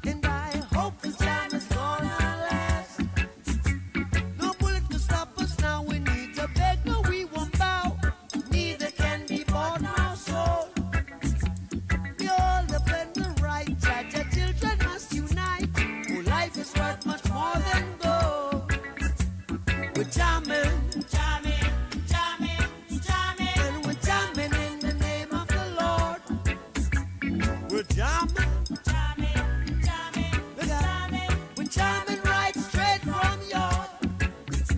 And I hope this time is gonna last. No bullet can stop us now. We need to beg, no, we won't bow. Neither can be bought nor sold. We all defend the right. Judge our children must unite. For life is worth much more than gold. We're jamming, jamming, jamming, jamming, and we're jamming in the name of the Lord. We're jamming, jamming, jamming, jamming. We're jamming right straight from your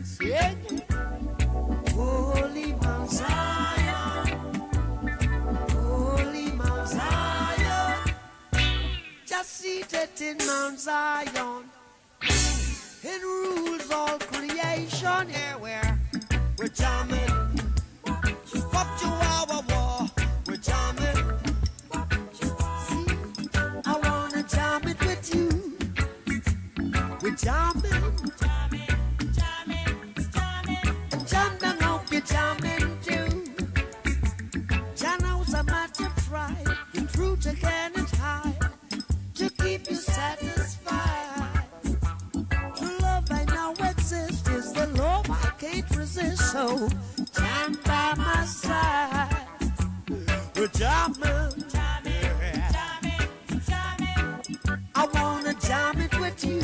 singing. Holy Mount Zion, Holy Mount Zion, just seated in Mount Zion, it rules all creation. Here we're jamming. Up to our war, we're jamming. See, I wanna jam it with you. We're jamming, jamming, jamming, jamming. And jam down, hope you're jamming too. Jah knows how much you try. Your truth you cannot hide to keep you satisfied. True love I know exists is the love I can't resist. So jam by my side. We're jamming, jamming, jamming, jamming. I wanna jam it with you.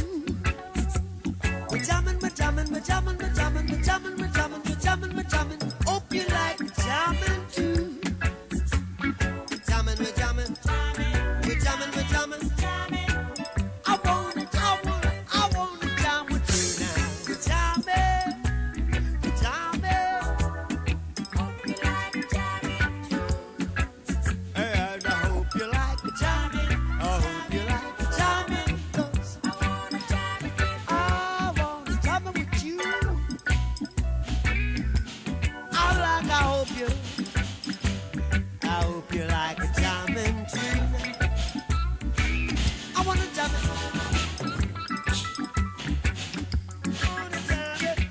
We're jamming, we're jamming, we're jamming, we're jamming, we're jamming, we're jamming, we're jamming, we're jamming. Hope you like jamming too. We're jamming, we're jamming, jamming, we're jamming, we're jamming, jamming. I wanna jam with you now. We're jamming, we're jamming. Hope you like jamming too. And I hope you like jamming. I hope you like jamming, 'cause I wanna jam with you. I wanna jam with you. I hope you like jamming too. I wanna jam it. I wanna jam it.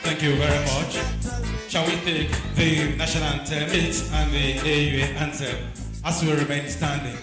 Thank you very much. Shall we take the national anthem and the AUA anthem as we remain standing?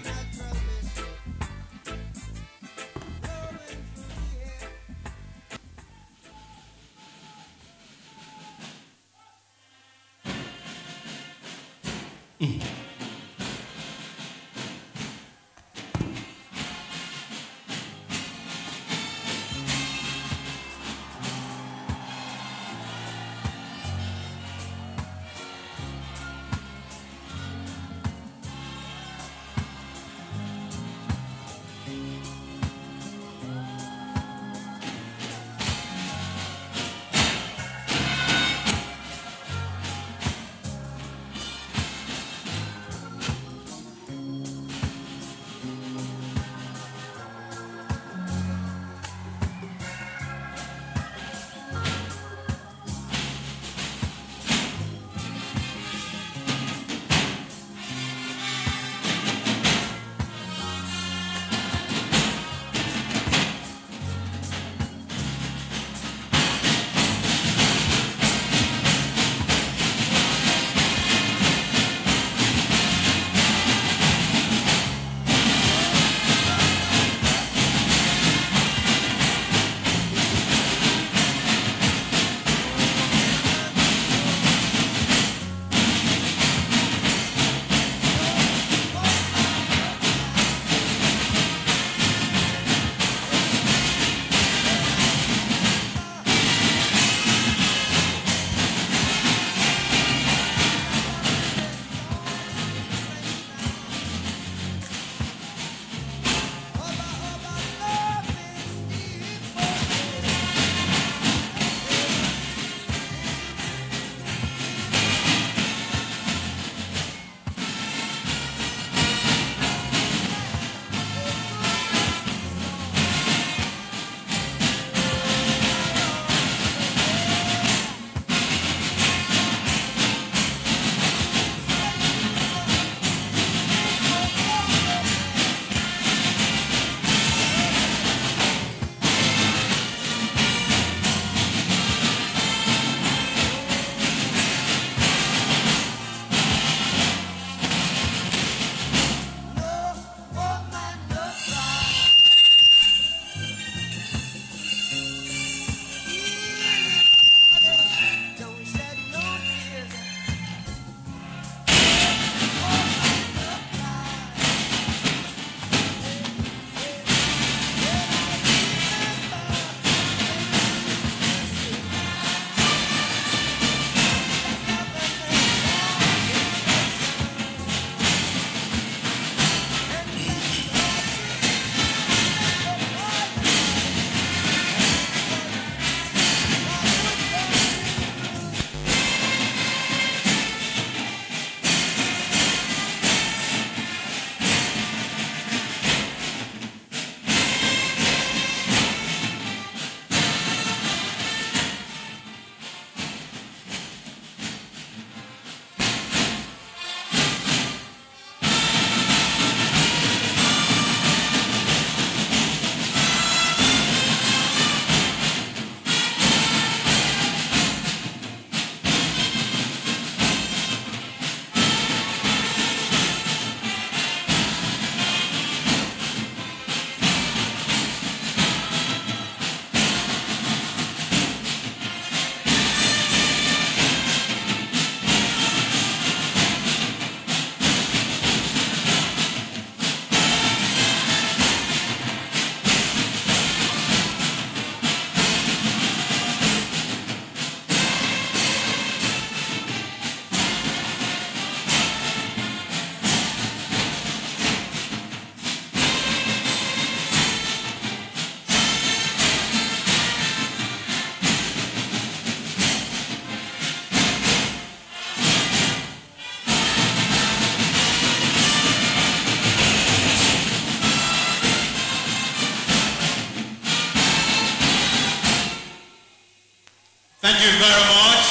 Thank you very much.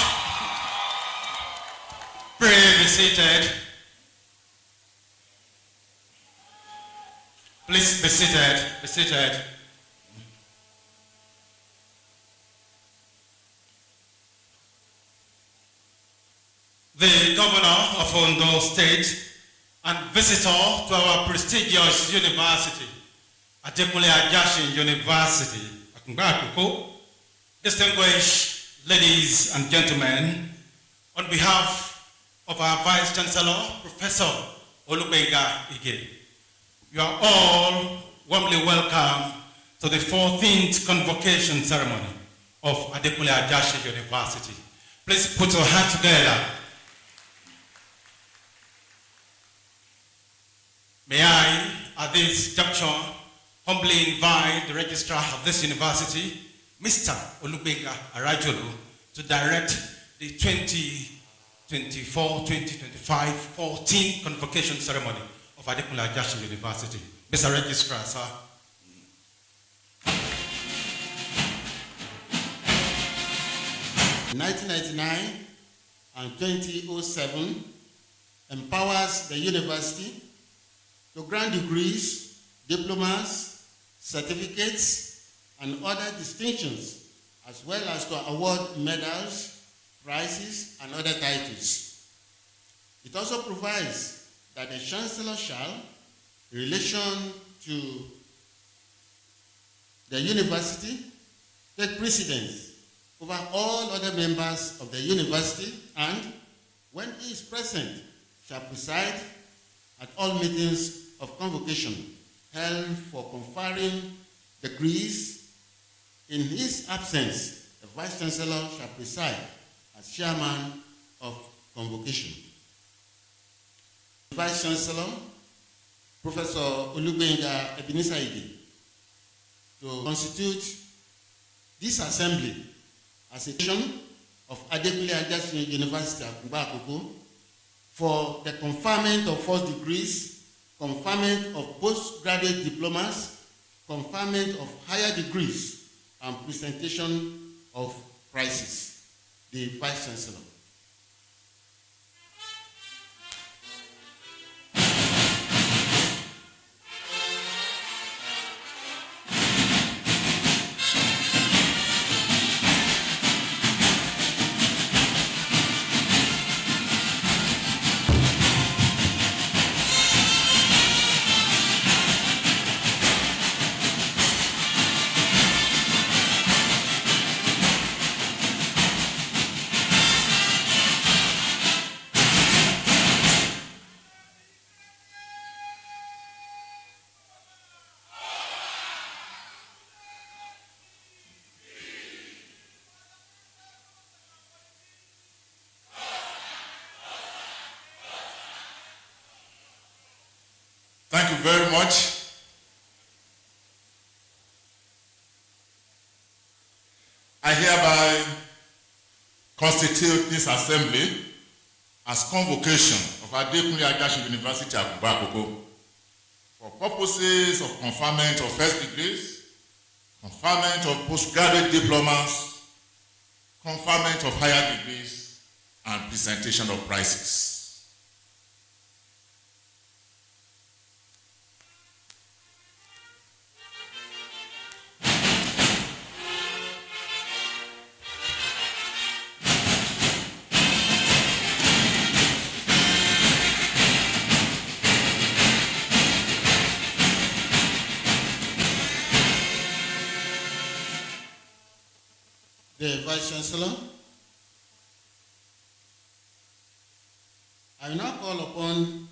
Pray be seated. Please be seated. Be seated. the Governor of Ondo State and visitor to our prestigious university, Adekunle Ajasin University, Akungba, distinguished ladies and gentlemen, on behalf of our Vice Chancellor, Professor Olubenga Ige, you are all warmly welcome to the 14th Convocation Ceremony of Adekunle Ajasin University. Please put your hands together. May I, at this juncture, humbly invite the registrar of this university, Mr. Olubenga Arajolo, to direct the 2024-2025 14th Convocation Ceremony of Adekunle Ajasin University. Mr. Registrar, sir. In 1999 and 2007 empowers the university to grant degrees, diplomas, certificates, and other distinctions, as well as to award medals, prizes, and other titles. It also provides that the Chancellor shall, in relation to the university, take precedence over all other members of the university, and when he is present, shall preside at all meetings of convocation held for conferring degrees. In his absence, the Vice Chancellor shall preside as chairman of convocation. The Vice Chancellor, Professor Olubenga Ajasin, to constitute this assembly as a section of Adekunle Ajasin University Akungba for the conferment of first degrees, conferment of postgraduate diplomas, conferment of higher degrees, and presentation of prizes. The Vice Chancellor. Thank you very much. I hereby constitute this assembly as convocation of Adekunle Ajasin University Akungba for purposes of conferment of first degrees, conferment of postgraduate diplomas, conferment of higher degrees, and presentation of prizes. The Vice Chancellor. I will now call upon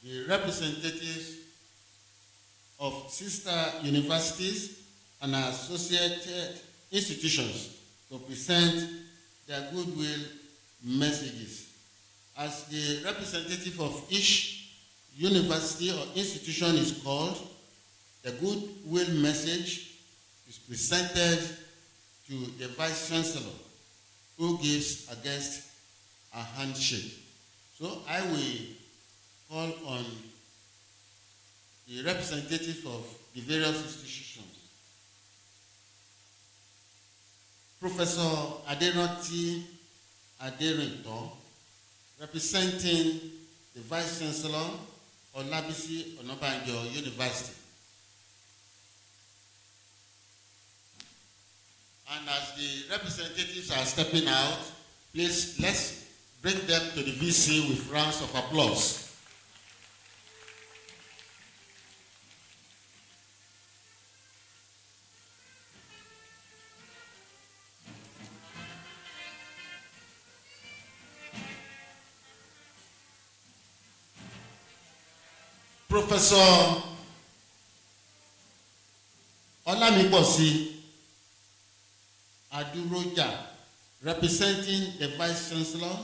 the representatives of sister universities and associated institutions to present their goodwill messages. As the representative of each university or institution is called, the goodwill message is presented to the Vice Chancellor, who gives a guest a handshake. So I will call on the representative of the various institutions. Professor Adekunle Ajasin, representing the Vice Chancellor of Olabisi Onabanjo University. And as the representatives are stepping out, please let's bring them to the VC with rounds of applause. Professor Olamiposi Aduroja, representing the Vice Chancellor,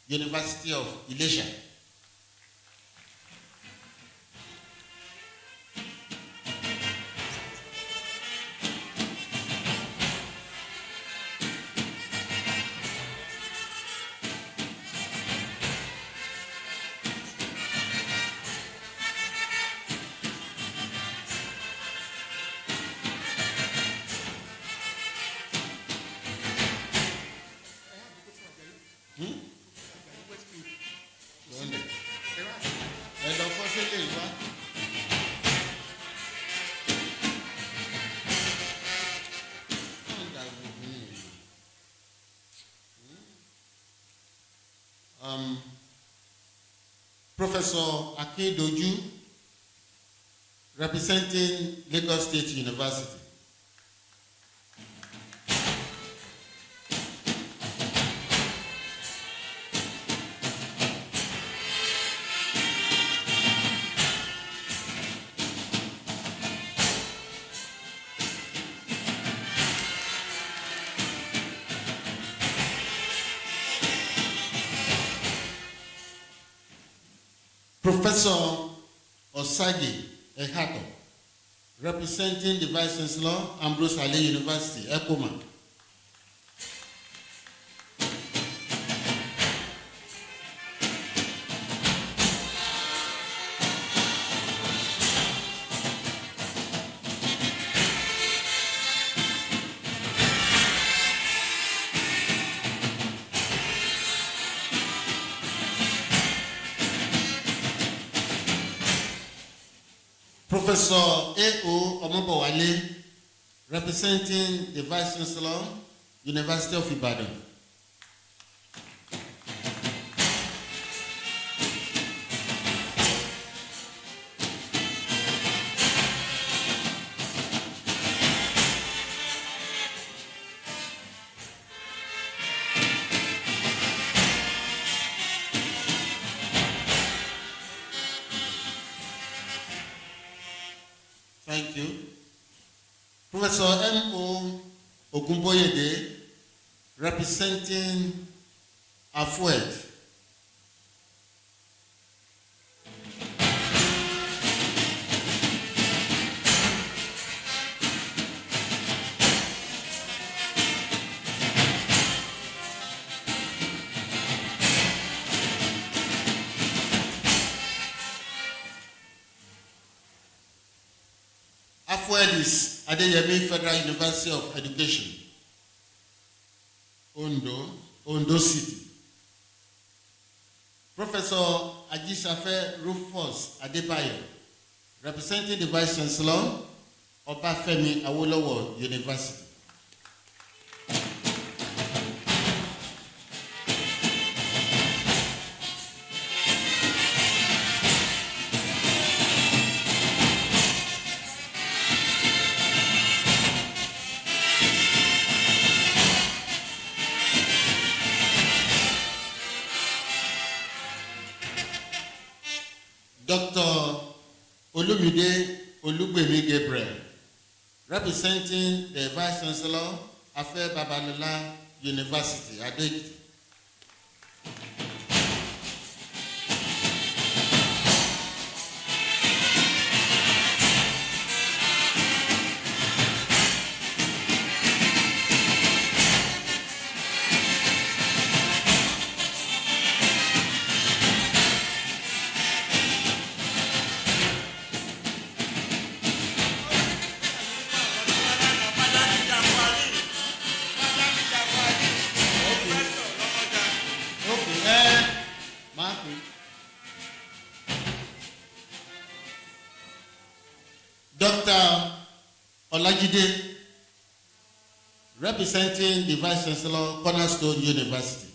University of Ilesha. Professor Akindoju, representing Lagos State University. Professor Osagi Ehato, representing the Vice Chancellor, Ambrose Ali University, Ekoma. Professor A.O. Omobowale, representing the Vice Chancellor, University of Ibadan. Thank you. Professor M.O. Ogunboyede, representing AFUED. AFUED is Adeyemi Federal University of Education, Ondo City. Professor Ajisafe Rufus Adebayo, representing the Vice Chancellor, Obafemi Awolowo University. Dr. Olumide Olugbemi Gabriel, representing the Vice Chancellor, Afe Babalola University, Adekiti. Dr. Olajide, representing the Vice Chancellor, Cornerstone University.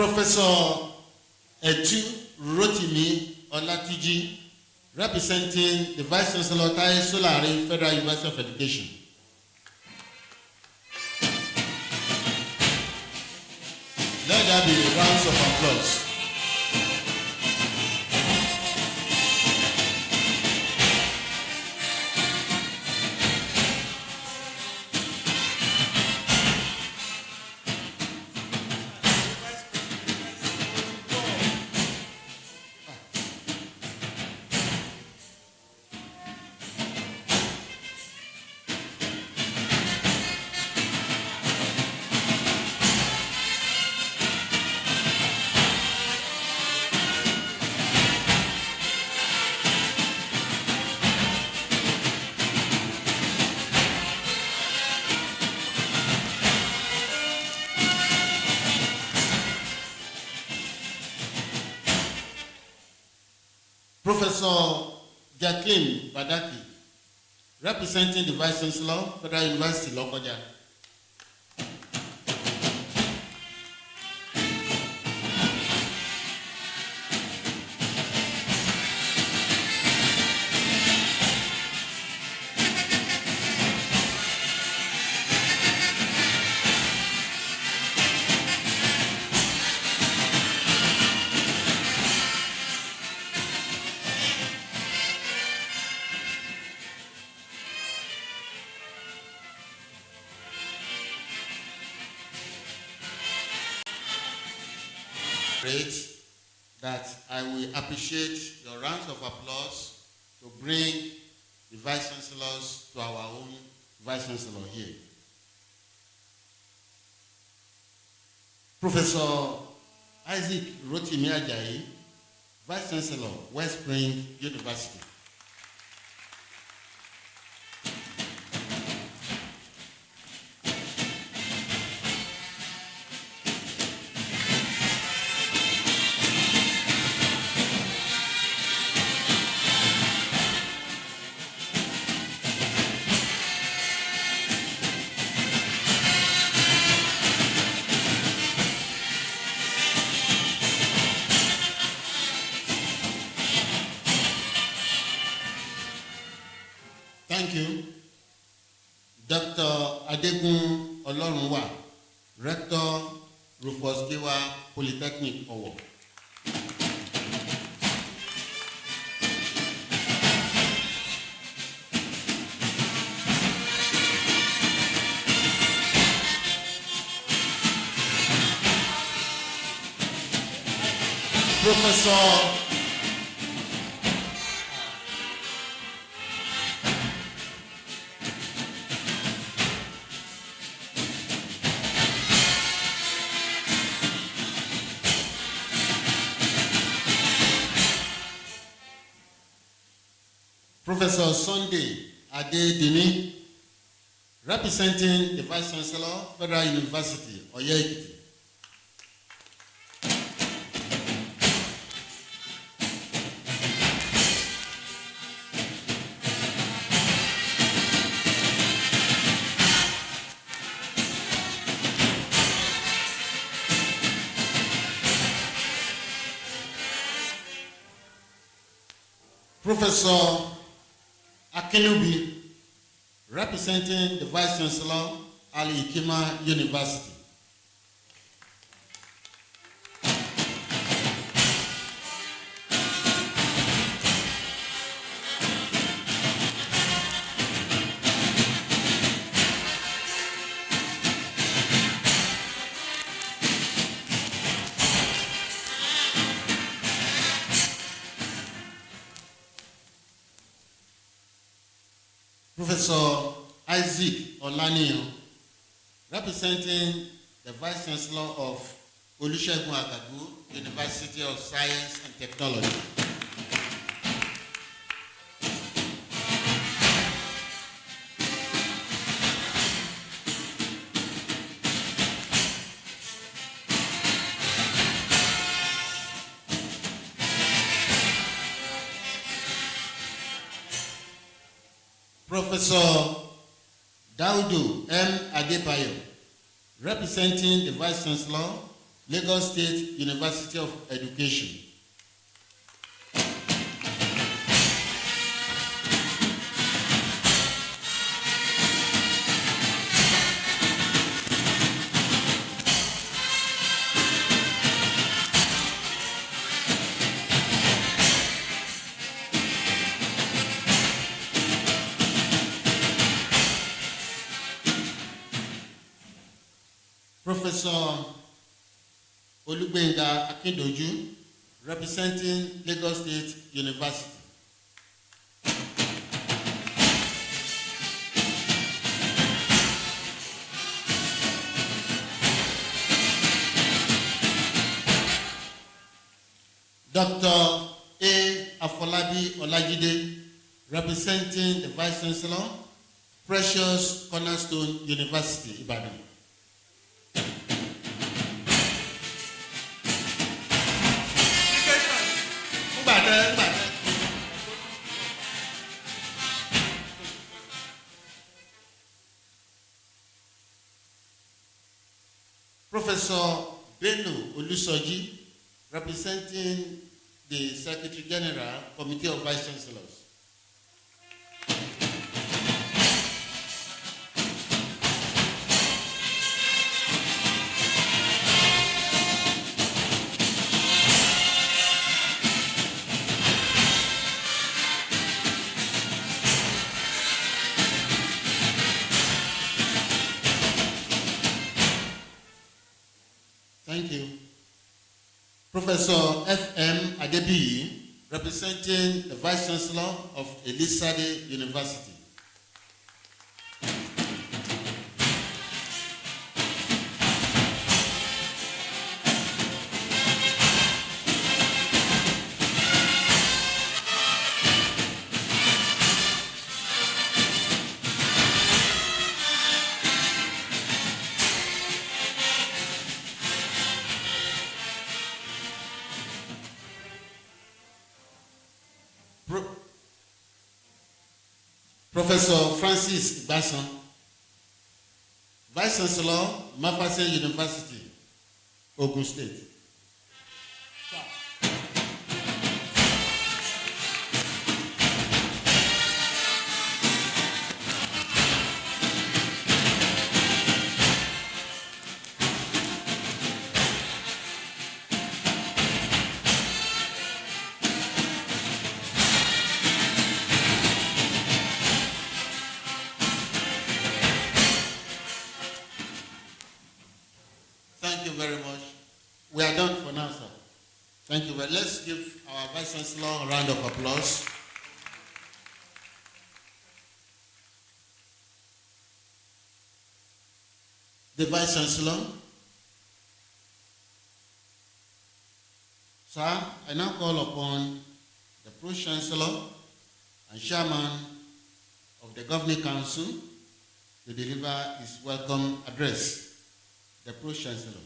Professor Etu Rotimi Olatiji, representing the Vice Chancellor Tai Solari Federal University of Education. Let there be rounds of applause. Professor Jacqueline Badaki, representing the Vice Chancellor, Federal University, Lokoja. That I will appreciate your rounds of applause to bring the Vice Chancellors to our own Vice Chancellor here. Professor Isaac Rotimi Ajayi, Vice Chancellor, West Spring University. Thank you. Dr. Adekunle, Rector, Rufus Giwa Polytechnic Award. Professor Sunday Adedini, representing the Vice Chancellor, Federal University, Oye-Ekiti. Professor Akenubi, representing the Vice Chancellor, Ali Ikima University. Professor Isaac Olaniyan, representing the Vice Chancellor of Olusegun Agagu University of Science and Technology. Professor Daudu M. Adebayo, representing the Vice Chancellor, Lagos State University of Education. Professor Olugbenga Akindoju, representing Lagos State University. Dr. A. Afolabi Olajide, representing the Vice Chancellor, Precious Cornerstone University, Ibadan. Professor Bello Olusoji, representing the Secretary General, Committee of Vice Chancellors. Thank you. Professor F.M. Adebiyi, representing the Vice Chancellor of Elisade University. Professor Francis Igbasan, Vice Chancellor, Mafase University, Ogun State. Thank you very much. We are done for now, sir. Thank you. Let's give our Vice Chancellor a round of applause. The Vice Chancellor. Sir, I now call upon the Pro-Chancellor and Chairman of the Governing Council to deliver his welcome address. The Pro-Chancellor.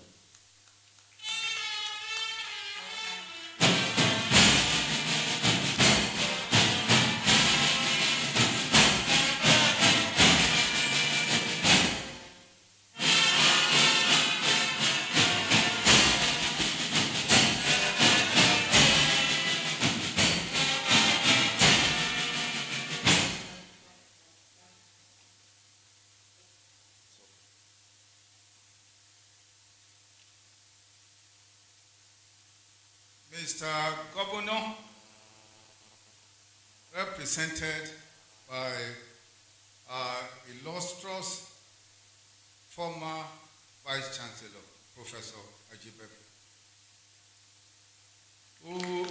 Mr. Governor, represented by our illustrious former Vice Chancellor, Professor Ajibefe, who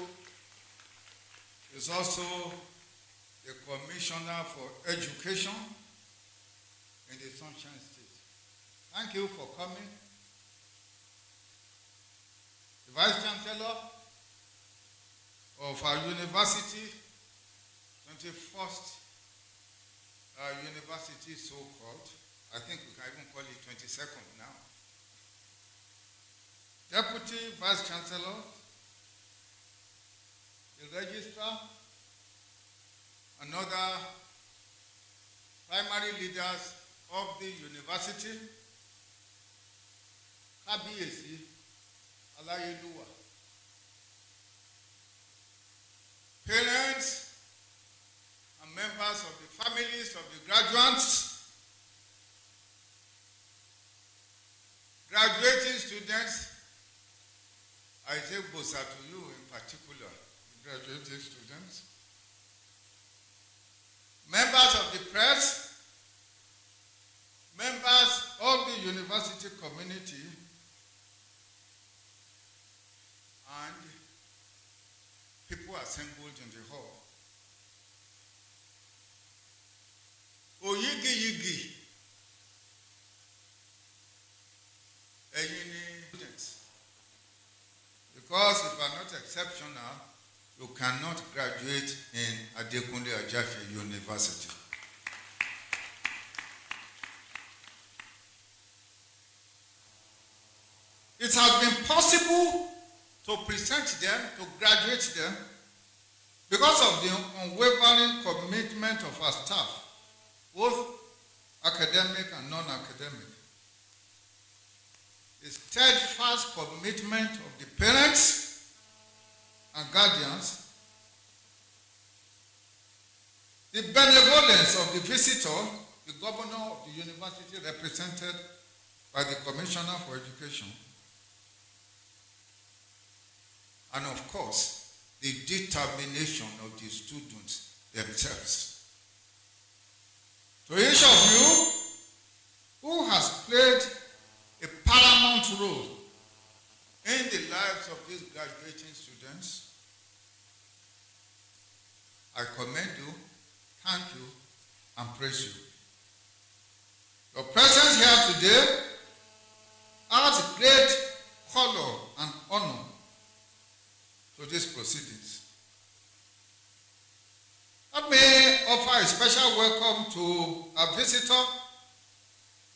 is also the Commissioner for Education in the Sunshine State. Thank you for coming. The Vice Chancellor of our university, 21st university so-called, I think we can even call it 22nd now. Deputy Vice Chancellor, the Registrar, and other primary leaders of the university, Kabiyesi, Alayeluwa, parents and members of the families of the graduates, graduating students, I say bosa to you in particular, graduating students, members of the press, members of the university community, and people assembled in the hall. Oyigi yigi, ẹ̀yin ni students. Because if you are not exceptional, you cannot graduate in Adekunle Ajasin University. It has been possible to present them, to graduate them, because of the unwavering commitment of our staff, both academic and non-academic. The steadfast commitment of the parents and guardians, the benevolence of the visitor, the governor of the university represented by the Commissioner for Education, and of course, the determination of the students themselves. To each of you who has played a paramount role in the lives of these graduating students, I commend you, thank you, and praise you. Your presence here today adds great color and honor to these proceedings. Let me offer a special welcome to our visitor,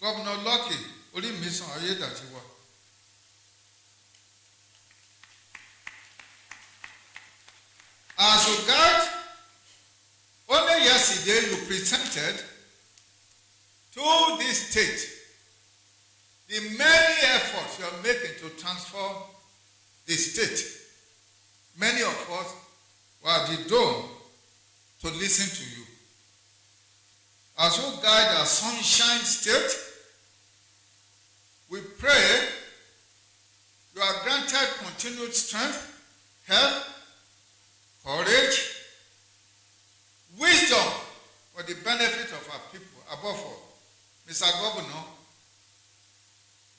Governor Lucky Olimisan Ayedatiwa. As your guide, only yesterday you presented to this state the many efforts you are making to transform the state. Many of us were at the dome to listen to you. As you guide our sunshine state, we pray you are granted continued strength, health, courage, wisdom for the benefit of our people. Above all, Mr. Governor,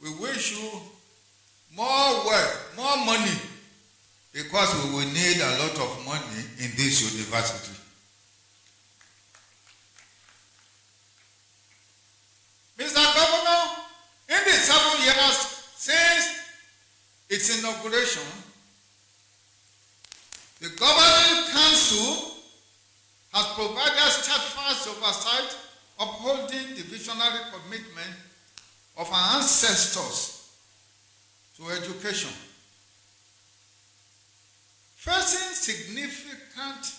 we wish you more wealth, more money, because we will need a lot of money in this university. Mr. Governor, in the 7 years since its inauguration, the Governing Council has provided steadfast oversight, upholding the visionary commitment of our ancestors to education. Facing significant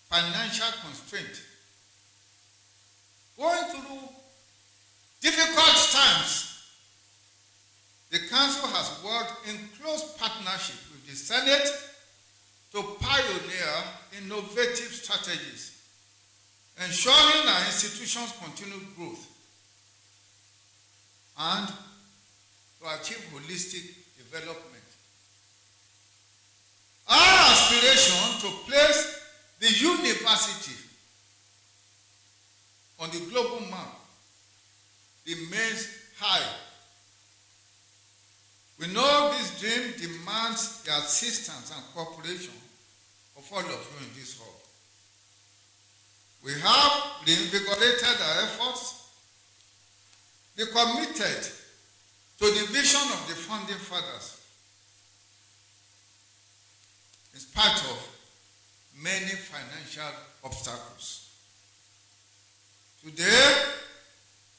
financial constraints, going through difficult times, the Council has worked in close partnership with the Senate to pioneer innovative strategies, ensuring our institutions' continued growth and to achieve holistic development. Our aspiration to place the university on the global map remains high. We know this dream demands the assistance and cooperation of all of you in this hall. We have reinvigorated our efforts, be committed to the vision of the founding fathers, in spite of many financial obstacles. Today,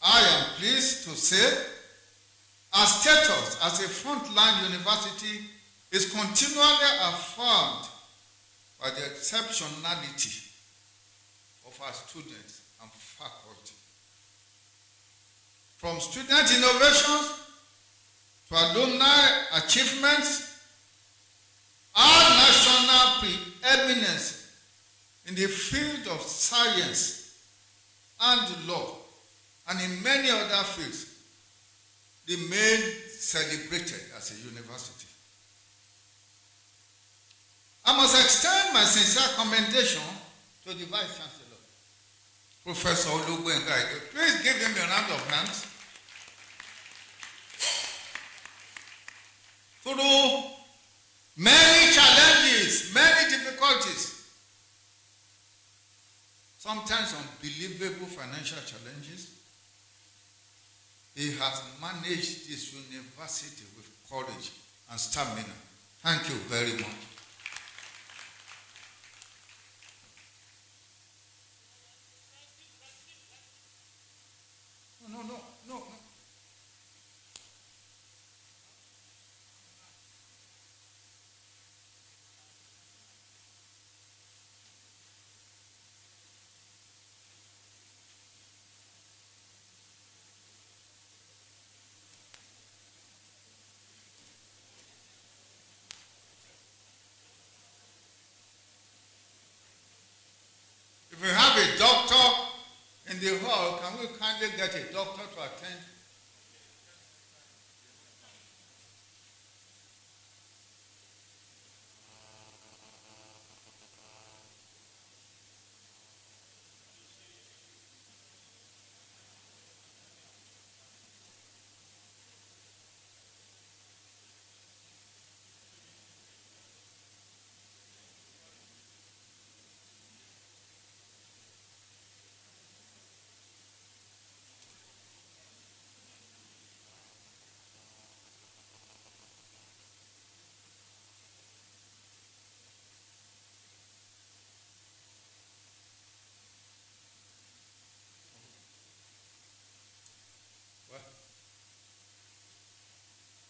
I am pleased to say our status as a frontline university is continually affirmed by the exceptionality of our students and faculty. From student innovations to alumni achievements, our national preeminence in the field of science and law, and in many other fields, remain celebrated as a university. I must extend my sincere commendation to the Vice Chancellor, Professor Olugbenga. Please give him a round of hands. Through many challenges, many difficulties, sometimes unbelievable financial challenges, he has managed this university with courage and stamina. Thank you very much. No. If we have a doctor in the hall, can we kindly get a doctor to attend?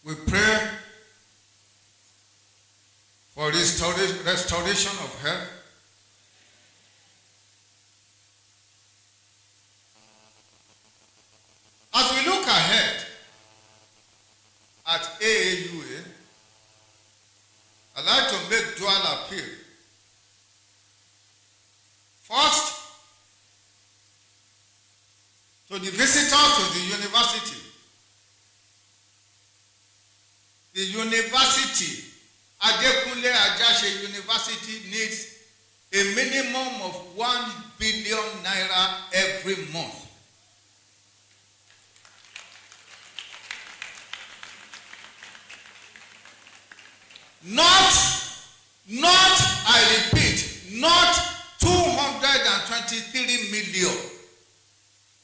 We pray for restoration of health. As we look ahead at AAUA, I'd like to make dual appeal. First, to the visitor to the university. The university, Adekunle Ajasin University, needs a minimum of 1 billion naira every month. Not, I repeat, not 223 million.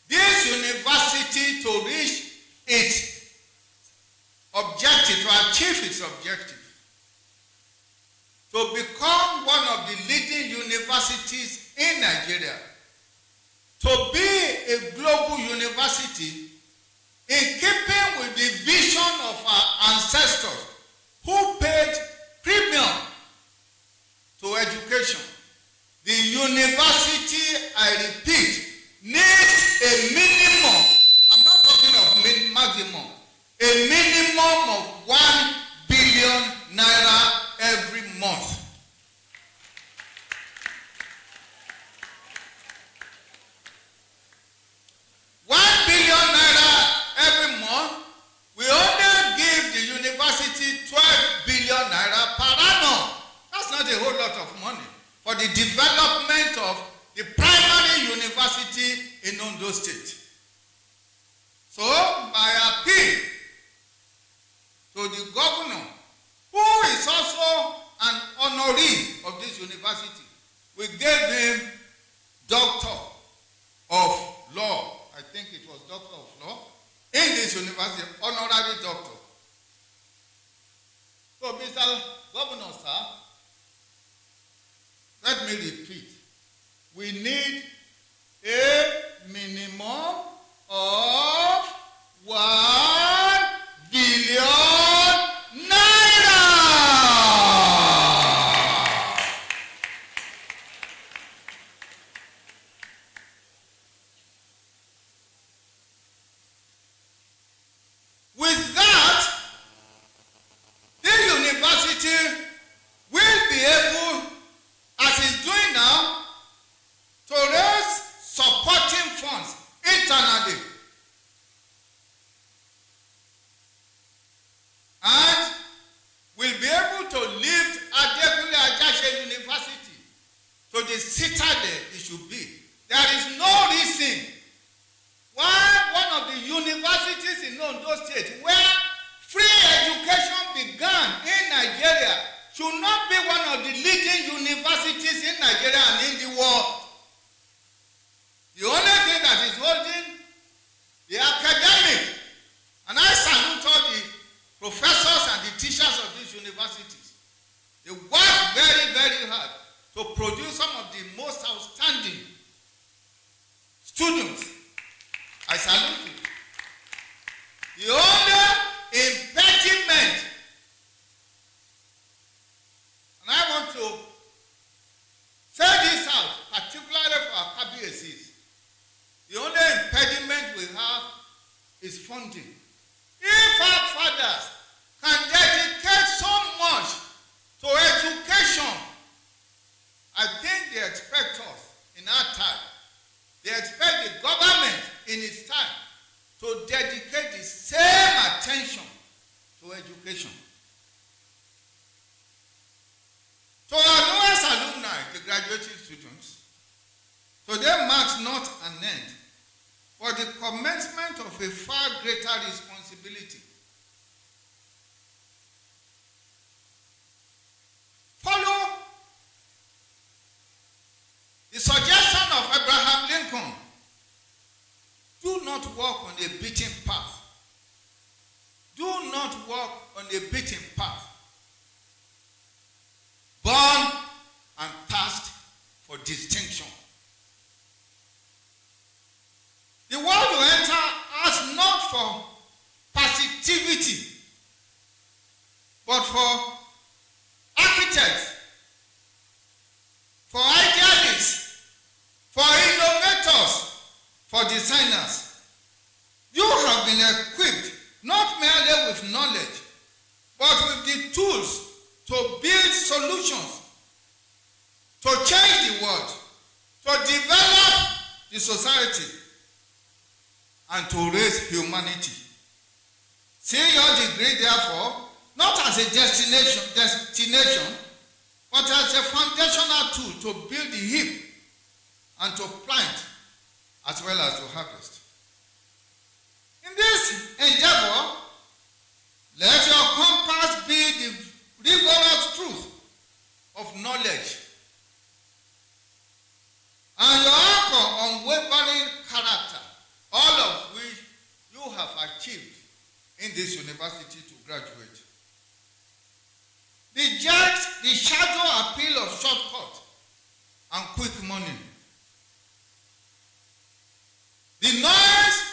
This university, to reach its objective, to achieve its objective, to become one of the leading universities in Nigeria, to be a global university, in keeping with the vision of our ancestors who paid premium to education. The university, I repeat, needs a minimum, I'm not talking of maximum, a minimum of 1 billion naira every month. We only give the university 12 billion naira per annum. That's not a whole lot of money for the development of the primary university in Ondo State. So, my appeal to the governor, who is also an honoree of this university, we gave him Doctor of Law. I think it was Doctor of Law in this university, honorary doctor. So, Mr. Governor, sir, let me repeat. We need a minimum of 1 billion naira. With that, eternally. And will be able to lift Adekunle Ajasin University to the citadel it should be. There is no reason why one of the universities in Ondo State, where free education began in Nigeria, should not be one of the leading universities in Nigeria and in the world. The only thing that is holding the academic, and I salute all the professors and the teachers of these universities. They work very, very hard to produce some of the most outstanding students. I salute you. The only impediment, and I want to say this out, particularly for our KBSCs, the only impediment we have is funding. If our fathers can dedicate so much to education, I think they expect us in our time. They expect the government in its time to dedicate the same attention to education. To our newest alumni, the graduating students, today marks not an end, but the commencement of a far greater responsibility. Follow the suggestion of Abraham Lincoln. Do not walk on a beaten path. Do not walk on a beaten path. Born and thirst for distinction. The world you enter asks not for passivity, but for architects, for idealists, for innovators, for designers. You have been equipped not merely with knowledge, but with the tools to build solutions, to change the world, to develop the society, and to raise humanity. See your degree, therefore, not as a destination, but as a foundational tool to build the heap and to plant as well as to harvest. In this endeavor, let your compass be the rigorous truth of knowledge, and your anchor unwavering character, all of which you have achieved in this university to graduate. Reject the shadow appeal of shortcut and quick money. The noise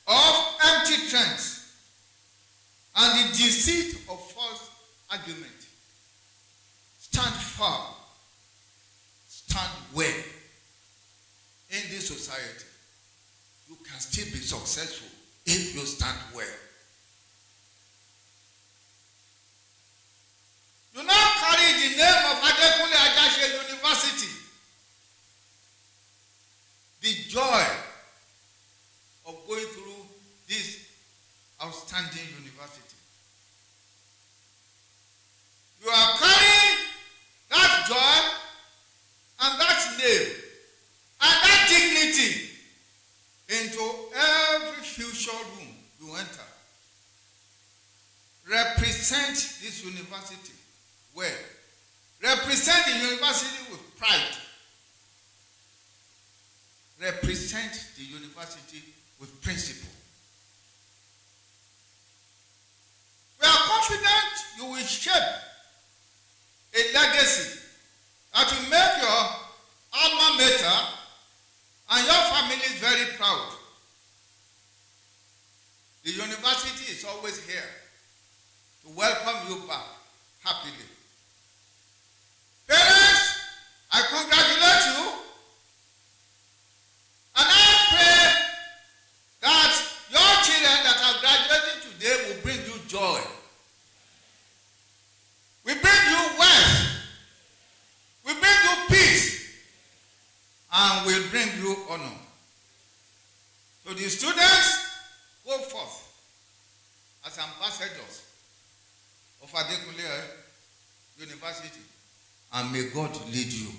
of empty trends and the deceit of false argument. Stand firm. Stand well. In this society, you can still be successful if you stand well. Do not carry the name of Adekunle Ajasin University. The joy of going through this outstanding university. You are carrying that joy and that name and that dignity into every future room you enter. Represent this university well. Represent the university with pride. Represent the university with principle. We are confident you will shape a legacy that will make your alma mater and your family very proud. The university is always here to welcome you back happily. Parents, I congratulate you, and I pray that your children that are graduating today will bring you joy. We bring you wealth. We bring you peace. And will bring you honor. To the the students, go forth as ambassadors of Adekunle University, and may God lead you.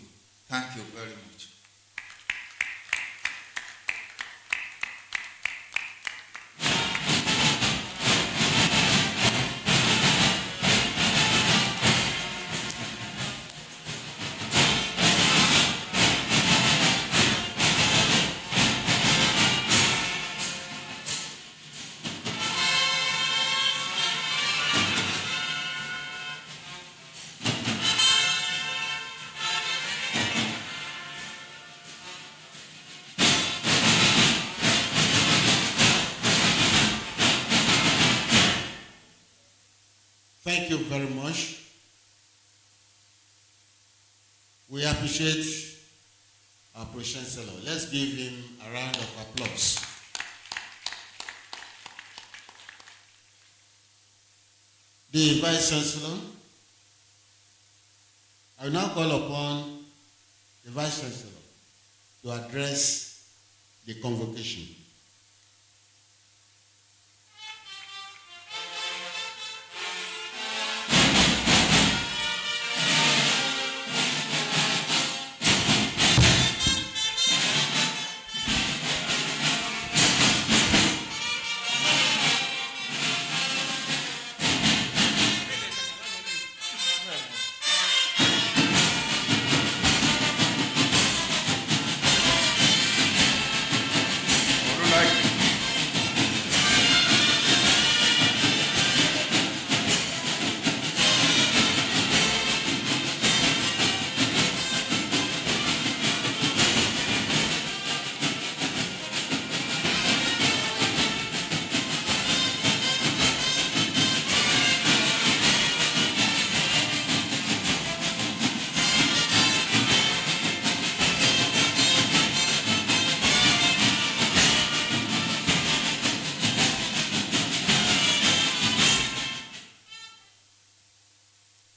Thank you very much. Thank you very much. We appreciate our Chancellor. Let's give him a round of applause. The Vice Chancellor, I will now call upon the Vice Chancellor to address the convocation.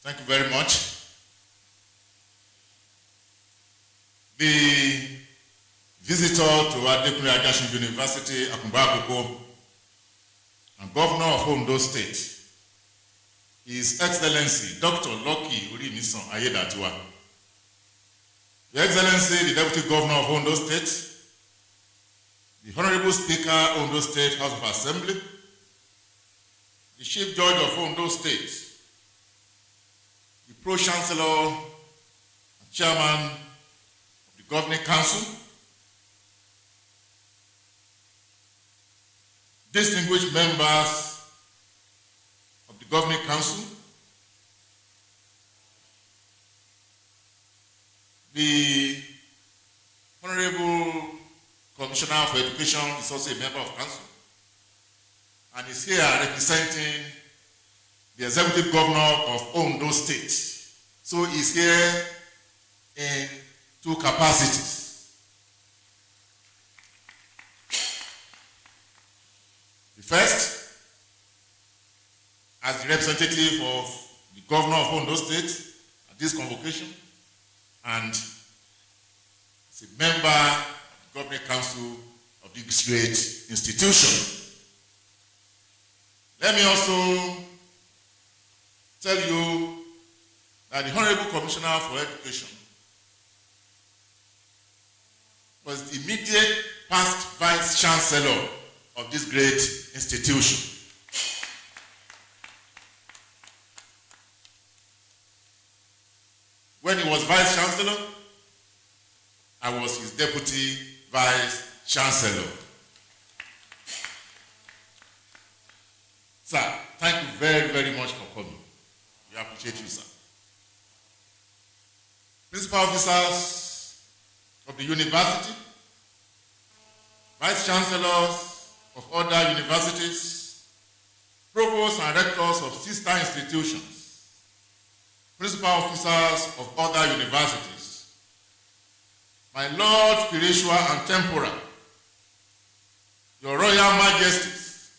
Thank you very much. The visitor to Adekunle Ajasin University, Akungba, and Governor of Ondo State, His Excellency Dr. Lucky Orimisan Ayedatiwa. Your Excellency, the Deputy Governor of Ondo State, the Honorable Speaker, Ondo State House of Assembly, the Chief Judge of Ondo State, the Pro-Chancellor and Chairman of the Governing Council, distinguished members of the Governing Council, the Honorable Commissioner for Education is also a member of Council and is here representing the Executive Governor of Ondo State. So he's here in two capacities. The first, as the representative of the Governor of Ondo State at this convocation, and as a member of the Governing Council of this great institution. Let me also tell you that the Honorable Commissioner for Education was the immediate past Vice Chancellor of this great institution. When he was Vice Chancellor, I was his Deputy Vice Chancellor. Sir, thank you very, very much for coming. We appreciate you, sir. Principal officers of the university, Vice Chancellors of other universities, provosts and rectors of sister institutions, principal officers of other universities, my Lord spiritual and temporal, Your Royal Majesties,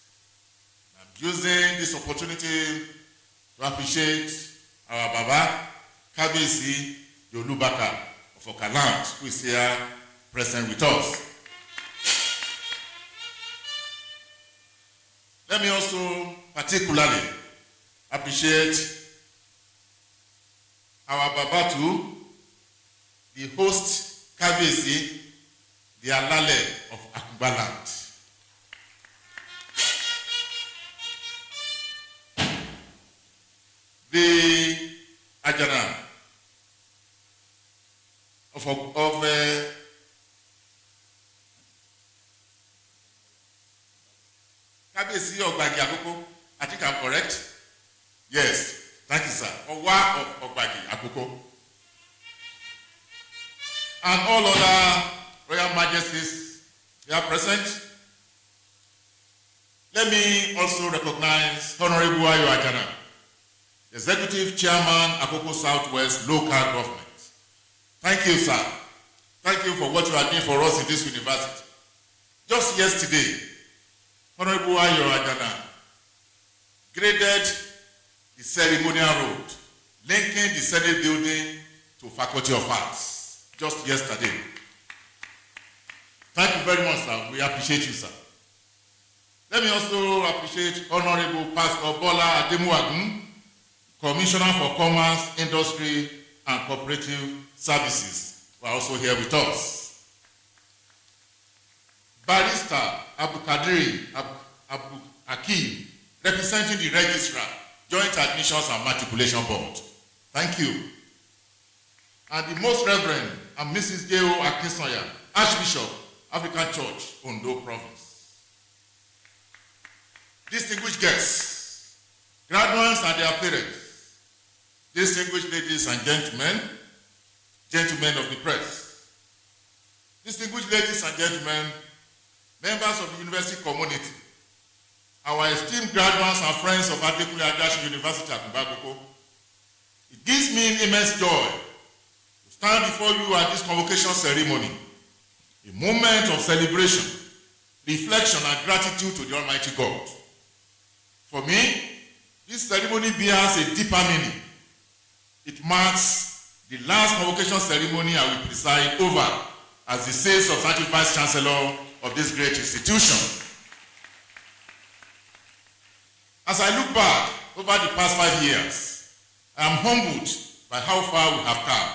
I'm using this opportunity to appreciate our Baba, Kabisi Yolubaka of Okaland, who is here present with us. Let me also particularly appreciate our Babatu, the host Kabesi, the Alale of Akungba land. The Ajana of Kabesi Ogbagi Akoko. I think I'm correct. Yes, thank you, sir. Owa of Ogbagi Akoko. And all other royal majesties they are present. Let me also recognize Honorable Ayo Ajana, Executive Chairman, Akoko Southwest Local Government. Thank you, sir. Thank you for what you are doing for us in this university. Just yesterday, Honorable Ayo Ajana graded the ceremonial road linking the Senate building to Faculty of Arts. Just yesterday. Thank you very much, sir. We appreciate you, sir. Let me also appreciate Honorable Pastor Bola Ademuagun, Commissioner for Commerce, Industry, and Cooperative Services, who are also here with us. Barrister Abukadiri Abu Akim, representing the Registrar, Joint Admissions and Matriculation Board. Thank you. And the Most Reverend and Mrs. J.O. Akinsanya, Archbishop, African Church, Ondo Province. Distinguished guests, graduates and their parents, distinguished ladies and gentlemen, gentlemen of the press, distinguished ladies and gentlemen, members of the university community, our esteemed graduates and friends of Adekunle Ajasin University Akungba. It gives me immense joy to stand before you at this convocation ceremony, a moment of celebration, reflection, and gratitude to the Almighty God. For me, this ceremony bears a deeper meaning. It marks the last convocation ceremony I will preside over as the sales of Sanctuary Vice Chancellor of this great institution. As I look back over the past 5 years, I am humbled by how far we have come,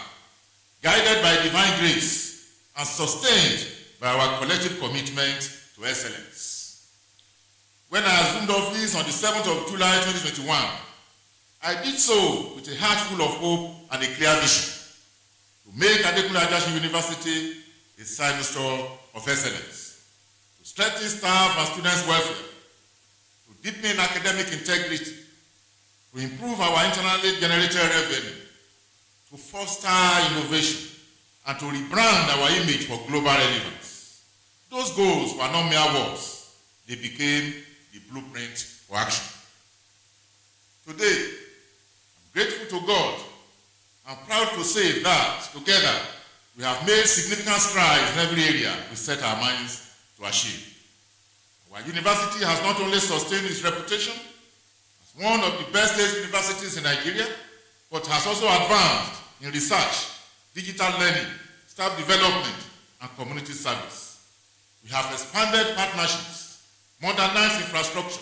guided by divine grace and sustained by our collective commitment to excellence. When I assumed office on the 7th of July 2021, I did so with a heart full of hope and a clear vision to make Adekunle Ajasin University a signature of excellence, to strengthen staff and students' welfare, to deepen academic integrity, to improve our internally generated revenue, to foster innovation, and to rebrand our image for global relevance. Those goals were not mere words, they became the blueprint for action. Today, I'm grateful to God and proud to say that together we have made significant strides in every area we set our minds to achieve. Our university has not only sustained its reputation as one of the best state universities in Nigeria, but has also advanced in research, digital learning, staff development, and community service. We have expanded partnerships, modernized infrastructure,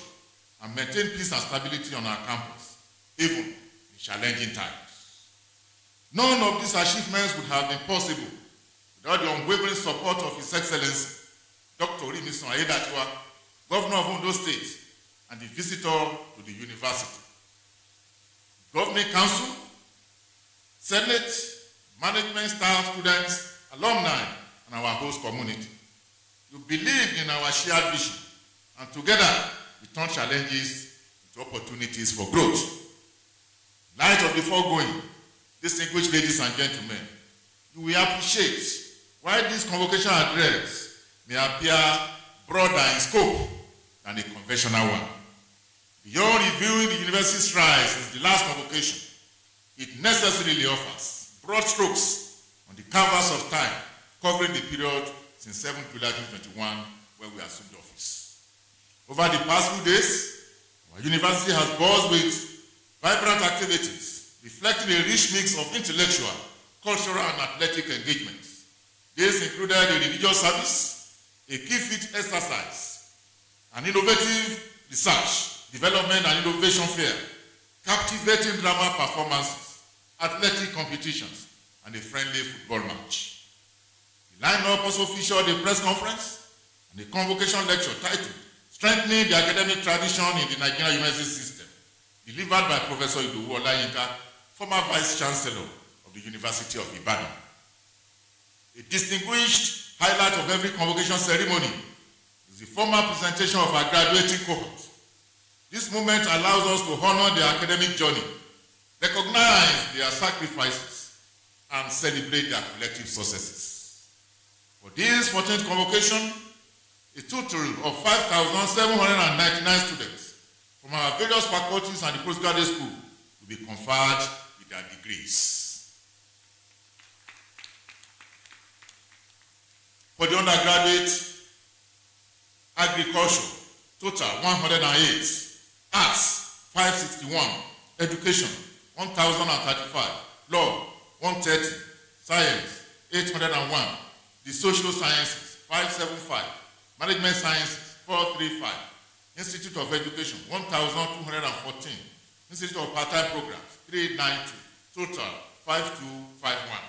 and maintained peace and stability on our campus, even in challenging times. None of these achievements would have been possible without the unwavering support of His Excellency, Dr. Orimisun Aiyedatiwa, Governor of Ondo State, and the visitor to the university. Governing Council, Senate, management staff, students, alumni, and our host community. You believe in our shared vision, and together we turn challenges into opportunities for growth. In light of the foregoing, distinguished ladies and gentlemen, you will appreciate why this convocation address may appear broader in scope than a conventional one. Beyond reviewing the university's strides since the last convocation, it necessarily offers broad strokes on the canvas of time covering the period since 7 July 2021 when we assumed office. Over the past few days, our university has buzzed with vibrant activities reflecting a rich mix of intellectual, cultural, and athletic engagements. This included a religious service, a key fit exercise, an innovative research, development and innovation fair, captivating drama performances, athletic competitions, and a friendly football match. The lineup also featured a press conference and a convocation lecture titled Strengthening the Academic Tradition in the Nigerian University System, delivered by Professor Idowu Olayinka, former Vice Chancellor of the University of Ibadan. A distinguished highlight of every convocation ceremony is the formal presentation of our graduating cohort. This moment allows us to honor their academic journey, recognize their sacrifices, and celebrate their collective successes. For this 14th convocation, a total of 5,799 students from our various faculties and the postgraduate school will be conferred with their degrees. For the undergraduate, agriculture, total 108, arts 561, education 1,035, law 130, science 801, the social sciences 575, management sciences 435, Institute of Education 1,214, Institute of Part-Time Programs 392, total 5251,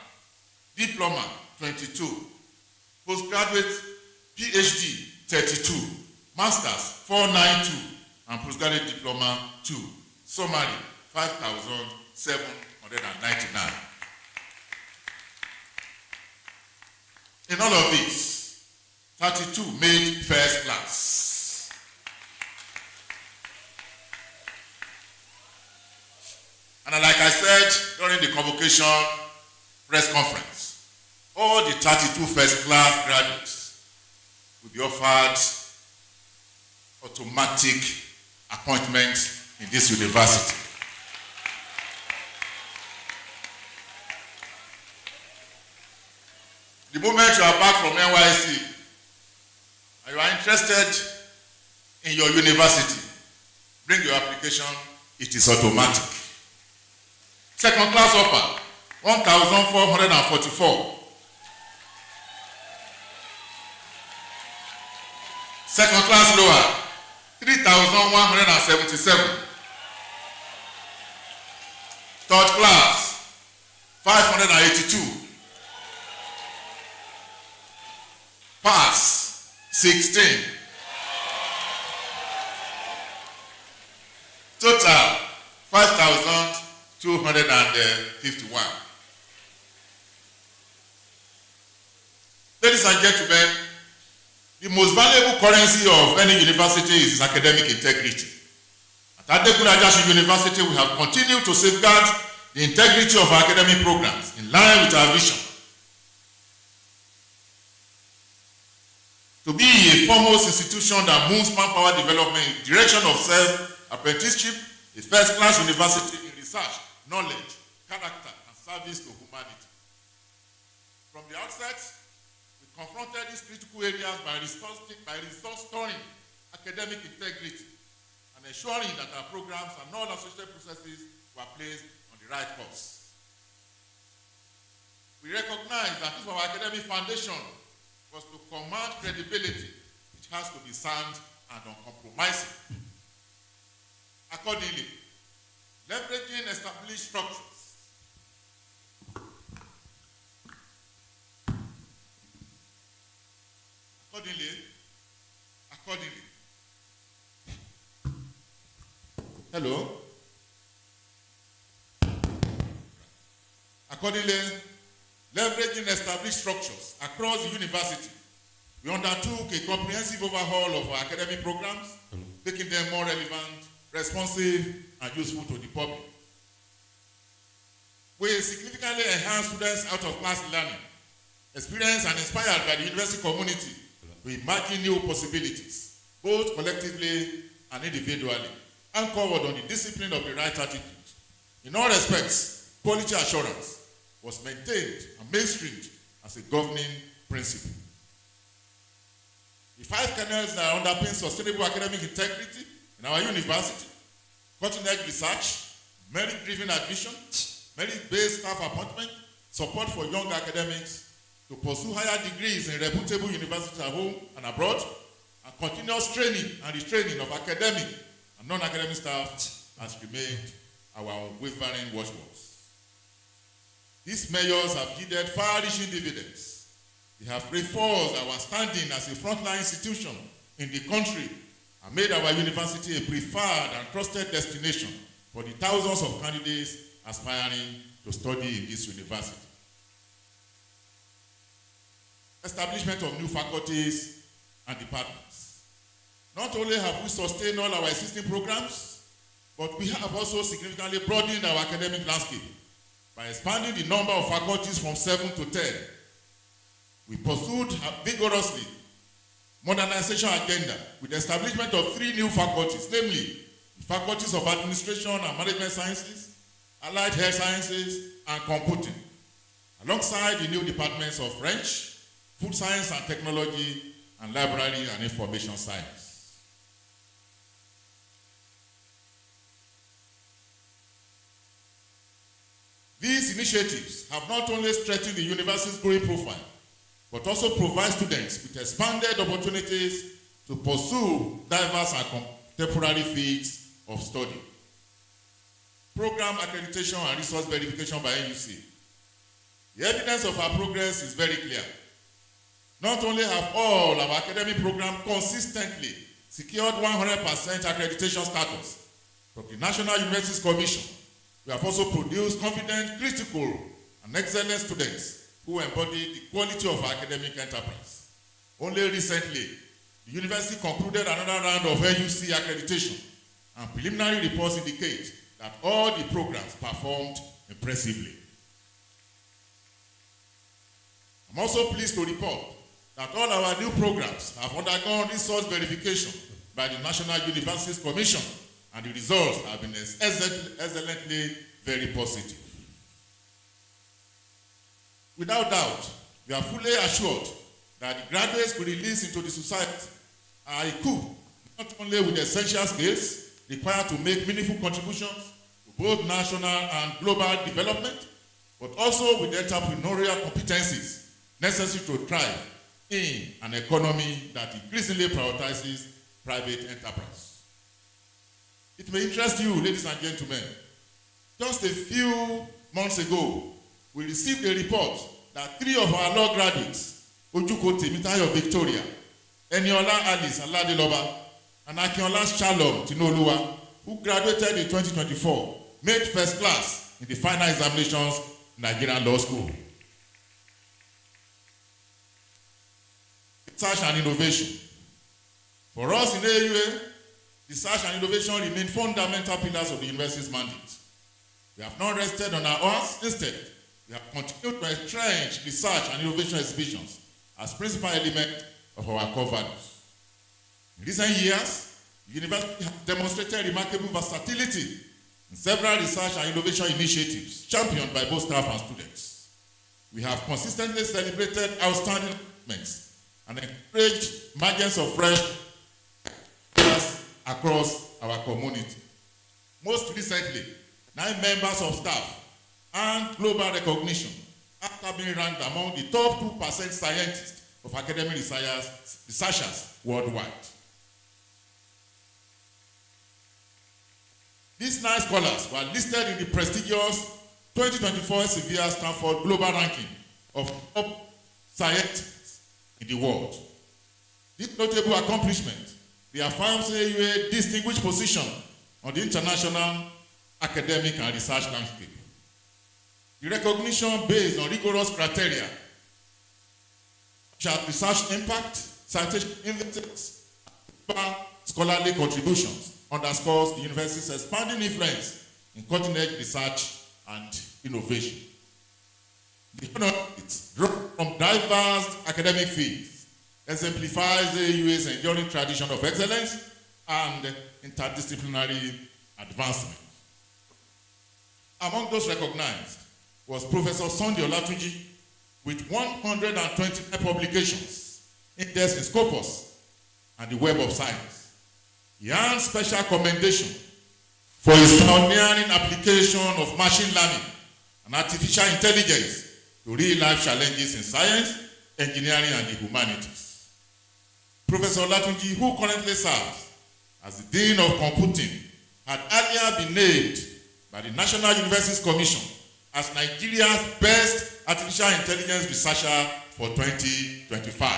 diploma 22, postgraduate PhD 32, masters 492, and postgraduate diploma 2, summary 5,799. In all of this, 32 made first class. And like I said during the convocation press conference, all the 32 first class graduates will be offered automatic appointment in this university. The moment you are back from NYSC and you are interested in your university, bring your application, it is automatic. Second class upper, 1,444. Second class lower, 3,177. Third class, 582. Pass, 16. Total, 5,251. Ladies and gentlemen, the most valuable currency of any university is its academic integrity. At Adekunle Ajasin University, we have continued to safeguard the integrity of our academic programs in line with our vision to be a foremost institution that moves manpower development in the direction of self-apprenticeship, a first-class university in research, knowledge, character, and service to humanity. From the outset, we confronted these critical areas by restoring academic integrity and ensuring that our programs and all associated processes were placed on the right course. We recognize that if our academic foundation was to command credibility, it has to be sound and uncompromising. Accordingly, leveraging established structures, leveraging established structures across the university, we undertook a comprehensive overhaul of our academic programs, making them more relevant, responsive, and useful to the public. We significantly enhanced students' out-of-class learning, experienced and inspired by the university community to imagine new possibilities, both collectively and individually, anchored on the discipline of the right attitude. In all respects, quality assurance was maintained and mainstreamed as a governing principle. The 5 canals that underpin sustainable academic integrity in our university: cutting-edge research, merit-driven admission, merit-based staff appointment, support for young academics to pursue higher degrees in reputable universities at home and abroad, and continuous training and retraining of academic and non-academic staff has remained our unwavering watchwords. These measures have yielded far-reaching dividends. They have reinforced our standing as a frontline institution in the country and made our university a preferred and trusted destination for the thousands of candidates aspiring to study in this university. Establishment of new faculties and departments. Not only have we sustained all our existing programs, but we have also significantly broadened our academic landscape by expanding the number of faculties from 7 to 10. We pursued vigorously modernization agenda with the establishment of 3 new faculties, namely the faculties of Administration and Management Sciences, Allied Health Sciences, and Computing, alongside the new departments of French, Food Science and Technology, and Library and Information Science. These initiatives have not only strengthened the university's growing profile, but also provide students with expanded opportunities to pursue diverse and contemporary fields of study. Program accreditation and resource verification by NUC. The evidence of our progress is very clear. Not only have all our academic programs consistently secured 100% accreditation status from the National Universities Commission, we have also produced confident, critical, and excellent students who embody the quality of our academic enterprise. Only recently, the university concluded another round of NUC accreditation, and preliminary reports indicate that all the programs performed impressively. I'm also pleased to report that all our new programs have undergone resource verification by the National Universities Commission, and the results have been excellently very positive. Without doubt, we are fully assured that the graduates we release into the society are equipped not only with the essential skills required to make meaningful contributions to both national and global development, but also with the entrepreneurial competencies necessary to thrive in an economy that increasingly prioritizes private enterprise. It may interest you, ladies and gentlemen, just a few months ago, we received a report that 3 of our law graduates, Ojuko Temitayo Victoria, Eniola Alice Aladiloba, and Akinola Shalom Tinoluwa, who graduated in 2024, made first class in the final examinations in Nigerian Law School. Research and innovation. For us in AUA, research and innovation remain fundamental pillars of the university's mandate. We have not rested on our oars. Instead, we have continued to entrench research and innovation exhibitions as principal element of our core values. In recent years, the university has demonstrated remarkable versatility in several research and innovation initiatives championed by both staff and students. We have consistently celebrated outstanding achievements and encouraged emergence of fresh ideas across our community. Most recently, 9 members of staff and global recognition after being ranked among the top 2% scientists of academic researchers worldwide. These 9 scholars were listed in the prestigious 2024 Severe Stanford Global Ranking of top scientists in the world. This notable accomplishment reaffirms AUA's distinguished position on the international academic and research landscape. The recognition based on rigorous criteria, such as research impact, citation index, and scholarly contributions, underscores the university's expanding influence in cutting-edge research and innovation. The honors drawn from diverse academic fields exemplifies the AUA's enduring tradition of excellence and interdisciplinary advancement. Among those recognized was Professor Sunday Olatunji with 129 publications indexed in Scopus and the Web of Science. He earned special commendation for his pioneering application of machine learning and artificial intelligence to real-life challenges in science, engineering, and the humanities. Professor Olatunji, who currently serves as the Dean of Computing, had earlier been named by the National Universities Commission as Nigeria's best artificial intelligence researcher for 2025.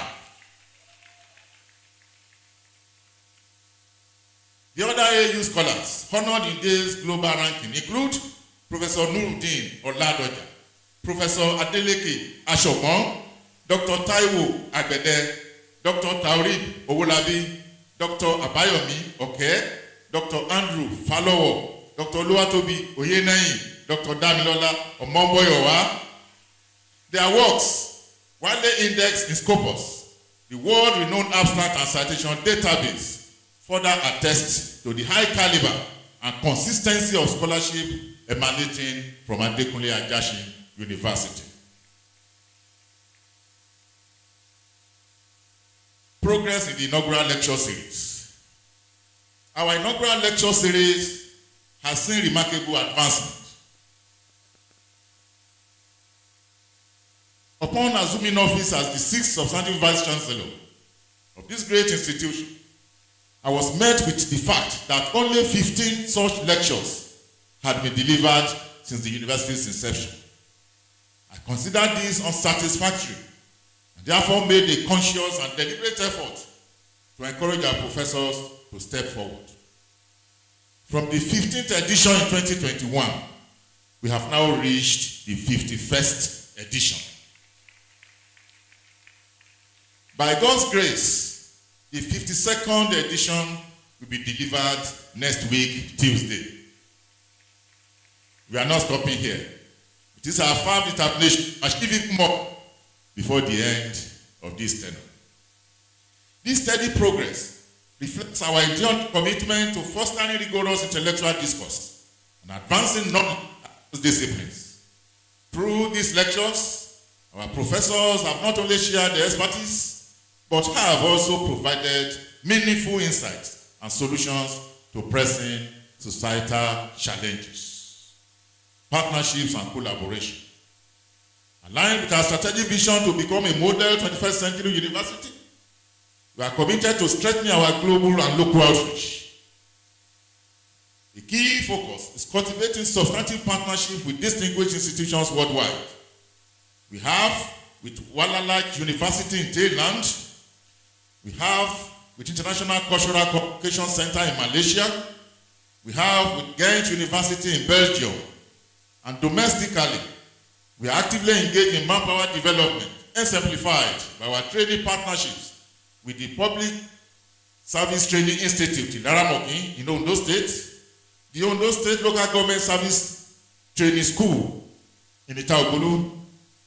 The other AU scholars honored in this global ranking include Professor Nuruddin Oladoja, Professor Adeleke Ashogbon, Dr. Taiwo Agbede, Dr. Taurib Owolabi, Dr. Abayomi Oke, Dr. Andrew Falowo, Dr. Oluwatobi Oyeneyin, Dr. Damilola Omomboyowa. Their works, widely indexed in Scopus, the world-renowned abstract and citation database, further attest to the high caliber and consistency of scholarship emanating from Adekunle Ajasin University. Progress in the inaugural lecture series. Our inaugural lecture series has seen remarkable advancement. Upon assuming office as the sixth substantive vice chancellor of this great institution, I was met with the fact that only 15 such lectures had been delivered since the university's inception. I considered this unsatisfactory and therefore made a conscious and deliberate effort to encourage our professors to step forward. From the 15th edition in 2021, we have now reached the 51st edition. By God's grace, the 52nd edition will be delivered next week, Tuesday. We are not stopping here. It is our firm determination to achieve it more before the end of this tenure. This steady progress reflects our enduring commitment to fostering rigorous intellectual discourse and advancing knowledge disciplines. Through these lectures, our professors have not only shared their expertise, but have also provided meaningful insights and solutions to pressing societal challenges. Partnerships and collaboration. Aligned with our strategic vision to become a model 21st century university, we are committed to strengthening our global and local outreach. The key focus is cultivating substantive partnership with distinguished institutions worldwide. We have with Walalike University in Thailand. We have with International Cultural Communication Center in Malaysia. We have with Ghent University in Belgium. And domestically, we are actively engaged in manpower development, exemplified by our training partnerships with the Public Service Training Institute in Laramokin in Ondo State, the Ondo State Local Government Service Training School in Itaobulu.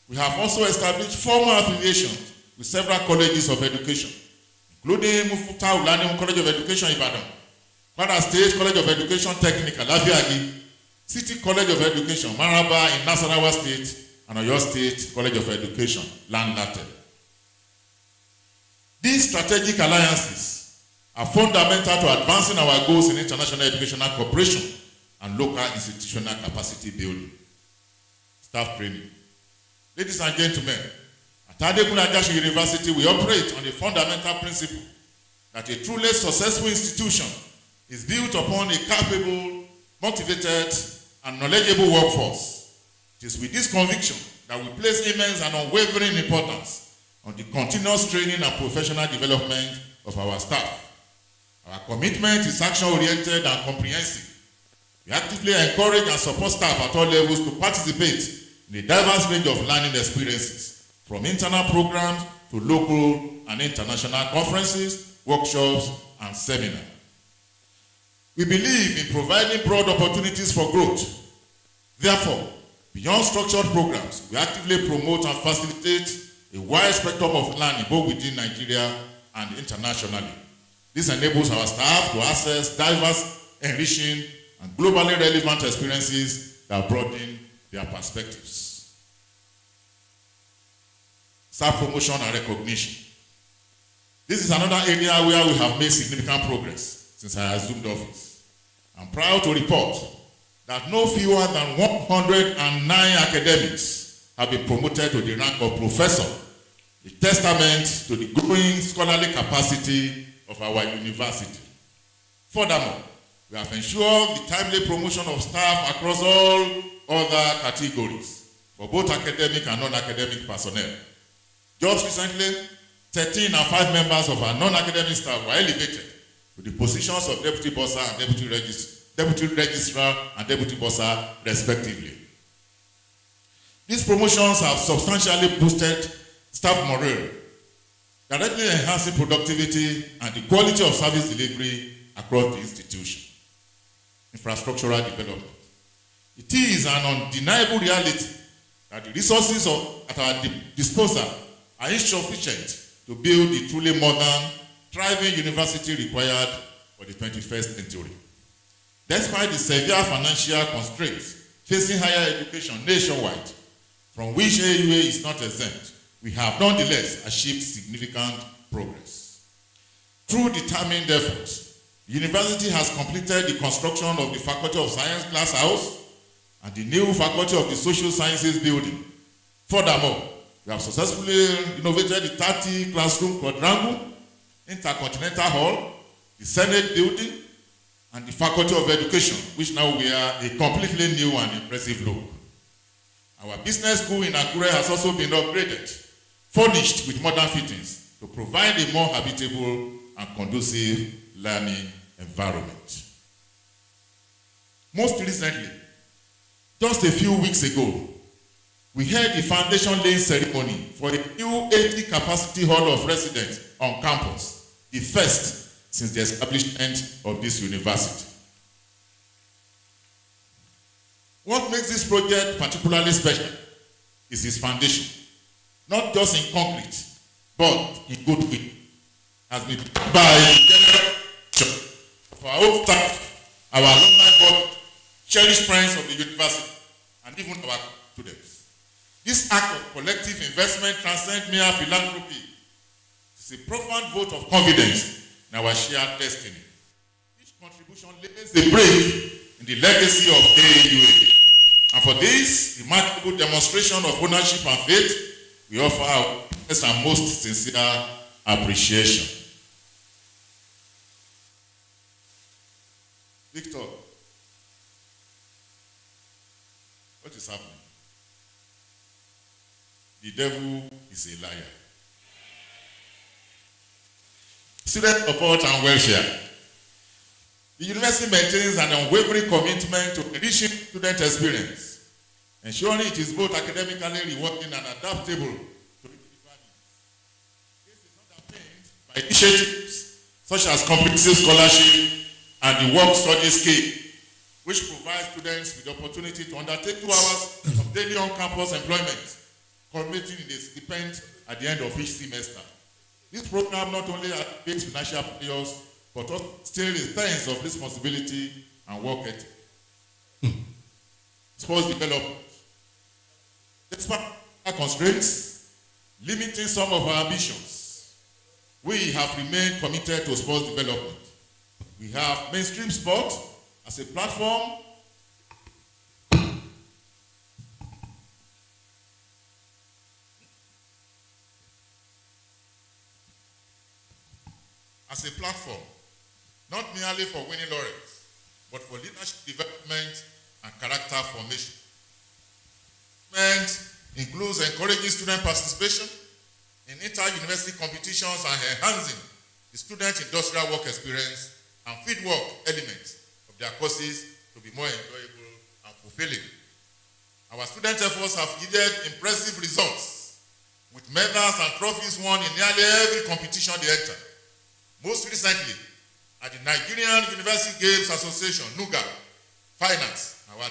We have also established formal affiliations with several colleges of education, including Mufuta Ulani College of Education Ibadan, Kwara State College of Education Technical Lafiagi, City College of Education Maraba in Nasarawa State, and Oyo State College of Education Landlatte. These strategic alliances are fundamental to advancing our goals in international educational cooperation and local institutional capacity building. Staff training. Ladies and gentlemen, at Adekunle Ajasin University, we operate on the fundamental principle that a truly successful institution is built upon a capable, motivated, and knowledgeable workforce. It is with this conviction that we place immense and unwavering importance on the continuous training and professional development of our staff. Our commitment is action-oriented and comprehensive. We actively encourage and support staff at all levels to participate in a diverse range of learning experiences, from internal programs to local and international conferences, workshops, and seminars. We believe in providing broad opportunities for growth. Therefore, beyond structured programs, we actively promote and facilitate a wide spectrum of learning both within Nigeria and internationally. This enables our staff to access diverse, enriching, and globally relevant experiences that broaden their perspectives. Staff promotion and recognition. This is another area where we have made significant progress since I assumed office. I'm proud to report that no fewer than 109 academics have been promoted to the rank of professor, a testament to the growing scholarly capacity of our university. Furthermore, we have ensured the timely promotion of staff across all other categories for both academic and non-academic personnel. Just recently, 13 and 5 members of our non-academic staff were elevated to the positions of Deputy Bursar and Deputy Registrar and Deputy Bursar, respectively. These promotions have substantially boosted staff morale, directly enhancing productivity and the quality of service delivery across the institution. Infrastructural development. It is an undeniable reality that the resources at our disposal are insufficient to build the truly modern, thriving university required for the 21st century. Despite the severe financial constraints facing higher education nationwide, from which AUA is not exempt, we have nonetheless achieved significant progress. Through determined efforts, the university has completed the construction of the Faculty of Science Glass House and the new Faculty of the Social Sciences building. Furthermore, we have successfully renovated the 30 classroom quadrangle, Intercontinental Hall, the Senate building, and the Faculty of Education, which now wear a completely new and impressive look. Our business school in Akure has also been upgraded, furnished with modern fittings to provide a more habitable and conducive learning environment. Most recently, just a few weeks ago, we held the foundation laying ceremony for a new 80-capacity hall of residence on campus, the first since the establishment of this university. What makes this project particularly special is its foundation, not just in concrete, but in goodwill, has been by the general for our own staff, our alumni board, cherished friends of the university, and even our students. This act of collective investment transcends mere philanthropy. It's a profound vote of confidence in our shared destiny. Each contribution lays a break in the legacy of AUA. And for this remarkable demonstration of ownership and faith, we offer our best and most sincere appreciation. Victor, what is happening? The devil is a liar. Student support and welfare. The university maintains an unwavering commitment to enriching student experience, ensuring it is both academically rewarding and adaptable to its requirements. This is underpinned by initiatives such as comprehensive scholarship and the work study scheme, which provides students with the opportunity to undertake 2 hours of daily on-campus employment, culminating in a stipend at the end of each semester. This program not only makes financial barriers, but also still a sense of responsibility and work ethic. Sports development. Despite our constraints limiting some of our ambitions, we have remained committed to sports development. We have mainstream sport as a platform not merely for winning laurels, but for leadership development and character formation. It includes encouraging student participation in inter-university competitions and enhancing the student industrial work experience and fieldwork elements of their courses to be more enjoyable and fulfilling. Our student efforts have yielded impressive results, with medals and trophies won in nearly every competition they enter. Most recently, at the Nigerian University Games Association, NUGA, Finance, our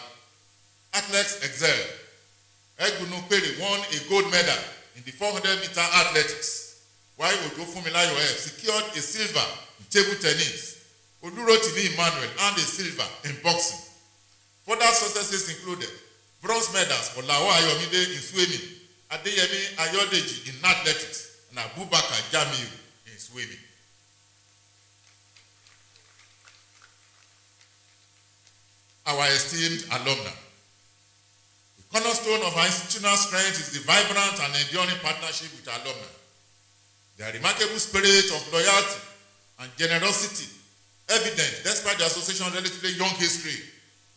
athletes excel. Egunupere won a gold medal in the 400-meter athletics, while Ojofunmilayo F secured a silver in table tennis. Odurotimi Emmanuel earned a silver in boxing. Further successes included bronze medals for Lawa Ayomide in swimming, Adeyemi Ayodeji in athletics, and Abubakar Jamiu in swimming. Our esteemed alumni. The cornerstone of our institutional strength is the vibrant and enduring partnership with alumni. Their remarkable spirit of loyalty and generosity, evident despite the association's relatively young history,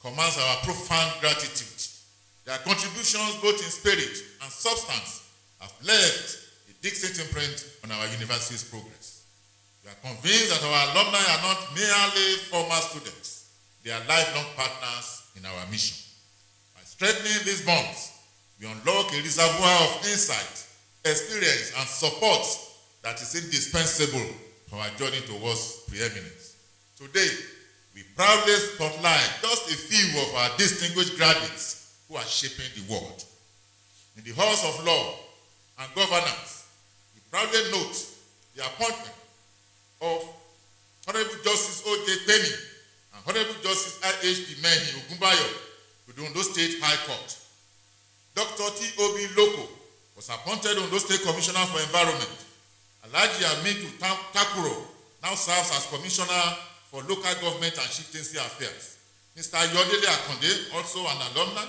commands our profound gratitude. Their contributions, both in spirit and substance, have left a distinct imprint on our university's progress. We are convinced that our alumni are not merely former students, they are lifelong partners in our mission. By strengthening these bonds, we unlock a reservoir of insight, experience, and support that is indispensable for our journey towards preeminence. Today, we proudly spotlight just a few of our distinguished graduates who are shaping the world. In the halls of law and governance, we proudly note the appointment of Honorable Justice O.J. Penny and Honorable Justice I.H.D. Mehi Ogumbayo to the Ondo State High Court. Dr. T.O.B. Loko was appointed Ondo State Commissioner for Environment. Alhaji Amidu Takuro now serves as Commissioner for Local Government and Chieftaincy Affairs. Mr. Yodele Akonde, also an alumni,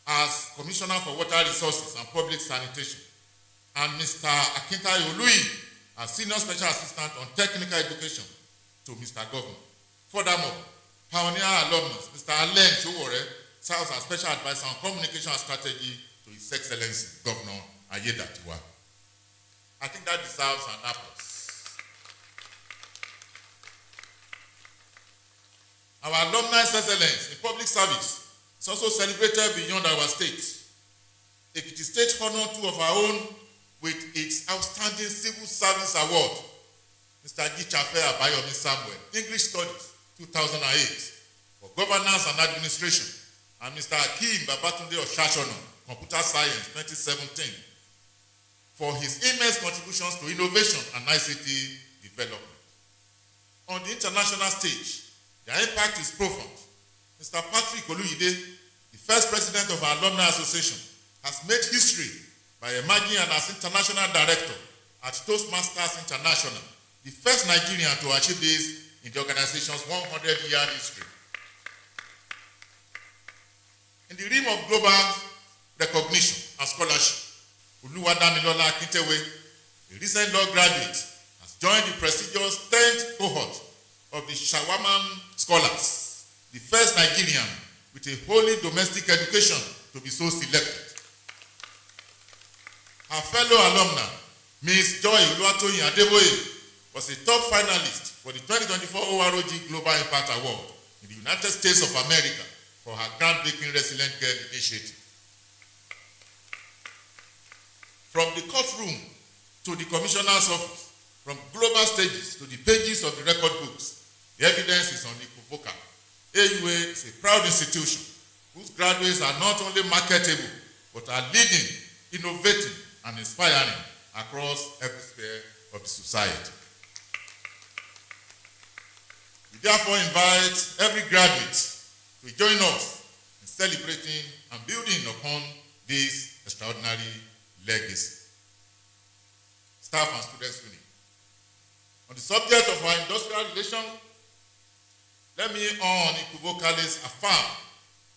as Commissioner for Water Resources and Public Sanitation. And Mr. Akintayo Olui as Senior Special Assistant on Technical Education to Mr. Governor. Furthermore, pioneer alumnus Mr. Allen Chowore serves as Special Advisor on Communication and Strategy to His Excellency Governor Ayedatiwa. I think that deserves an applause. Our alumni's excellence in public service is also celebrated beyond our state. Ekiti State honored two of our own with its Outstanding Civil Service Award. Mr. Gichafe Abayomi Samuel, English Studies, 2008, for Governance and Administration, and Mr. Akeem Babatunde Oshashono, Computer Science, 2017, for his immense contributions to innovation and ICT development. On the international stage, their impact is profound. Mr. Patrick Oluyide, the first president of our Alumni Association, has made history by emerging as international director at Toastmasters International, the first Nigerian to achieve this in the organization's 100-year history. In the realm of global recognition and scholarship, Oluwadamilola Akintewe, a recent law graduate, has joined the prestigious 10th cohort of the Shawaman Scholars, the first Nigerian with a wholly domestic education to be so selected. Our fellow alumna, Ms. Joy Oluwatoyin Adeboye, was a top finalist for the 2024 OROG Global Impact Award in the United States of America for her groundbreaking Resilient Girl Initiative. From the courtroom to the commissioner's office, from global stages to the pages of the record books, the evidence is unequivocal. AUA is a proud institution whose graduates are not only marketable, but are leading, innovating, and inspiring across every sphere of the society. We therefore invite every graduate to join us in celebrating and building upon this extraordinary legacy. Staff and Students Union. On the subject of our industrial relations, let me unequivocally affirm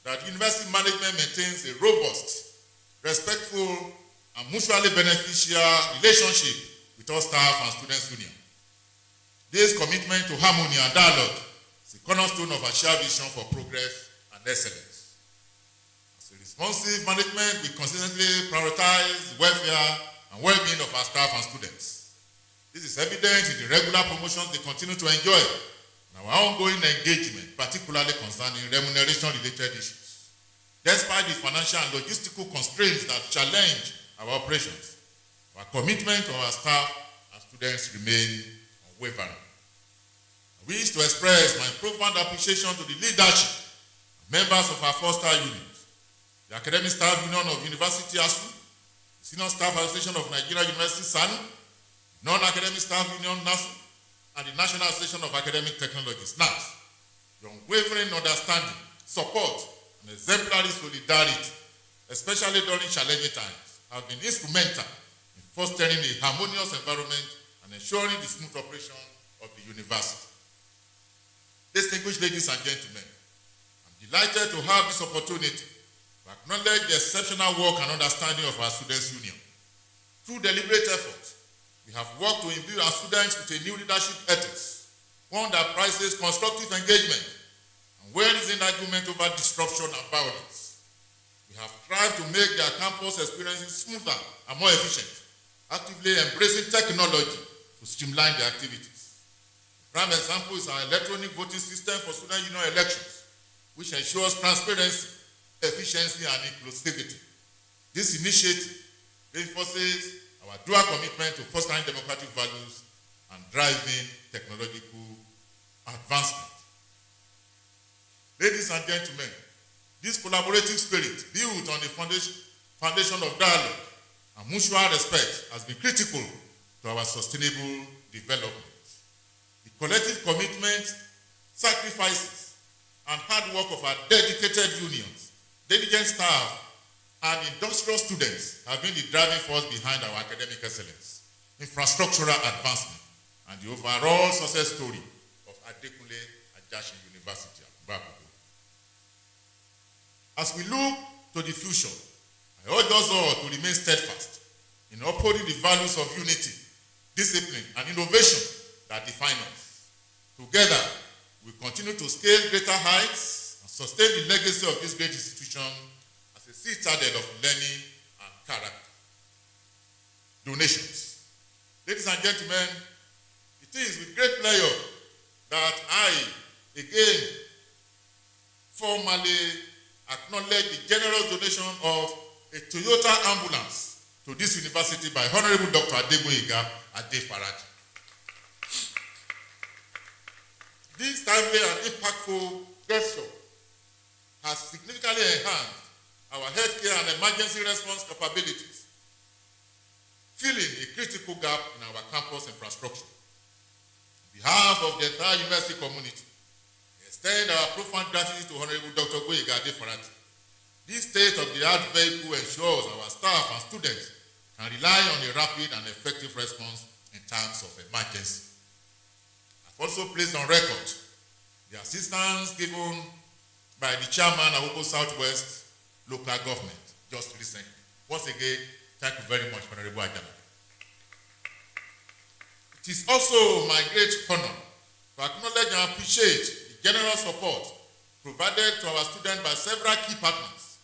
that university management maintains a robust, respectful, and mutually beneficial relationship with all staff and students union. This commitment to harmony and dialogue is a cornerstone of our shared vision for progress and excellence. As a responsive management, we consistently prioritize the welfare and well-being of our staff and students. This is evident in the regular promotions they continue to enjoy and our ongoing engagement, particularly concerning remuneration-related issues. Despite the financial and logistical constraints that challenge our operations, our commitment to our staff and students remain unwavering. I wish to express my profound appreciation to the leadership and members of our four-star unit, the Academic Staff Union of University ASU, the Senior Staff Association of Nigeria University SANU, Non-Academic Staff Union NASU, and the National Association of Academic Technologies NAS. Your unwavering understanding, support, and exemplary solidarity, especially during challenging times, have been instrumental in fostering a harmonious environment and ensuring the smooth operation of the university. Distinguished ladies and gentlemen, I'm delighted to have this opportunity to acknowledge the exceptional work and understanding of our students' union. Through deliberate effort, We have worked to imbue our students with a new leadership ethics, one that prizes constructive engagement and wears in argument over disruption and violence. We have tried to make their campus experiences smoother and more efficient, actively embracing technology to streamline their activities. A prime example is our electronic voting system for student union elections, which ensures transparency, efficiency, and inclusivity. This initiative reinforces our dual commitment to fostering democratic values and driving technological advancement. Ladies and gentlemen, this collaborative spirit, built on the foundation of dialogue and mutual respect, has been critical to our sustainable development. The collective commitment, sacrifices, and hard work of our dedicated unions, diligent staff, and industrial students have been the driving force behind our academic excellence, infrastructural advancement, and the overall success story of Adekunle Ajasin University, Akungba. As we look to the future, I urge us all to remain steadfast in upholding the values of unity, discipline, and innovation that define us. Together, we continue to scale greater heights and sustain the legacy of this great institution as a citadel of learning and character. Donations. Ladies and gentlemen, it is with great pleasure that I, again, formally acknowledge the generous donation of a Toyota ambulance to this university by Honorable Dr. Adekunle Ajasin. This timely and impactful gesture has significantly enhanced our healthcare and emergency response capabilities, filling a critical gap in our campus infrastructure. On behalf of the entire university community, we extend our profound gratitude to Honorable Dr. Ajasin. This state-of-the-art vehicle ensures our staff and students can rely on a rapid and effective response in times of emergency. I've also placed on record the assistance given by the chairman of Akungba Southwest local government just recently. Once again, thank you very much, Honorable Ajasin. It is also my great honor to acknowledge and appreciate the generous support provided to our students by several key partners.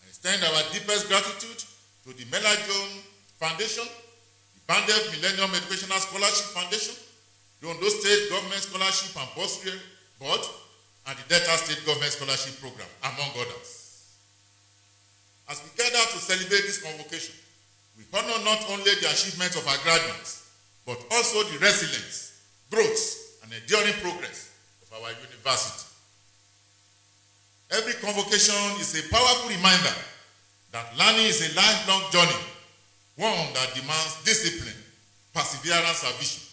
I extend our deepest gratitude to the Melajone Foundation, the Bandef Millennium Educational Scholarship Foundation, the Ondo State Government Scholarship and Bursary Board, and the Delta State Government Scholarship Program, among others. As we gather to celebrate this convocation, we honor not only the achievements of our graduates, but also the resilience, growth, and enduring progress of our university. Every convocation is a powerful reminder that learning is a lifelong journey, one that demands discipline, perseverance, and vision.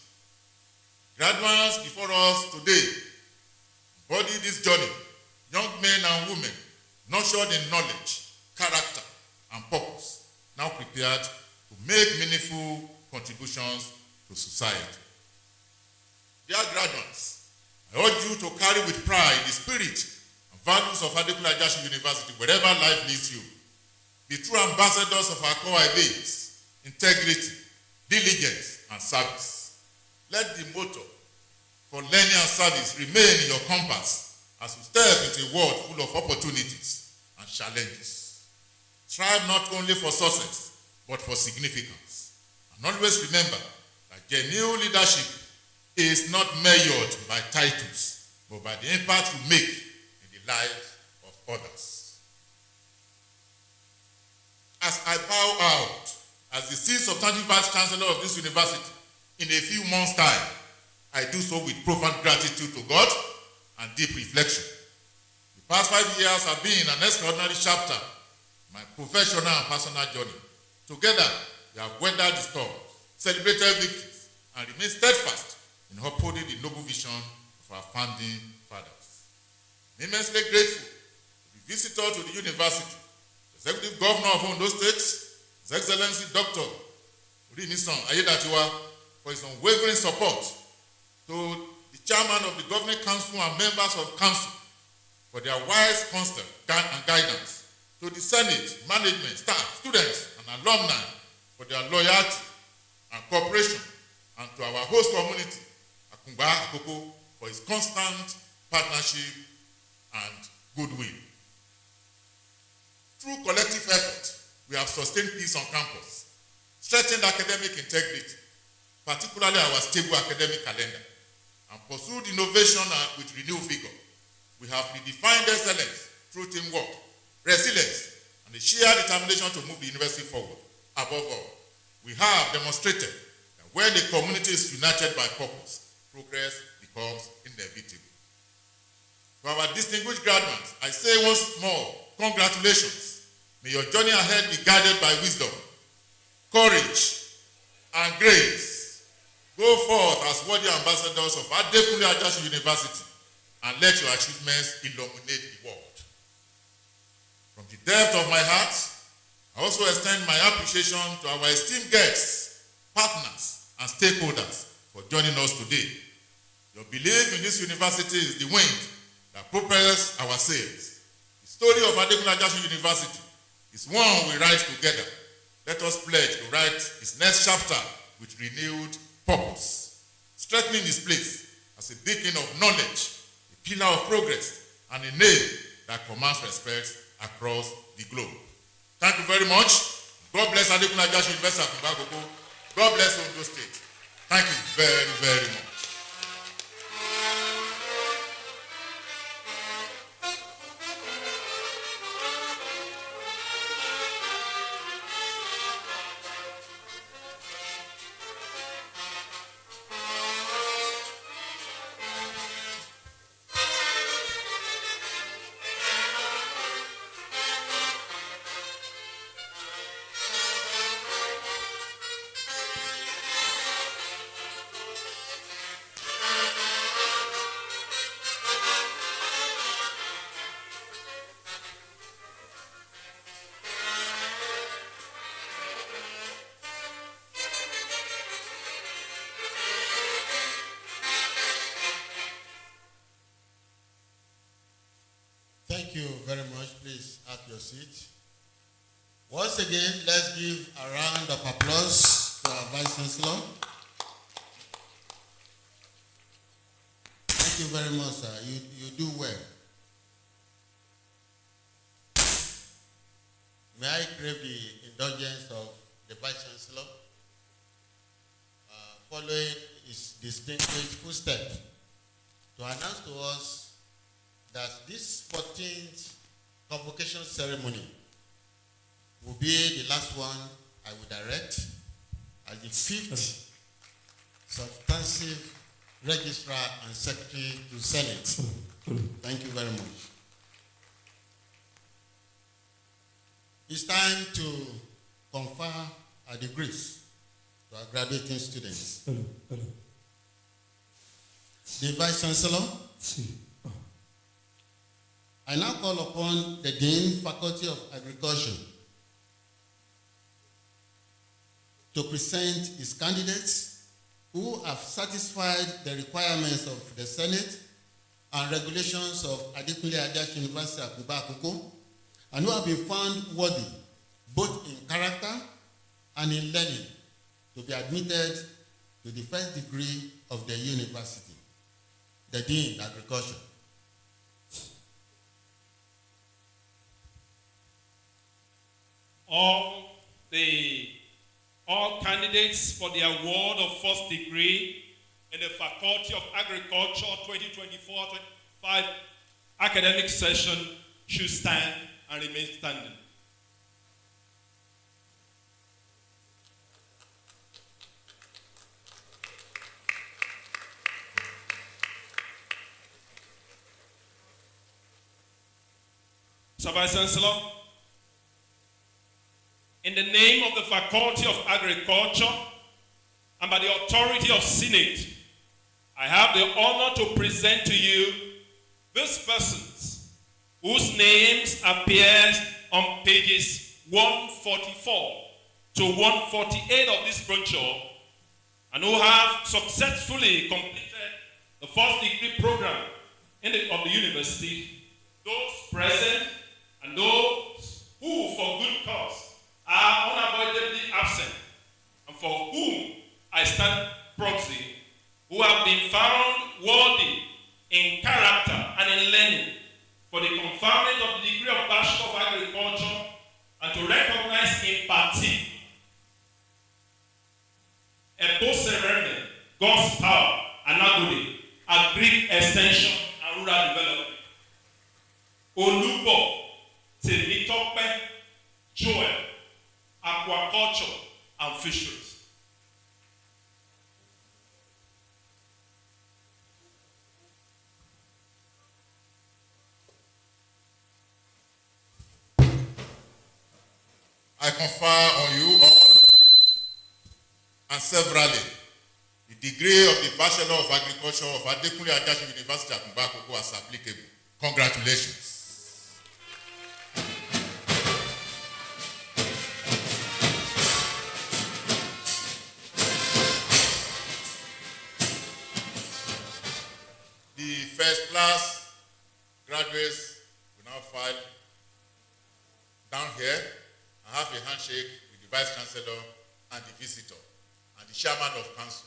Graduates before us today embody this journey, young men and women nurtured in knowledge, character, and purpose, now prepared to make meaningful contributions to society. Dear graduates, I urge you to carry with pride the spirit and values of Adekunle Ajasin University wherever life leads you. Be true ambassadors of our core ideals, integrity, diligence, and service. Let the motto for learning and service remain in your compass as you step into a world full of opportunities and challenges. Strive not only for success, but for significance. And always remember that genuine leadership is not measured by titles, but by the impact you make in the lives of others. As I bow out as the substantive Vice Chancellor of this university, in a few months' time, I do so with profound gratitude to God and deep reflection. The past 5 years have been an extraordinary chapter in my professional and personal journey. Together, we have weathered the storm, celebrated victories, and remained steadfast in upholding the noble vision of our founding fathers. I'm immensely grateful to be visitor to the university, the Executive Governor of Ondo State, His Excellency Dr. Adekunle for his unwavering support, to the chairman of the governing council and members of council for their wise counsel and guidance, to the Senate, management, staff, students, and alumni for their loyalty, and cooperation, and to our host community, Akungba Akoko, for his constant partnership and goodwill. Through collective effort, we have sustained peace on campus, strengthened academic integrity, particularly our stable academic calendar, and pursued innovation with renewed vigor. We have redefined excellence through teamwork, resilience, and a sheer determination to move the university forward. Above all, we have demonstrated that when the community is united by purpose, progress becomes inevitable. To our distinguished graduates, I say once more, congratulations. May your journey ahead be guided by wisdom, courage, and grace. Go forth as worthy ambassadors of Adekunle Ajasin University and let your achievements illuminate the world. From the depth of my heart, I also extend my appreciation to our esteemed guests, partners, and stakeholders for joining us today. Your belief in this university is the wind that propels our sails. The story of Adekunle Ajasin University is one we write together. Let us pledge to write its next chapter with renewed purpose, strengthening its place as a beacon of knowledge, a pillar of progress, and a name that commands respect across the globe. Thank you very much. God bless Adekunle Ajasin University Akungba. God bless Ondo State. Thank you very, very much. Thank you very much. Please have your seat. Once again, let's give a round of applause to our Vice Chancellor. Thank you very much, sir. You do well. May I crave the indulgence of the Vice Chancellor following his distinguished footsteps to announce to us that this 14th Convocation Ceremony will be the last one I will direct as the 5th substantive Registrar and Secretary to Senate. Thank you very much. It's time to confer our degrees to our graduating students. The Vice Chancellor, I now call upon the Dean, Faculty of Agriculture, to present his candidates who have satisfied the requirements of the Senate and regulations of Adekunle Ajasin University Akungba and who have been found worthy, both in character and in learning, to be admitted to the first degree of the university, the Dean, Agriculture. All candidates for the award of first degree in the Faculty of Agriculture 2024-25 academic session should stand and remain standing. Sir Vice Chancellor, in the name of the Faculty of Agriculture and by the authority of Senate, I have the honor to present to you these persons whose names appear on pages 144 to 148 of this brochure and who have successfully completed the first degree program of the university, those present and those who, for good cause, are unavoidably absent, and for whom I stand proxy, who have been found worthy in character and in learning for the conferment of the degree of Bachelor of Agriculture, and to recognize in particular Ebosereme, God's power, Anagode, Agric Extension and Rural Development. Olubo, Temitope, Joel, Aquaculture and Fisheries. I confer on you all and severally the degree of the Bachelor of Agriculture of Adekunle Ajasin University Akungba as applicable. Congratulations. The first class graduates will now file down here and have a handshake with the Vice Chancellor and the visitor and the Chairman of Council.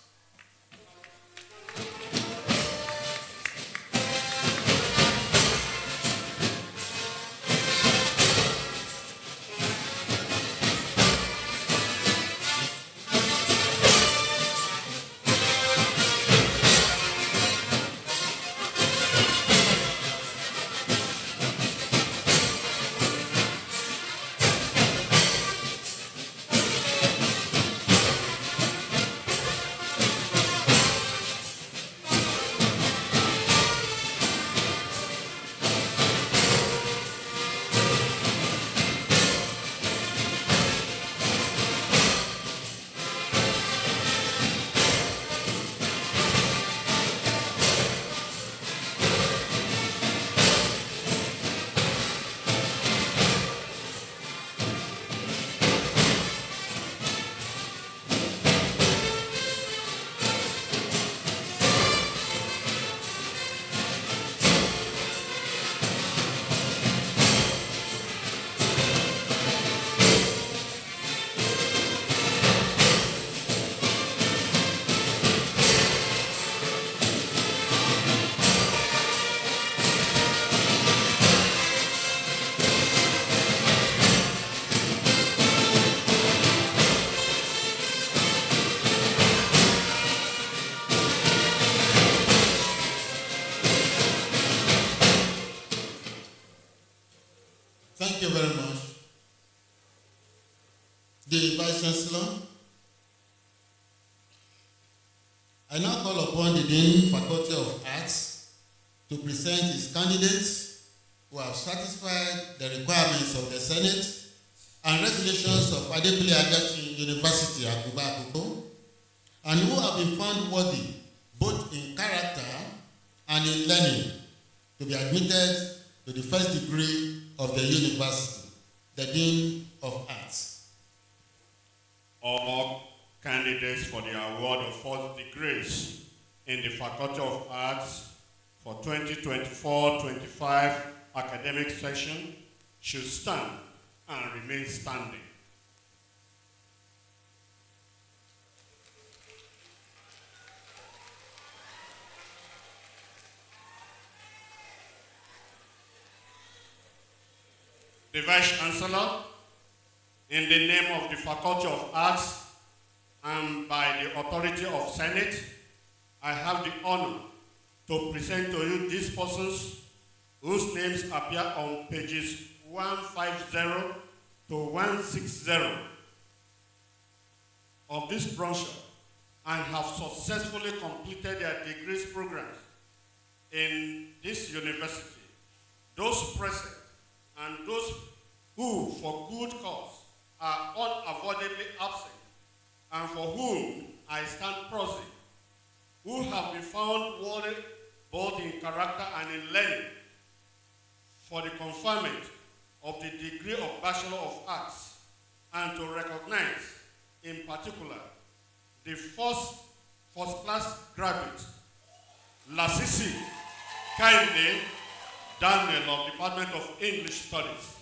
Thank you very much. The Vice Chancellor, I now call upon the Dean Faculty of Arts to present his candidates who have satisfied the requirements of the Senate and regulations of Adekunle Ajasin University, Akungba, and who have been found worthy both in character and in learning to be admitted to the first degree of the university, the Dean of Arts. All candidates for the award of first degrees in the Faculty of Arts for 2024-25 academic session should stand and remain standing. The Vice Chancellor, in the name of the Faculty of Arts and by the authority of Senate, I have the honor to present to you these persons whose names appear on pages 150 to 160 of this brochure and have successfully completed their degrees programs in this university. Those present and those who, for good cause, are unavoidably absent, and for whom I stand proxy, who have been found worthy both in character and in learning for the conferment of the degree of Bachelor of Arts, and to recognize, in particular, the first-class graduate, Lasisi Kainde Daniel of Department of English Studies.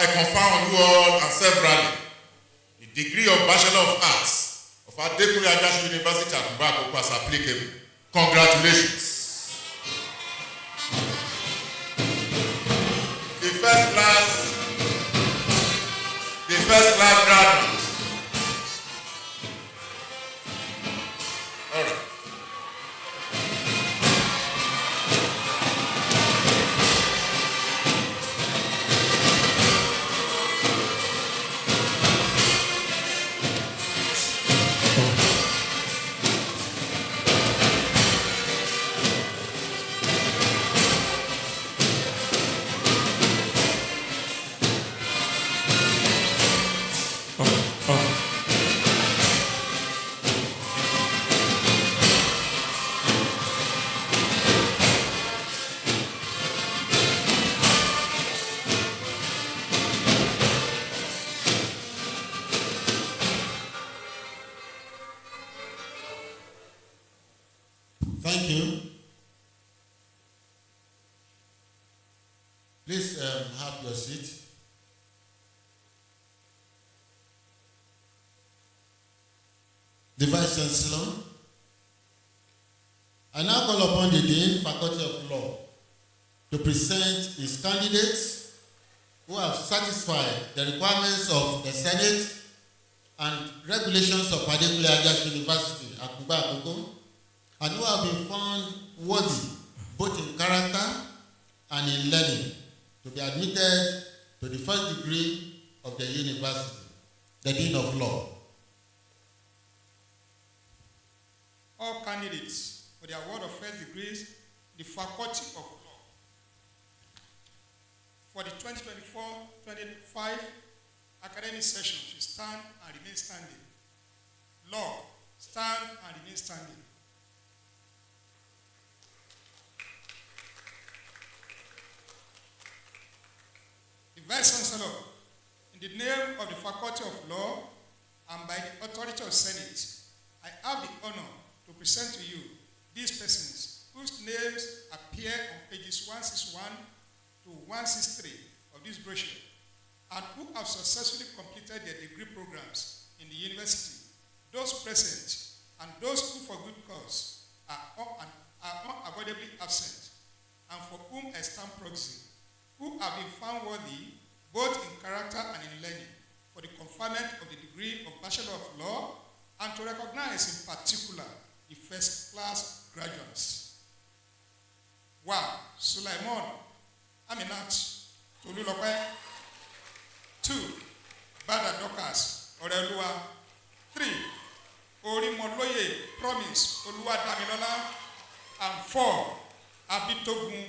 I confer on you all and severally the degree of Bachelor of Arts of Adekunle Ajasin University Akungba as applicable. Congratulations. The first class graduates. All right. Thank you. Please have your seat. The Vice Chancellor, I now call upon the Dean, Faculty of Law, to present his candidates who have satisfied the requirements of the Senate and regulations of Adekunle Ajasin University, Akungba, and who have been found worthy, both in character and in learning, to be admitted to the first degree of the university, the Dean of Law. All candidates for the award of first degrees, the Faculty of Law, for the 2024-2025 academic session should stand and remain standing. Law, stand and remain standing. The Vice Chancellor, in the name of the Faculty of Law and by the authority of Senate, I have the honor to present to you these persons whose names appear on pages 161 to 163 of this brochure and who have successfully completed their degree programs in the university. Those present and those who for good cause are unavoidably absent and for whom I stand proxy, who have been found worthy both in character and in learning for the conferment of the degree of Bachelor of Law and to recognize in particular the first class graduates. 1. Sulaiman Aminat Tolulope. 2. Bada Dokas Oreluwa. 3. Orimoloye Promise Oluwadamilola. And 4. Abitogun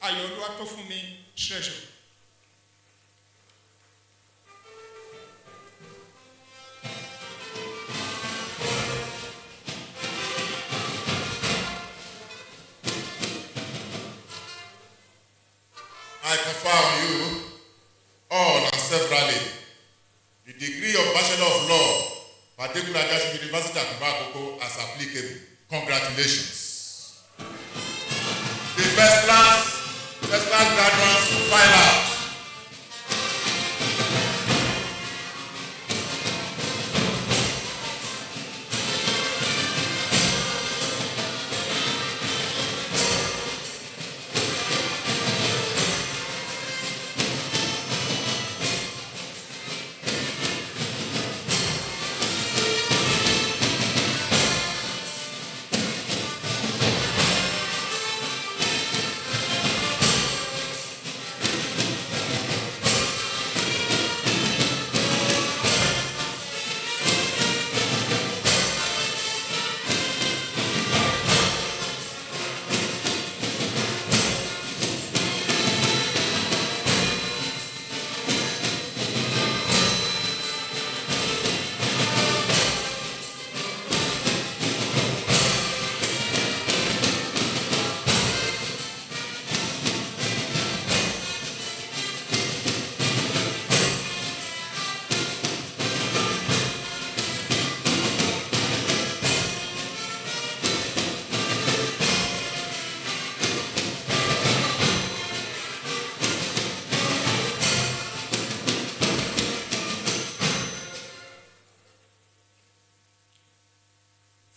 Ayoluwa Tofumi Treasure. I confer on you all and severally the degree of Bachelor of Law for Adekunle Ajasin University Akungba as applicable. Congratulations. The first class graduates will file out.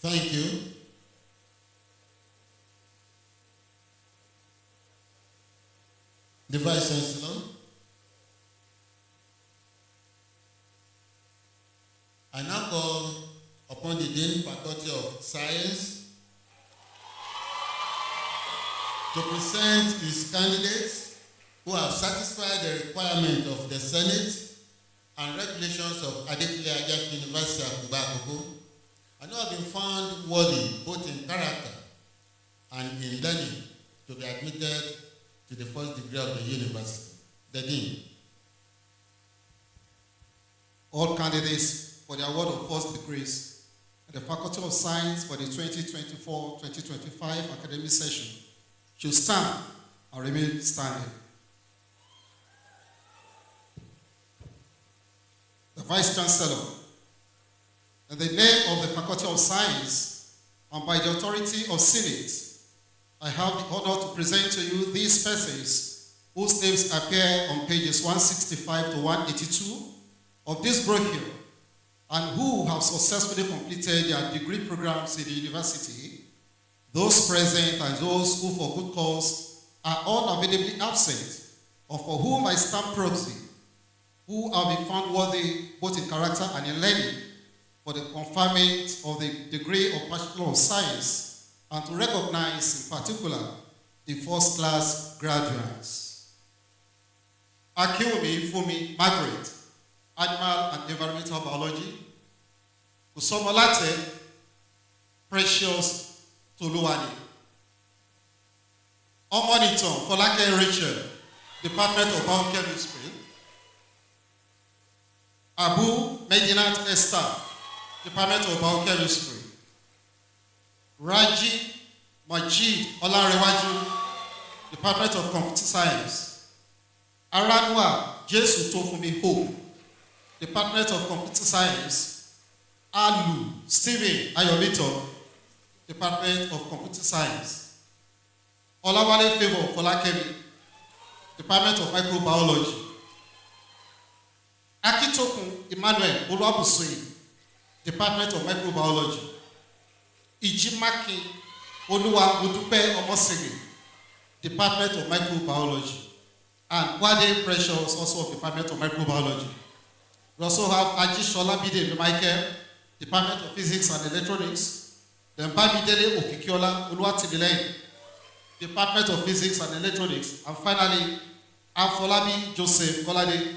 Thank you. The Vice Chancellor. I now call upon the Dean Faculty of Science to present his candidates who have satisfied the requirement of the Senate and regulations of Adekunle Ajasin University Akungba and who have been found worthy both in character and in learning to be admitted to the first degree of the university. The Dean. All candidates for the award of first degrees at the Faculty of Science for the 2024-2025 academic session should stand and remain standing. The Vice Chancellor, in the name of the Faculty of Science and by the authority of Senate, I have the honor to present to you these persons whose names appear on pages 165 to 182 of this brochure and who have successfully completed their degree programs in the university. Those present and those who for good cause are unavoidably absent or for whom I stand proxy, who have been found worthy both in character and in learning for the conferment of the degree of Bachelor of Science and to recognize in particular the first class graduates. Adekunle Fumi Margaret, Animal and Environmental Biology. Kusomolate Precious Toluwani. Omoniton Folake Rachel, Department of Biochemistry. Abu Medinat Esther, Department of Biochemistry. Raji Majid Olarewaju, Department of Computer Science. Aranwa Jesu Tofumi Hope, Department of Computer Science. Alu Stephen Ayomito, Department of Computer Science. Olawale Favor Folakemi, Department of Microbiology. Akitokun Emmanuel Oluwabusui, Department of Microbiology. Ijimaki Oluwa Odupe Omosege, Department of Microbiology. And Wade Precious, also of Department of Microbiology. We also have Ajishola Bide Michael, Department of Physics and Electronics. Then Bamidele Okikiola Oluwatimileyin, Department of Physics and Electronics. And finally, Afolabi Joseph Kolade,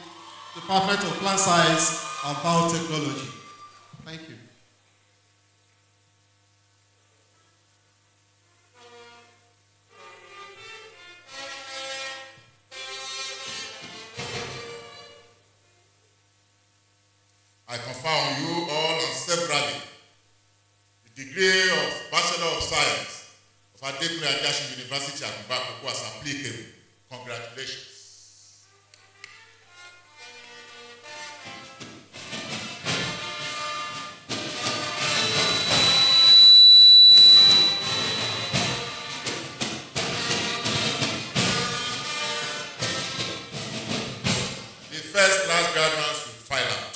Department of Plant Science and Biotechnology. Thank you. I confer on you all and severally the degree of Bachelor of Science of Adekunle Ajasin University Akungba as applicable. Congratulations. The first class graduates will file out.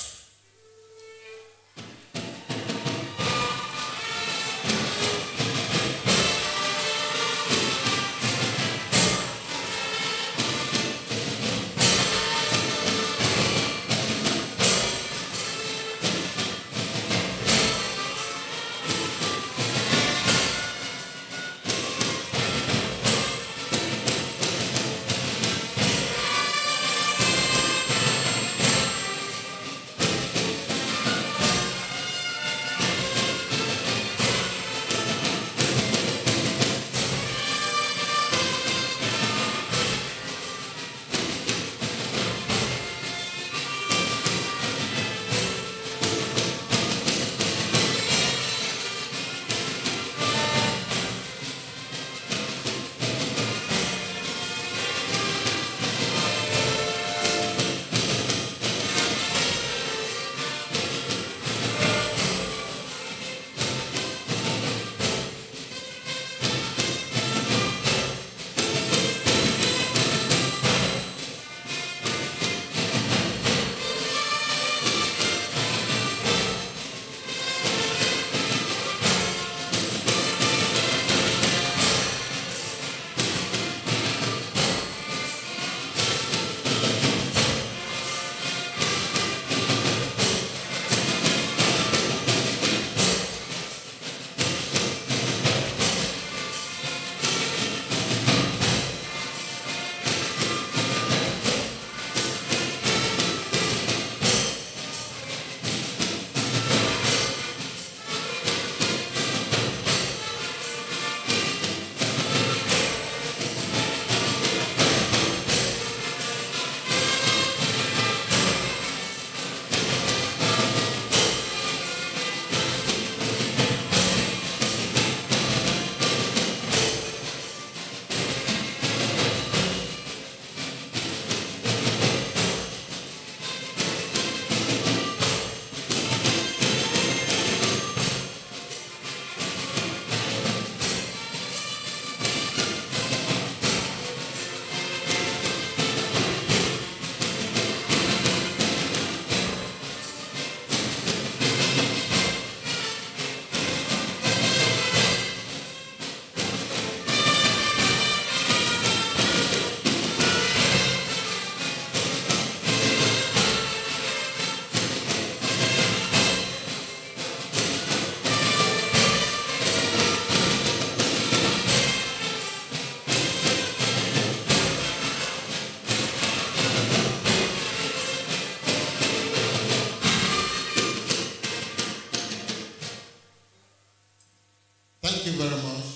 Thank you very much.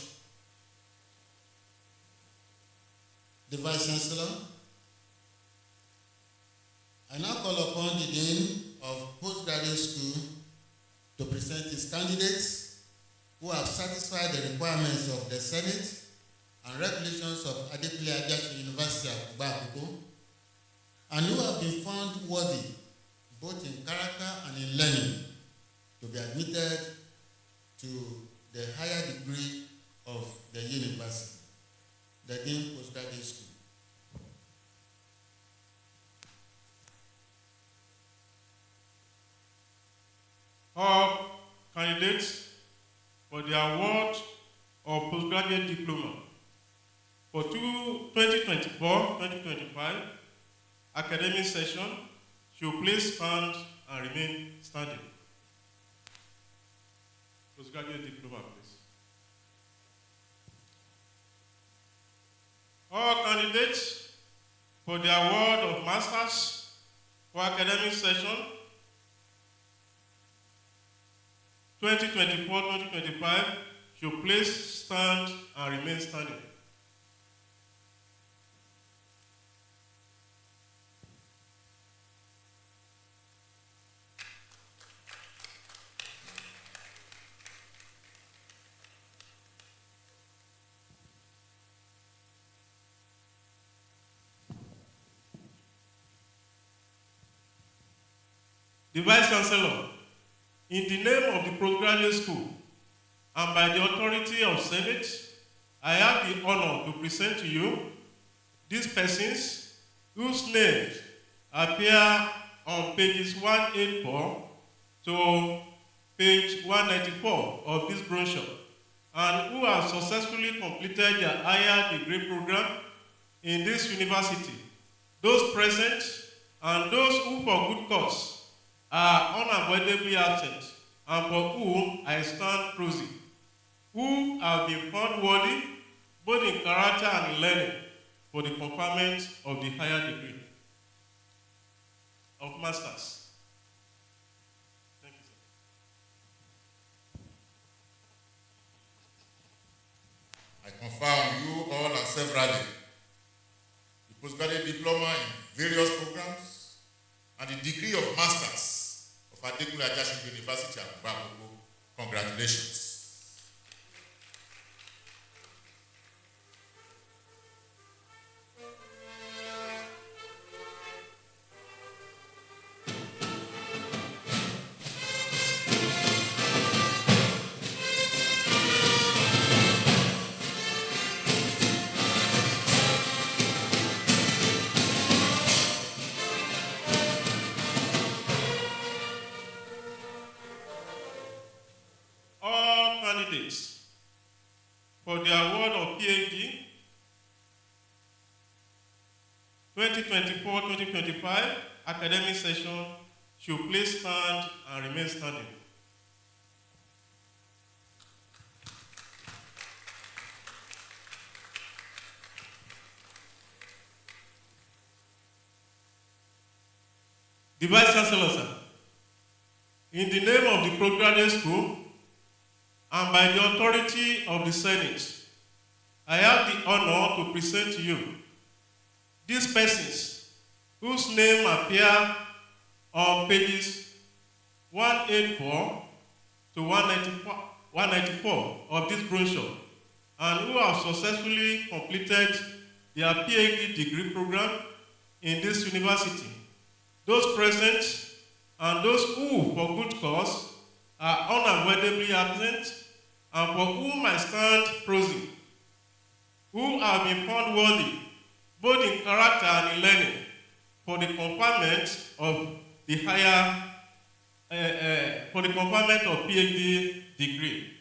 The Vice Chancellor, I now call upon the Dean of Postgraduate School to present his candidates who have satisfied the requirements of the Senate and regulations of Adekunle Ajasin University of Akungba, and who have been found worthy both in character and in learning to be admitted to the higher degree of the university, the Dean Postgraduate School. All candidates for the award of postgraduate diploma for 2024-2025 academic session should please stand and remain standing. Postgraduate diploma, please. All candidates for the award of masters for academic session 2024-2025 should please stand and remain standing. The Vice Chancellor, in the name of the postgraduate school and by the authority of Senate, I have the honor to present to you these persons whose names appear on pages 184 to page 194 of this brochure, and who have successfully completed their higher degree program in this university. Those present and those who for good cause are unavoidably absent, and for whom I stand prosy, who have been found worthy both in character and in learning for the conferment of the higher degree of masters. Thank you, sir. I confirm you all and severally the postgraduate diploma in various programs and the degree of masters of Adekunle Ajasin University Akungba. Congratulations. For the award of PhD 2024-2025 academic session should please stand and remain standing. The Vice Chancellor, sir, in the name of the postgraduate school and by the authority of the Senate, I have the honor to present to you these persons whose names appear on pages 184 to 194 of this brochure, and who have successfully completed their PhD degree program in this university. Those present and those who, for good cause, are unavoidably absent, and for whom I stand prosy, who have been found worthy, both in character and in learning, for the conferment of the higher, for the conferment of PhD degree.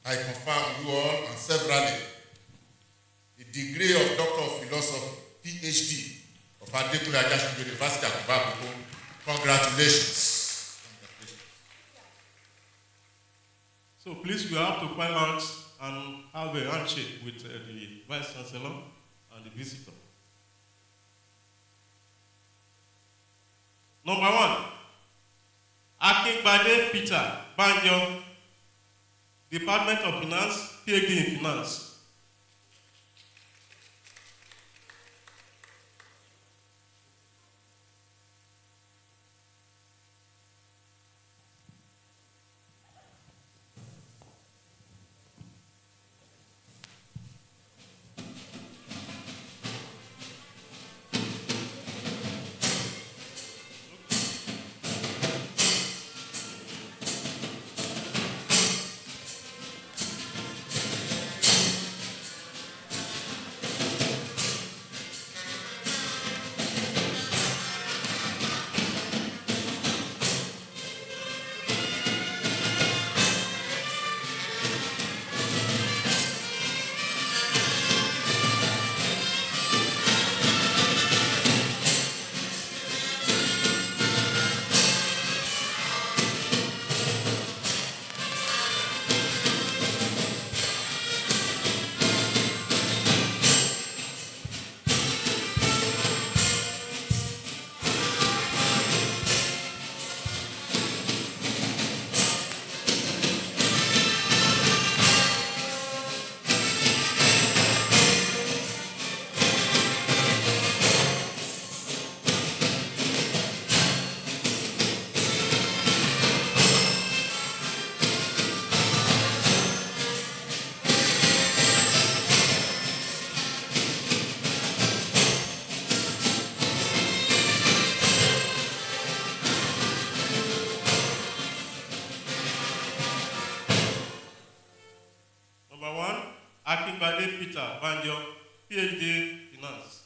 I confirm you all and severally the degree of Doctor of Philosophy, PhD, of Adekunle Ajasin University Akungba. Congratulations. So please, you have to come out and have a handshake with the Vice Chancellor and the visitor. Number 1, Akungba Peter Banjo, Department of Finance, PhD in Finance. Number 1, Akungba Peter Banjo, PhD Finance.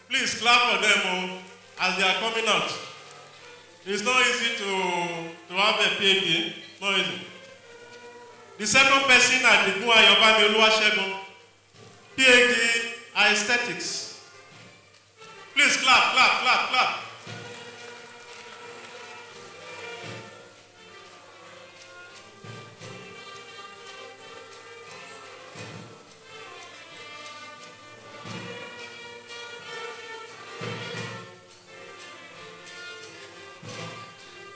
Please clap for them as they are coming out. It's not easy to have a PhD. Not easy. The second person, Adekunle Ajasin, PhD Aesthetics. Please clap, clap, clap, clap.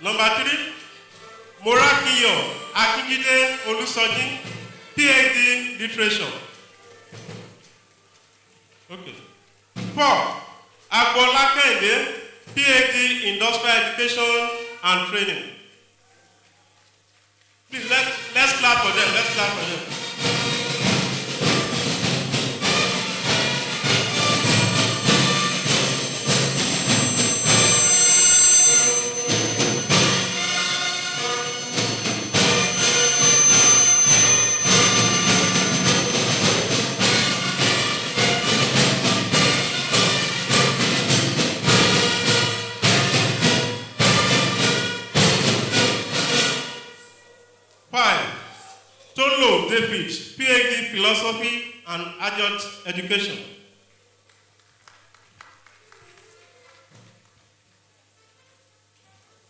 Number 3, Morakiyo Akingide Olusoji, PhD Literature. Okay. 4, Agbola Kende, PhD Industrial Education and Training. Please, let's clap for them. Let's clap for them. David, PhD Philosophy and Adult Education.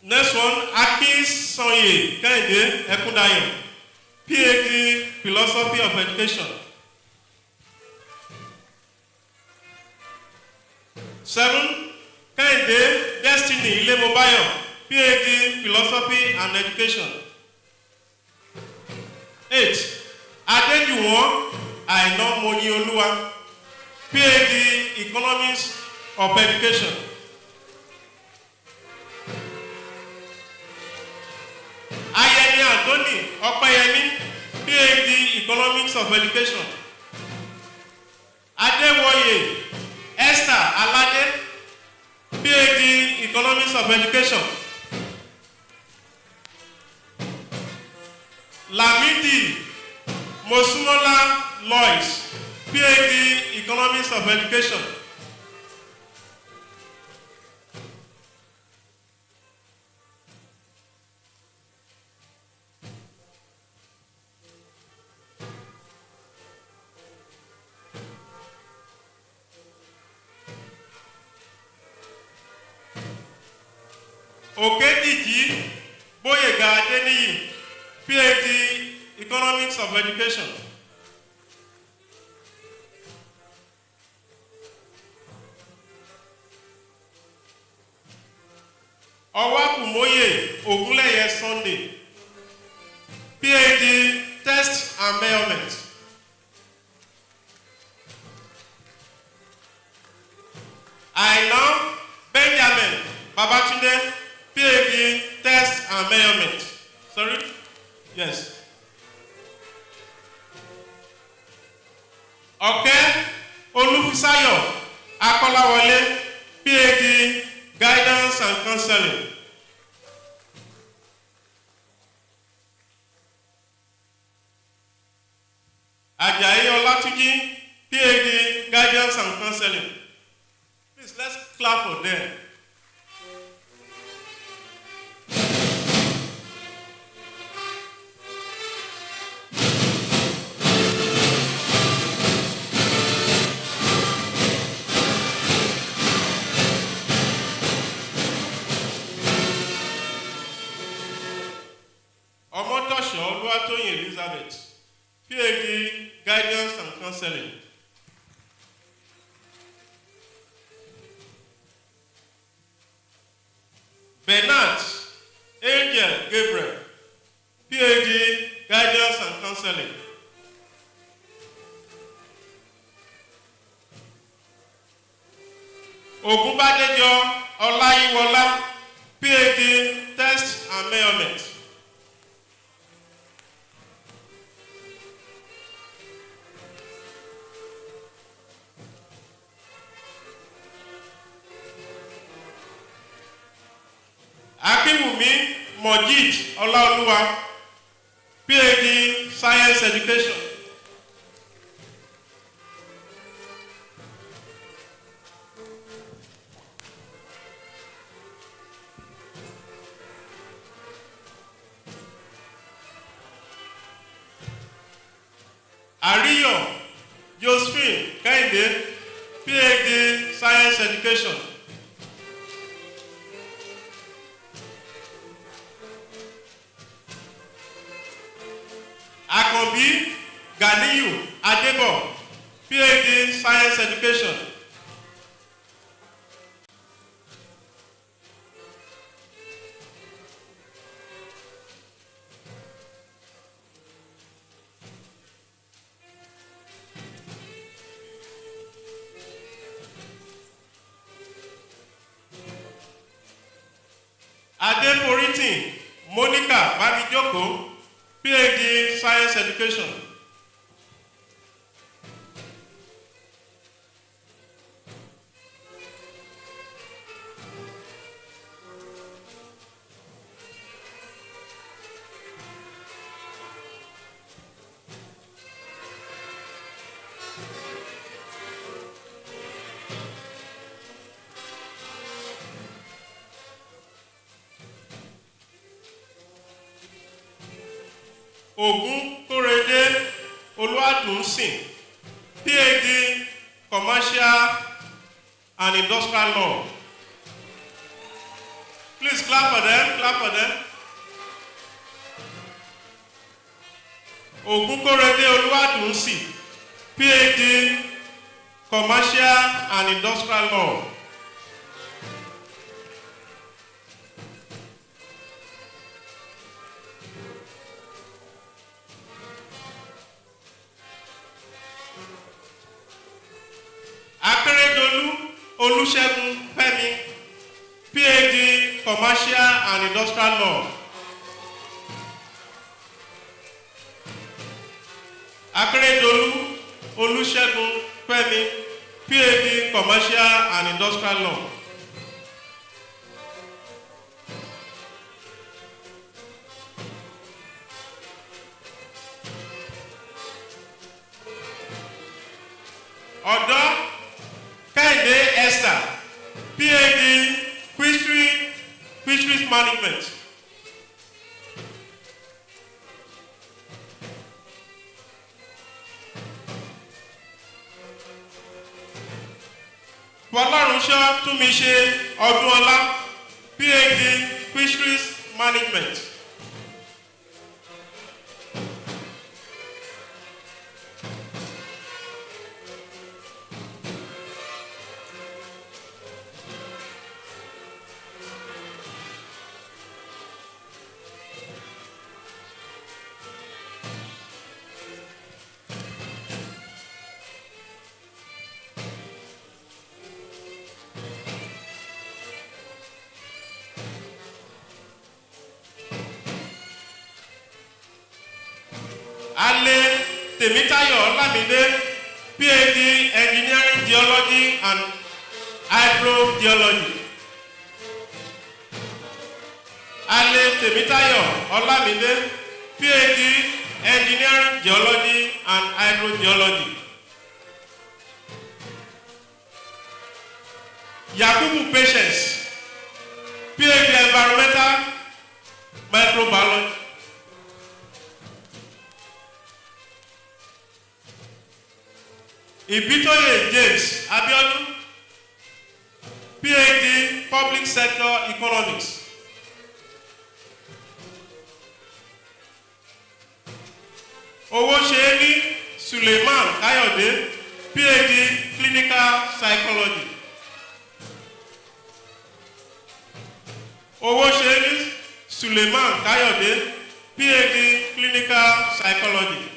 Next one, Aki Sonye Kehinde Ekundayo, PhD Philosophy of Education. 7, Kehinde Destiny Ilemobayo, PhD Philosophy and Education. 8, Adekunle Ajasin, PhD Economics of Education. Ayeni Anthony Opeyemi, PhD Economics of Education. Adewoye Esther Alade, PhD Economics of Education. Lamidi Mosumola Lois, PhD Economics of Education. Okediji Boyega Adeniyi, PhD Economics of Education. Owakumoye Ogunleye Sunday, PhD, Test and Measurement. Aina Benjamin Babatunde, PhD, Test and Measurement. Sorry? Yes. Okay. Olufisayo Akolawole, PhD, Guidance and Counseling. Ajayi Olatuji, PhD, Guidance and Counseling. Please, let's clap for them. Omotosho Oluwatoyin Elizabeth, PhD, Guidance and Counseling. Bernard Angel Gabriel, PhD, Guidance and Counseling. Ogunbadejo Olayiwola, PhD, Test and Measurement. Akinwumi Mojid Olaoluwa, PhD, Science Education. Ariyo Josephine Kehinde, PhD, Science Education. Akombi Ganiyu Adebo, PhD, Science Education. Adeporitin Monica Bamijoko, PhD, Science Education. Ogun Korede Oluwadunsin, PhD, Commercial and Industrial Law. Please clap for them, clap for them. Ogun Korede Oluwadunsin, PhD, Commercial and Industrial Law. Akeredolu Olusegun Femi, PhD, Commercial and Industrial Law. Akeredolu Olusegun Femi, PhD, Commercial and Industrial Law. Odo Kehinde Esther, PhD, Fisheries Management. Fọlárunṣọ́ Túnmiṣe Ọdúnọlá, PhD, Fisheries Management. Temitayo Olamide, PhD Engineering Geology and Hydrogeology. Ale Temitayo Olamide, PhD Engineering Geology and Hydrogeology. Yakubu Patience, PhD Environmental Microbiology. Ibitoye James Abiodun, PhD Public Sector Economics. Owosheni Suleiman Kayode, PhD Clinical Psychology. Owosheni Suleiman Kayode, PhD Clinical Psychology.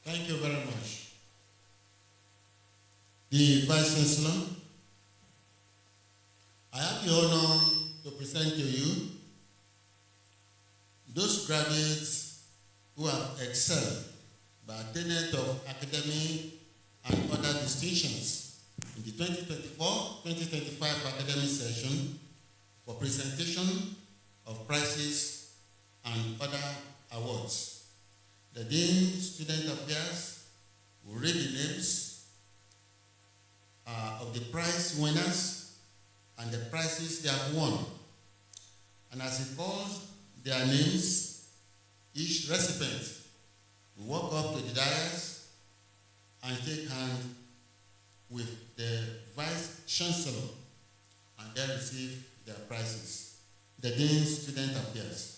Thank you very much. The Vice Chancellor, I have the honor to present to you those graduates who have excelled by attainment of academic and other distinctions in the 2024-2025 academic session for presentation of prizes and other awards. The Dean Student Affairs will read the names of the prize winners and the prizes they have won. And as he calls their names, each recipient will walk up to the dais and take hand with the Vice Chancellor and then receive their prizes. The Dean Student Affairs.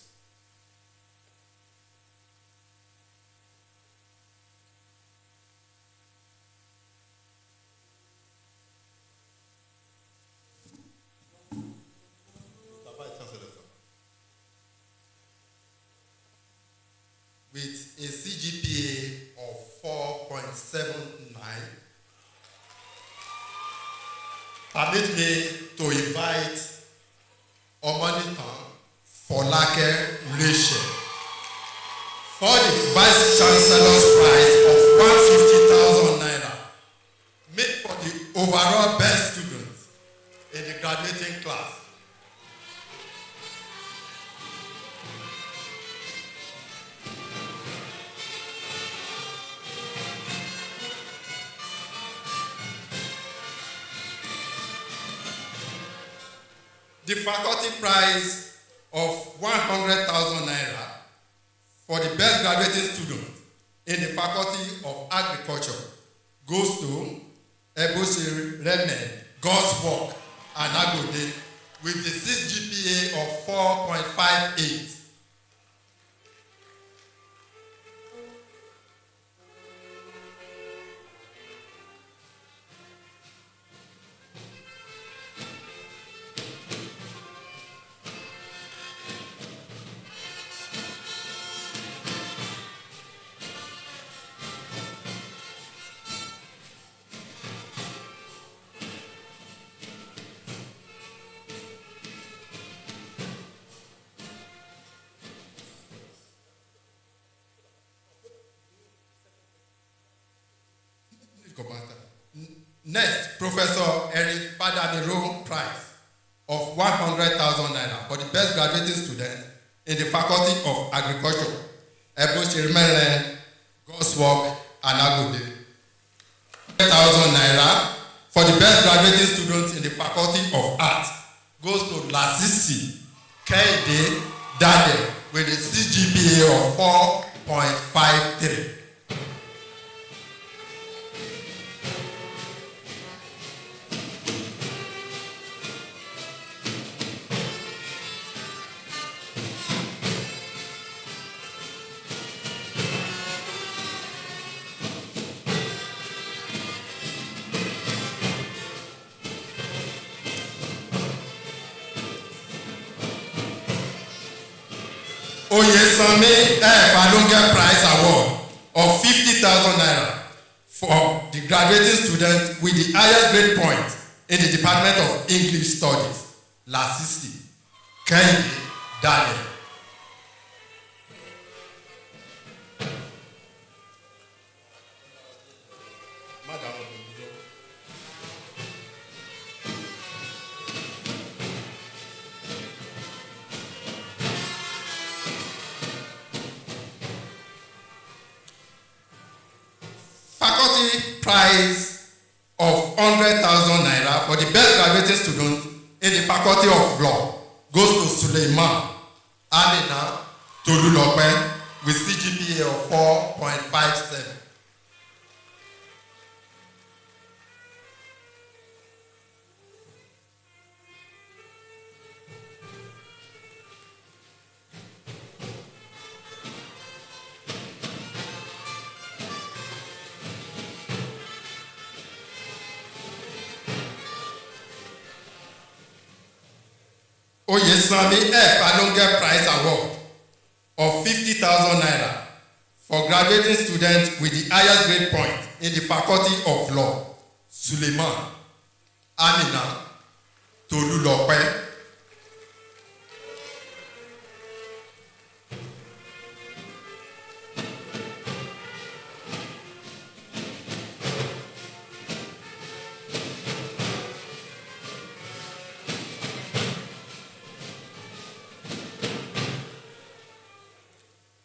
With a CGPA of 4.79, permit me to invite Omonitan Folake Rachel for the Vice Chancellor's prize of 150,000 naira, made for the overall best students in the graduating class. The faculty prize of 100,000 naira for the best graduating student in the Faculty of Agriculture goes to Ebosi Remen, God's Work, and Agode with the 6 GPA of 4.58. Next, Professor Eric Padamiro Prize of 100,000 naira for the best graduating student in the Faculty of Agriculture, Ebosi God's Work, and Agode. 100,000 naira for the best graduating students in the Faculty of Art goes to Lasisi Kehinde Daniel with a CGPA of 4.53. Oyesanmi Balonga Prize Award of 50,000 naira for the graduating student with the highest grade point in the Department of English Studies, Lasisi Kehinde Daniel. Faculty prize of 100,000 naira for the best graduating student in the Faculty of Law goes to Suleiman Amina Tolulope with CGPA of 4.57. Oyesanmi Balonga Prize Award of 50,000 naira for graduating students with the highest grade point in the Faculty of Law, Suleiman Amina Tolulope.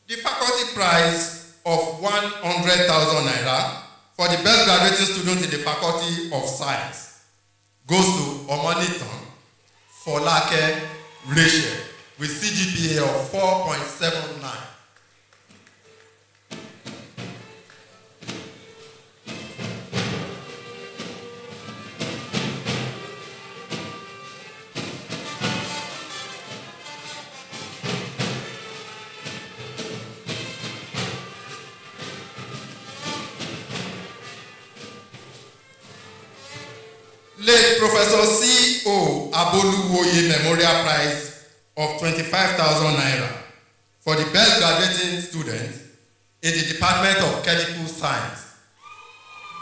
The faculty prize of 100,000 naira for the best graduating student in the Faculty of Science goes to Omonitan Folake Rachel with CGPA of 4.79. Late Professor C.O. Aboluwoye Memorial Prize of 25,000 naira for the best graduating student in the Department of Chemical Science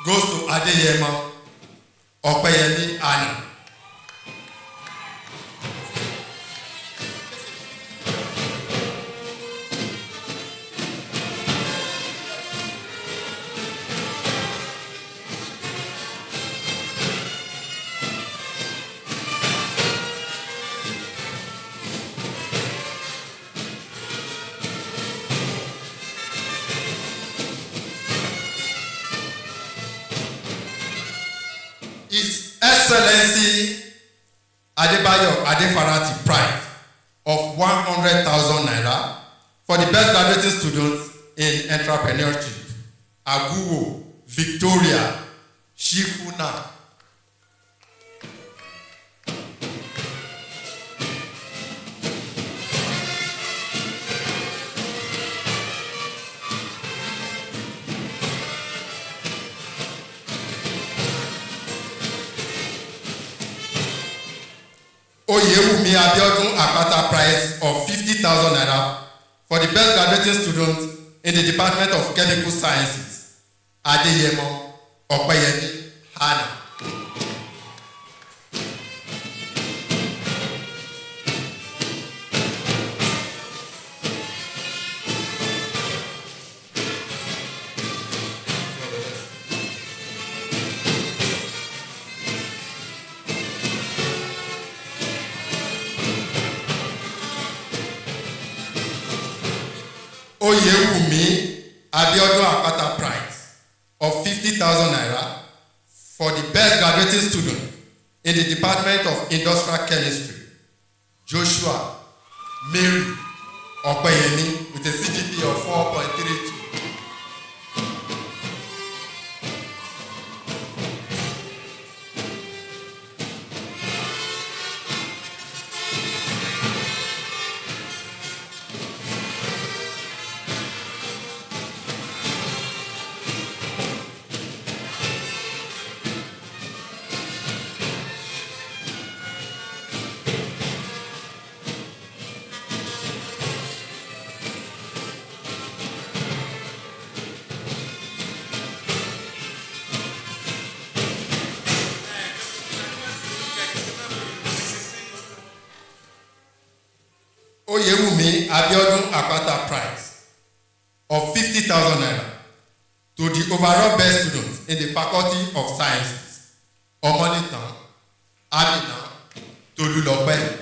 goes to Adeyemo Opeyemi Anna. His Excellency Adebayo Adefarati Prize of 100,000 naira for the best graduating students in entrepreneurship, Aguwo Victoria Shifuna. Oyewumi Abiodun Akpata Prize of 50,000 naira for the best graduating student in the Department of Chemical Sciences, Adeyemo Opeyemi Hannah. Oyewumi Abiodun Akpata Prize of 50,000 naira for the best graduating student in the Department of Industrial Chemistry, Joshua Mary Opeyemi with a CGP of 4.32. Oyewumi Abiodun Akpata Prize of 50,000 naira to the overall best student in the Faculty of Sciences, Omonitan, Amina, Tolulope.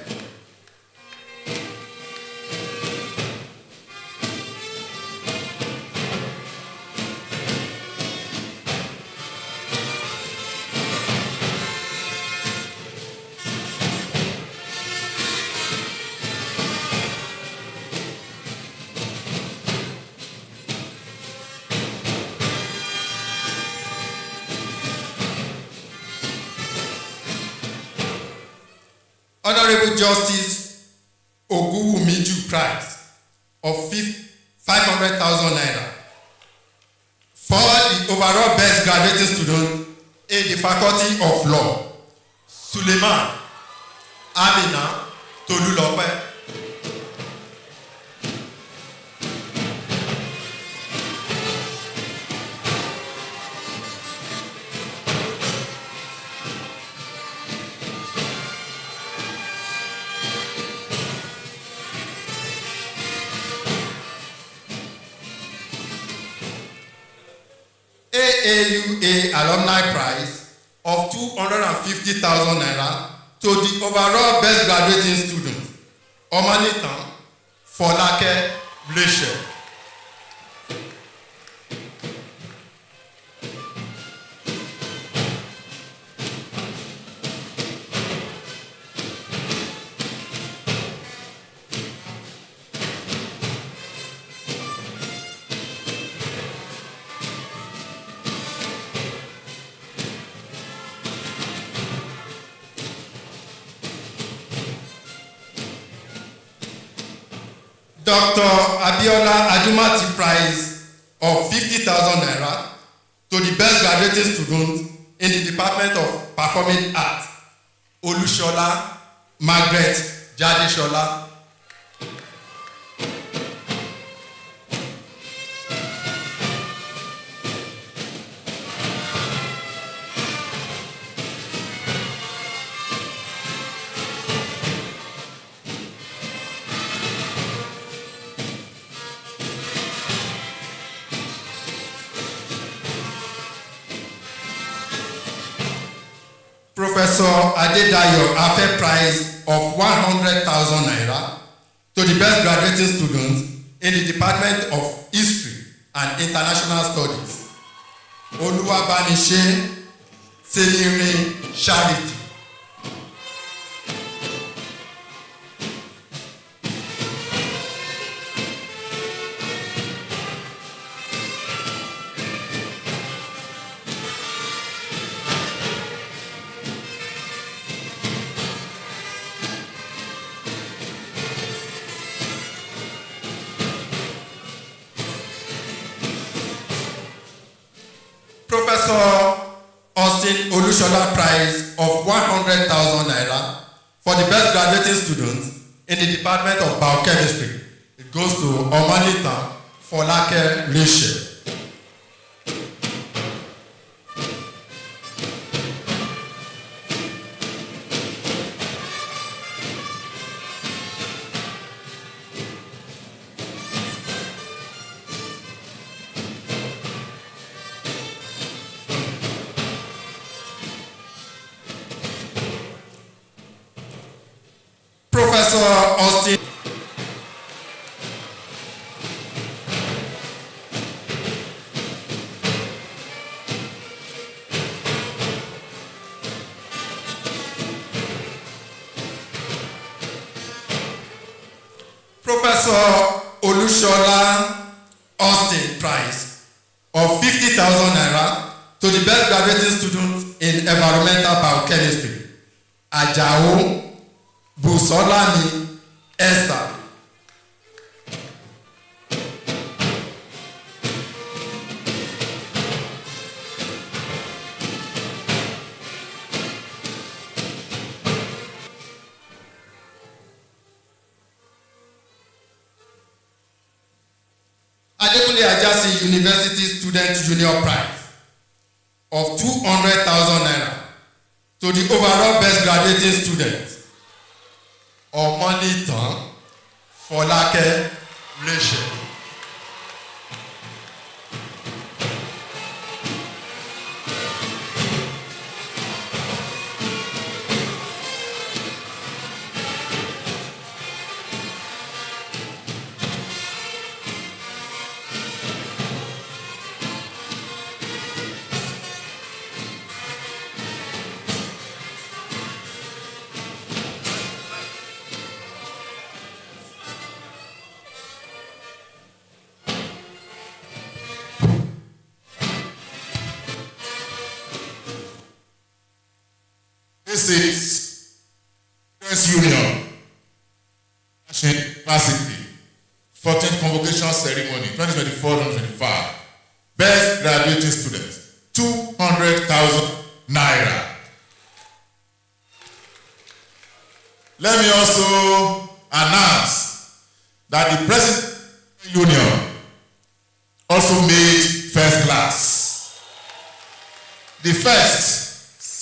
Honorable Justice Oguwumiju Prize of 500,000 naira for the overall best graduating student in the Faculty of Law, Suleiman Amina Tolulope. AAUA Alumni Prize of 250,000 naira to the overall best graduating student, Omanitan Folake Rachel. Dr. Abiola Adumati Prize of 50,000 naira to the best graduating student in the Department of Performing Arts, Olushola Margaret Jadeshola. Professor Adedayo Afe Prize of 100,000 naira to the best graduating student in the Department of History and International Studies, Oluwabanishe Selirin Charity. Professor Austin Olushola Prize of 100,000 naira for the best graduating student in the Department of Biochemistry. It goes to Omanitan Folake Rachel. Professor Austin Professor Olushola Austin Prize of 50,000 naira to the best graduating student in environmental biochemistry, Ajao Busolami Esther. Adekunle Ajasin University Student Junior Prize of 200,000 naira to the overall best graduating student, Omolitan Folake Rachel. This is Students Union, University, 14th Convocation Ceremony, 2024-2025. Best graduating students, 200,000 naira. Let me also announce that the President Union also made first class. The first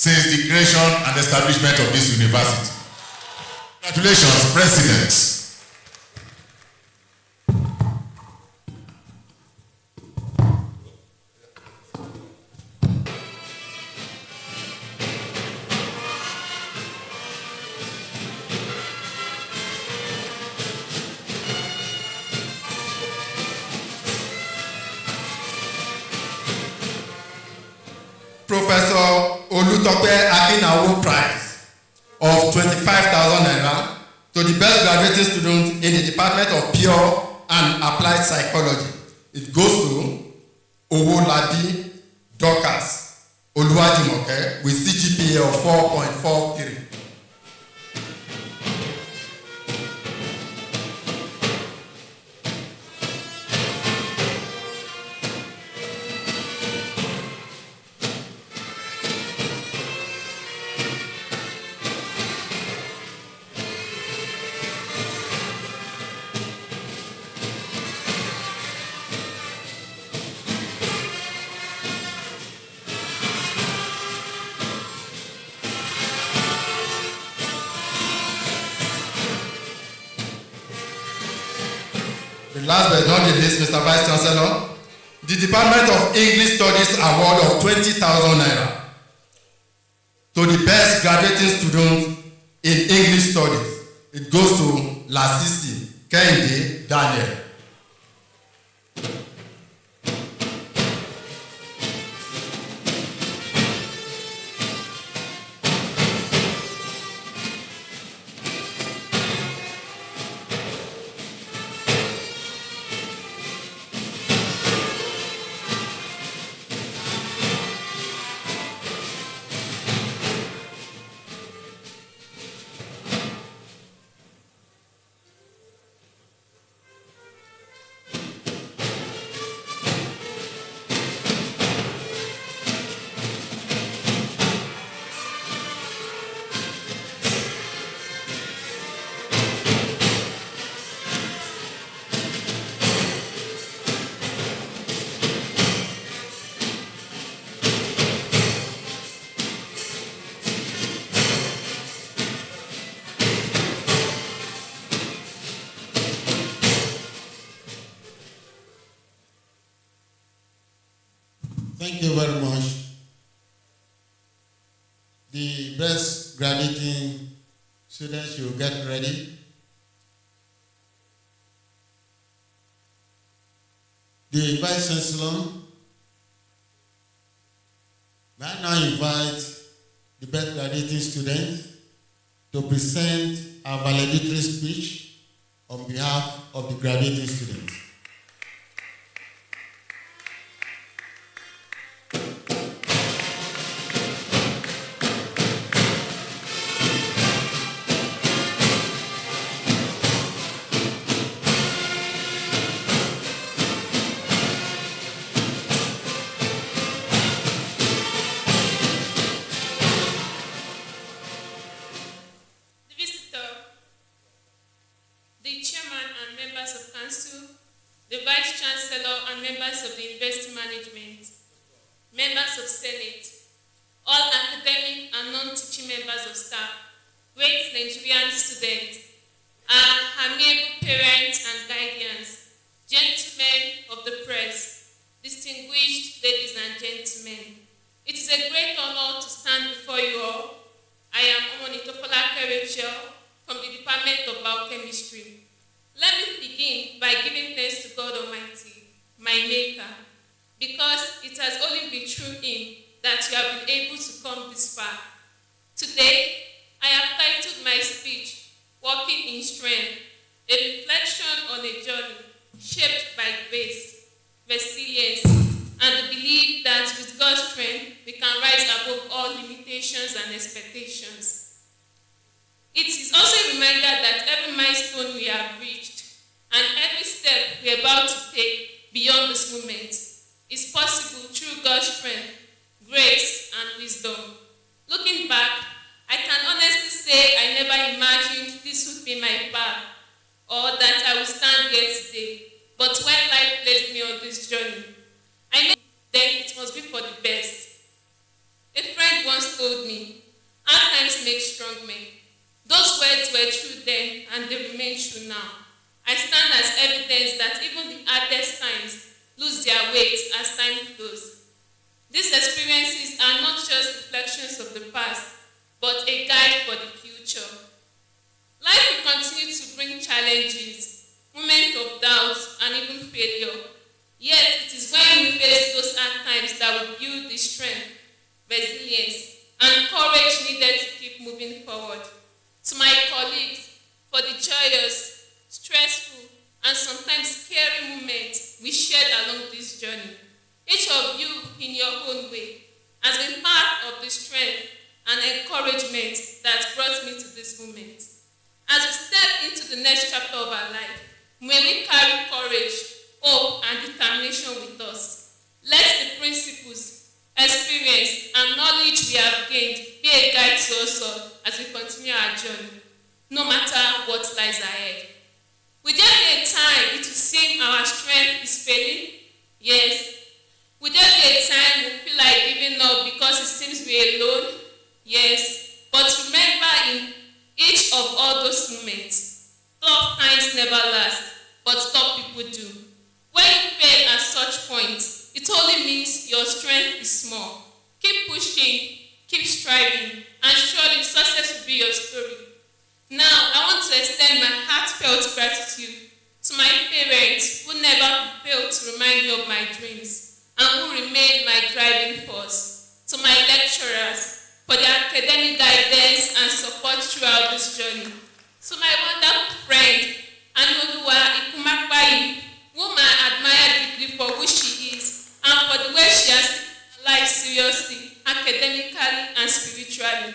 since the creation and establishment of this university. Congratulations, President. Professor Olutope Akinawo Prize of 25,000 naira to the best graduating student in the Department of Pure and Applied Psychology. It goes to Owolabi Dorcas Oluwajimoke with CGPA of 4.43. Last but not the least, Mr. Vice Chancellor, the Department of English Studies Award of 20,000 naira to the best graduating student in English Studies. It goes to Lasisi Kehinde Daniel. Thank you very much. The best graduating students, you get ready. The Vice Chancellor, may I now invite the best graduating students to present our valedictory speech on behalf of the graduating students. The chairman and members of council, the vice chancellor and members of the university management, members of senate, all academic and non-teaching members of staff, great Nigerian students, our amiable parents and guardians, gentlemen of the press, distinguished ladies and gentlemen. It is a great honor to stand before you all. I am Omonitofolake Rachel from the Department of Biochemistry. Let me begin by giving thanks to God Almighty, my Maker, because it has only been through Him that you have been able to come this far. Today, I have titled my speech, Walking in Strength, a reflection on a journey shaped by grace, resilience, and the belief that with God's strength, we can rise above all limitations and expectations. It is also a reminder that every milestone we have reached and every step we are about to take beyond this moment is possible through God's strength, grace, and wisdom. Looking back, I can honestly say I never imagined this would be my path or that I would stand here today. But when life placed me on this journey, I knew then it must be for the best. A friend once told me, hard times make strong men. Those words were true then, and they remain true now. I stand as evidence that even the hardest times lose their weight as time flows. These experiences are not just reflections of the past, but a guide for the future. Life will continue to bring challenges, moments of doubt, and even failure. Yet it is when we face those hard times that we build the strength, resilience, and courage needed to keep moving forward. To my colleagues, for the joyous, stressful, and sometimes scary moments we shared along this journey. Each of you, in your own way, has been part of the strength and encouragement that brought me to this moment. As we step into the next chapter of our life, may we carry courage, hope, and determination with us. Let the principles, experience, and knowledge we have gained be a guide to us all as we continue our journey, no matter what lies ahead. Will there be a time it will seem our strength is failing? Yes. Will there be a time we feel like giving up because it seems we're alone? Yes. But remember, in each of all those moments, tough times never last, but tough people do. When you fail at such points, it only means your strength is small. Keep pushing, keep striving, and surely success will be your story. Now, I want to extend my heartfelt gratitude to my parents who never failed to remind me of my dreams and who remain my driving force. To my lecturers for their academic guidance and support throughout this journey. To my wonderful friend, Akungba, whom I admire deeply for who she is and for the way she has taken life seriously, academically and spiritually.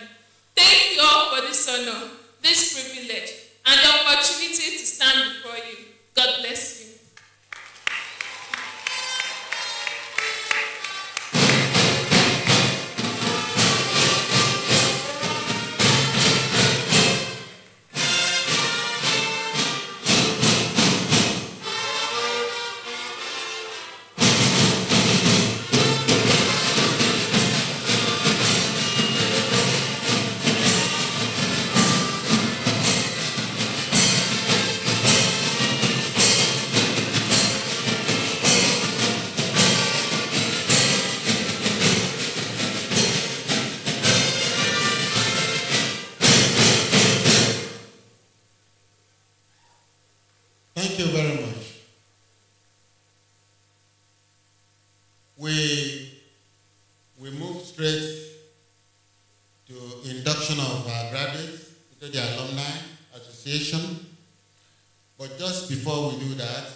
Thank you all for this honor, this privilege, and the opportunity to stand before you. God bless you. Thank you very much. We move straight to induction of our graduates into the Alumni Association. But But just before we do that,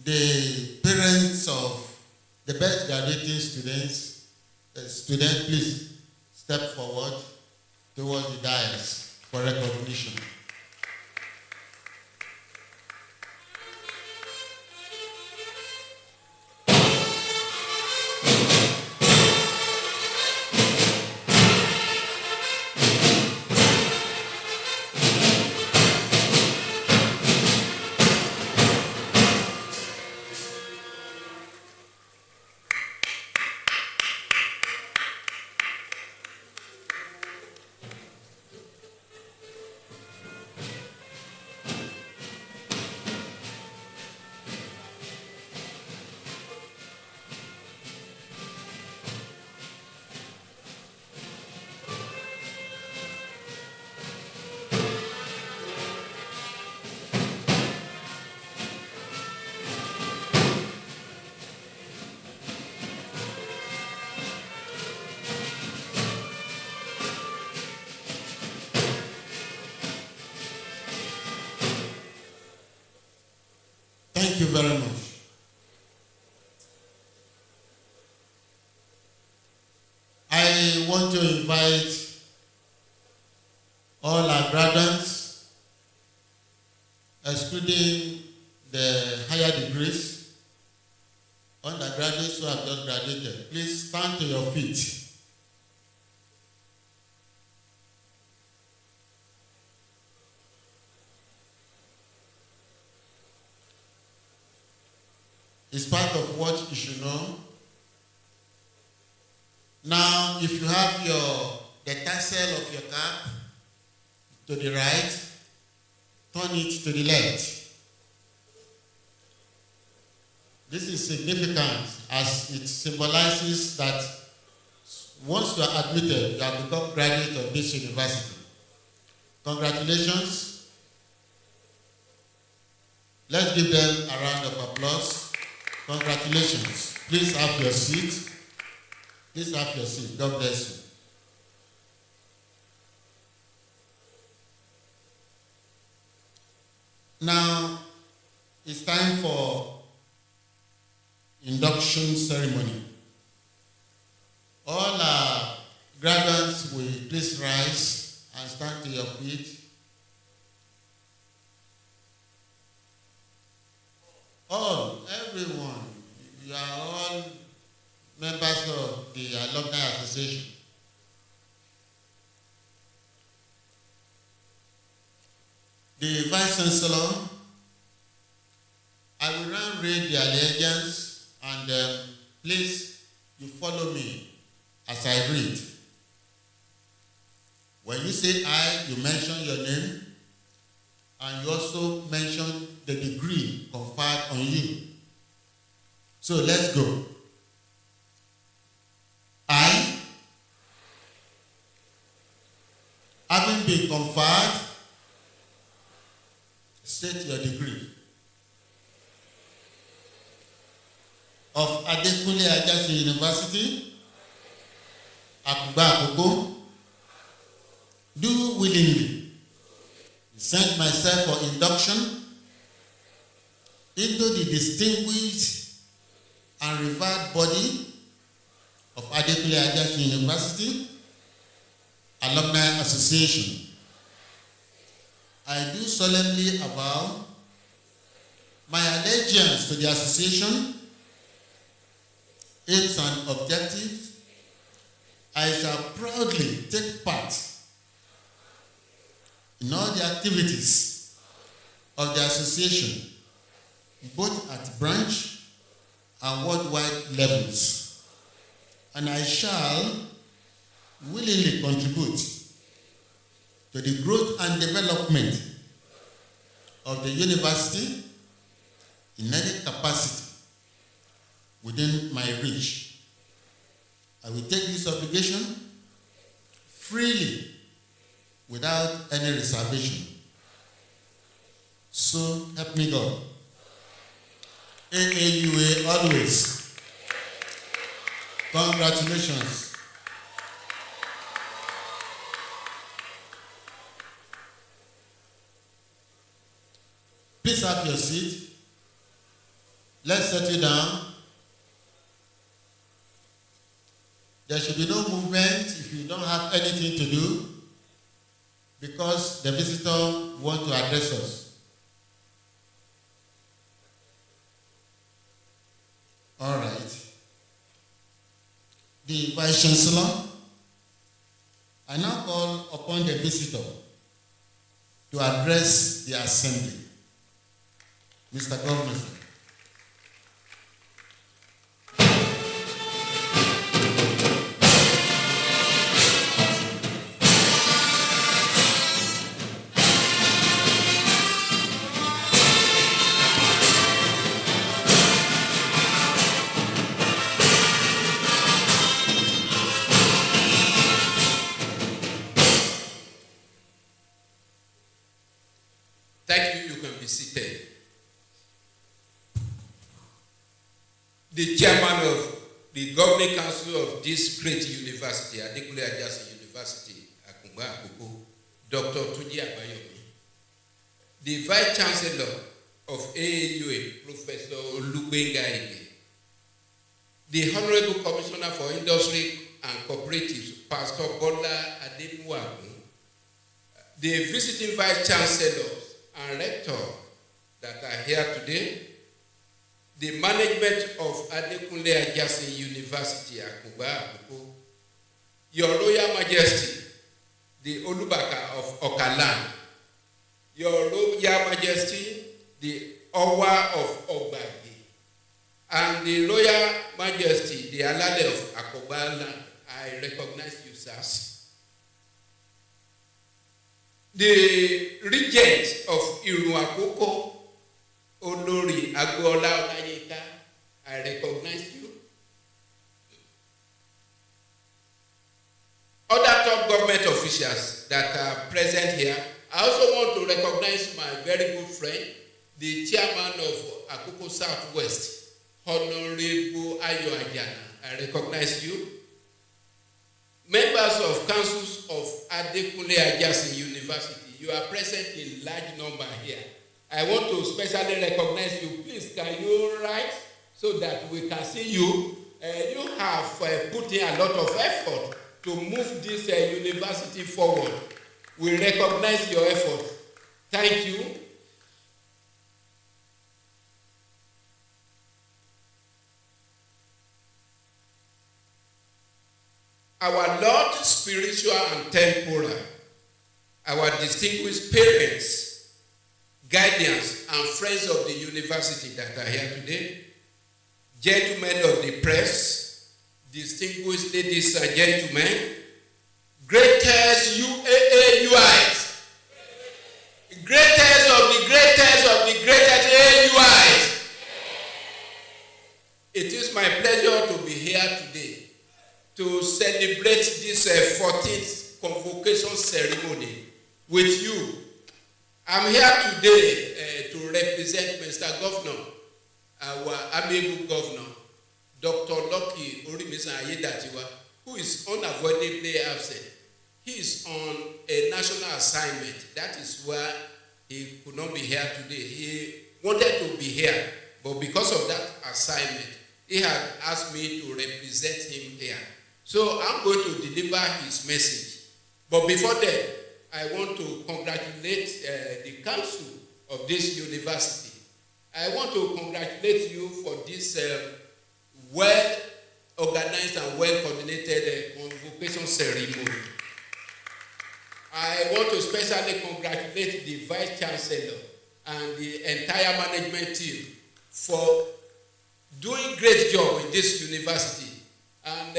the parents of the best graduating students, please step forward towards the dais for recognition. Thank you very much. I want to invite all our graduates, excluding the higher degrees, undergraduates who have just graduated. Please stand to your feet. It's part of what you should know. Now, if you have the tassel of your cap to the right, turn it to the left. This is significant as it symbolizes that once you are admitted, you have become graduate of this university. Congratulations. Let's give them a round of applause. Congratulations. Please have your seat. Please have your seat. God bless you. Now, it's time for induction ceremony. All our graduates will please rise and stand to your feet. All, everyone, you are all members of the Alumni Association. The Vice Chancellor, I will now read the allegiance and please, you follow me as I read. When you say I, you mention your name and you also mention the degree conferred on you. So let's go. I, having been conferred, state your degree, of Adekunle Ajasin University, Akungba, do willingly send myself for induction into the distinguished and revered body of Adekunle Ajasin University Alumni Association. I do solemnly avow my allegiance to the association, its and objectives. I shall proudly take part in all the activities of the association, both at branch and worldwide levels. And I shall willingly contribute to the growth and development of the university in any capacity within my reach. I will take this obligation freely without any reservation. So help me God. AAUA always. Congratulations. Please have your seat. Let's settle down. There should be no movement if you don't have anything to do, because the visitor wants to address us. All right. The Vice Chancellor, I now call upon the visitor to address the Assembly. Mr. Governor, sir. Thank you. You can be seated. The chairman of the governing council of this great university, Adekunle Ajasin University, Akungba, Dr. Tunji Abayomi, the vice chancellor of AAUA, Professor Olugbenga Ige, the honorable commissioner for industry and cooperatives, Pastor Bola Ademuwagun, the visiting vice chancellors and rector that are here today, the management of Adekunle Ajasin University, Akungba, Your Royal Majesty, the Olubaka of Okalan, Your Royal Majesty, the Owa of Ogbagi, and the Royal Majesty, the Alale of Akungba land. I recognize you, sirs. The regent of Iruakoko, Olori Agboola Olayinka, I recognize you. Other top government officials that are present here, I also want to recognize my very good friend, the chairman of Akoko Southwest, Honorable Ayo Ajana. I recognize you. Members of councils of Adekunle Ajasin University, you are present in large number here. I want to specially recognize you. Please, can you write so that we can see you? You have put in a lot of effort to move this university forward. We recognize your effort. Thank you. Our Lord, spiritual and temporal, our distinguished parents, guardians, and friends of the university that are here today, gentlemen of the press, distinguished ladies and gentlemen, greatest UAAUIs, greatest of the greatest AUIs. It is my pleasure to be here today to celebrate this 14th Convocation Ceremony with you. I'm here today to represent Mr. Governor, our amiable governor, Dr. Lucky Orimisan Ayedatiwa, who is unavoidably absent. He is on a national assignment. That is why he could not be here today. He wanted to be here, but because of that assignment, he had asked me to represent him here. So I'm going to deliver his message. But before that, I want to congratulate the council of this university. I want to congratulate you for this well-organized and well-coordinated convocation ceremony. I want to especially congratulate the Vice Chancellor and the entire management team for doing great job in this university. And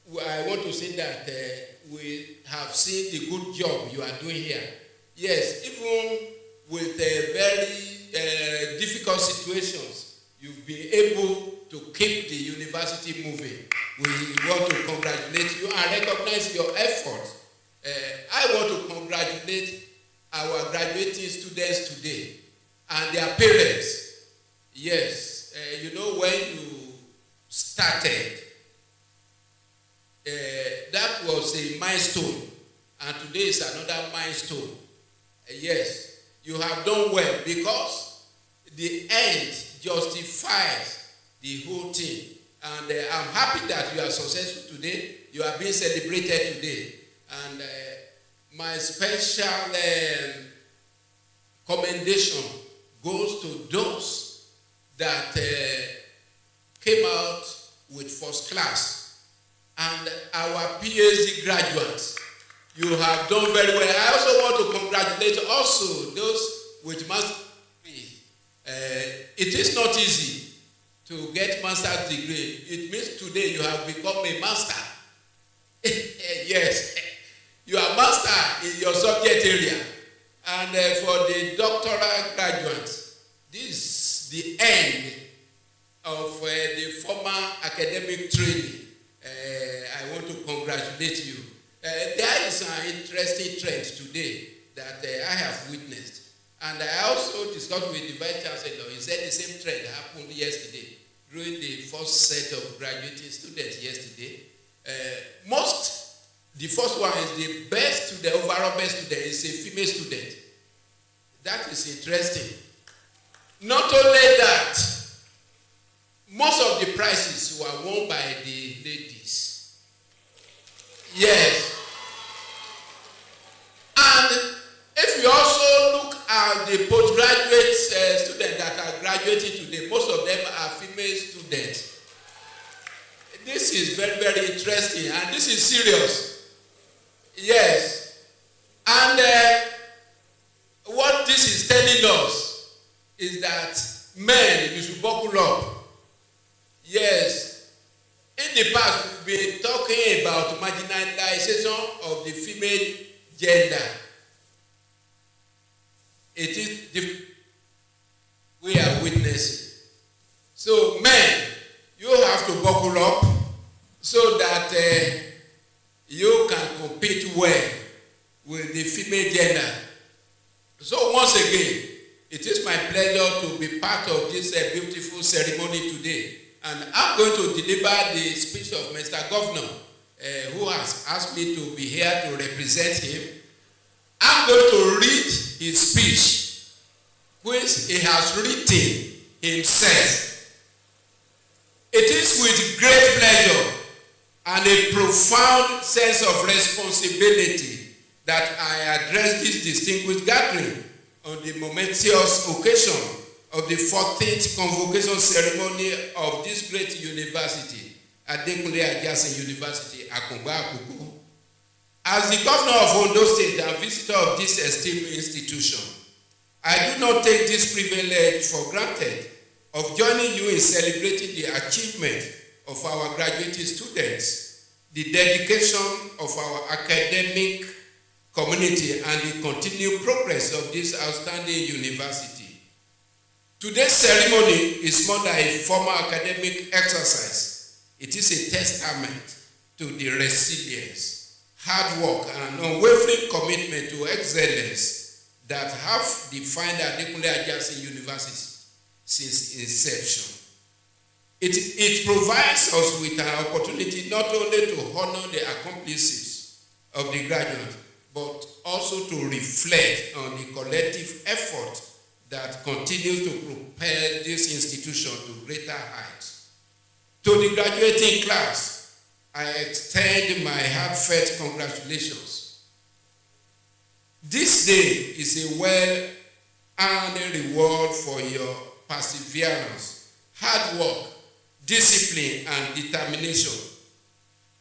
I want to say that we have seen the good job you are doing here. Yes, even with very difficult situations, you've been able to keep the university moving. We want to congratulate you and recognize your efforts. I want to congratulate our graduating students today and their parents. Yes, you know, when you started, that was a milestone, and today is another milestone. Yes, you have done well because the end justifies the whole thing. And I'm happy that you are successful today. You are being celebrated today. And my special commendation goes to those that came out with first class. And our PhD graduates, you have done very well. I also want to congratulate also those with master's degree. It is not easy to get master's degree. It means today you have become a master. Yes, you are master in your subject area. And for the doctoral graduates, this is the end of the former academic training. I want to congratulate you. There is an interesting trend today that I have witnessed. And I also discussed with the Vice Chancellor. He said the same trend happened yesterday during the first set of graduating students yesterday. The first one is the best student, overall best student is a female student. That is interesting. Not only that, most of the prizes were won by the ladies. Yes. And if you also look at the postgraduate students that are graduating today, most of them are female students. This is very, very interesting, and this is serious. Yes. And what this is telling us is that men, you should buckle up. Yes. In the past, we've been talking about marginalization of the female gender. It is the we are witnessing. So, men, you have to buckle up so that you can compete well with the female gender. So, once again, it is my pleasure to be part of this beautiful ceremony today. And I'm going to deliver the speech of Mr. Governor, who has asked me to be here to represent him. I'm going to read his speech, which he has written himself. It is with great pleasure and a profound sense of responsibility that I address this distinguished gathering on the momentous occasion of the 14th Convocation Ceremony of this great university, Adekunle Ajasin University, Akungba. As the governor of Ondo State and visitor of this esteemed institution, I do not take this privilege for granted of joining you in celebrating the achievement of our graduating students, the dedication of our academic community, and the continued progress of this outstanding university. Today's ceremony is more than a formal academic exercise. It is a testament to the resilience, hard work, and unwavering commitment to excellence that have defined Adekunle Ajasin University since inception. It provides us with an opportunity not only to honor the accomplishments of the graduates, but also to reflect on the collective effort that continues to propel this institution to greater heights. To the graduating class, I extend my heartfelt congratulations. This day is a well-earned reward for your perseverance, hard work, discipline, and determination.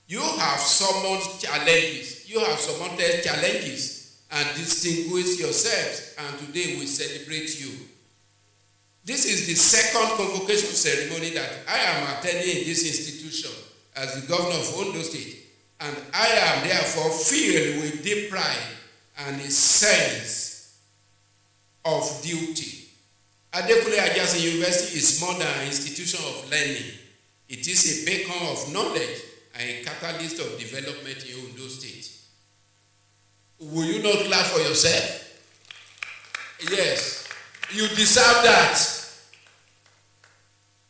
You have surmounted challenges. You have surmounted challenges and distinguished yourselves, and today we celebrate you. This is the second convocation ceremony that I am attending in this institution as the governor of Ondo State, and I am therefore filled with deep pride and a sense of duty. Adekunle Ajasin University is more than an institution of learning. It is a beacon of knowledge and a catalyst of development in Ondo State. Will you not clap for yourself? Yes, you deserve that.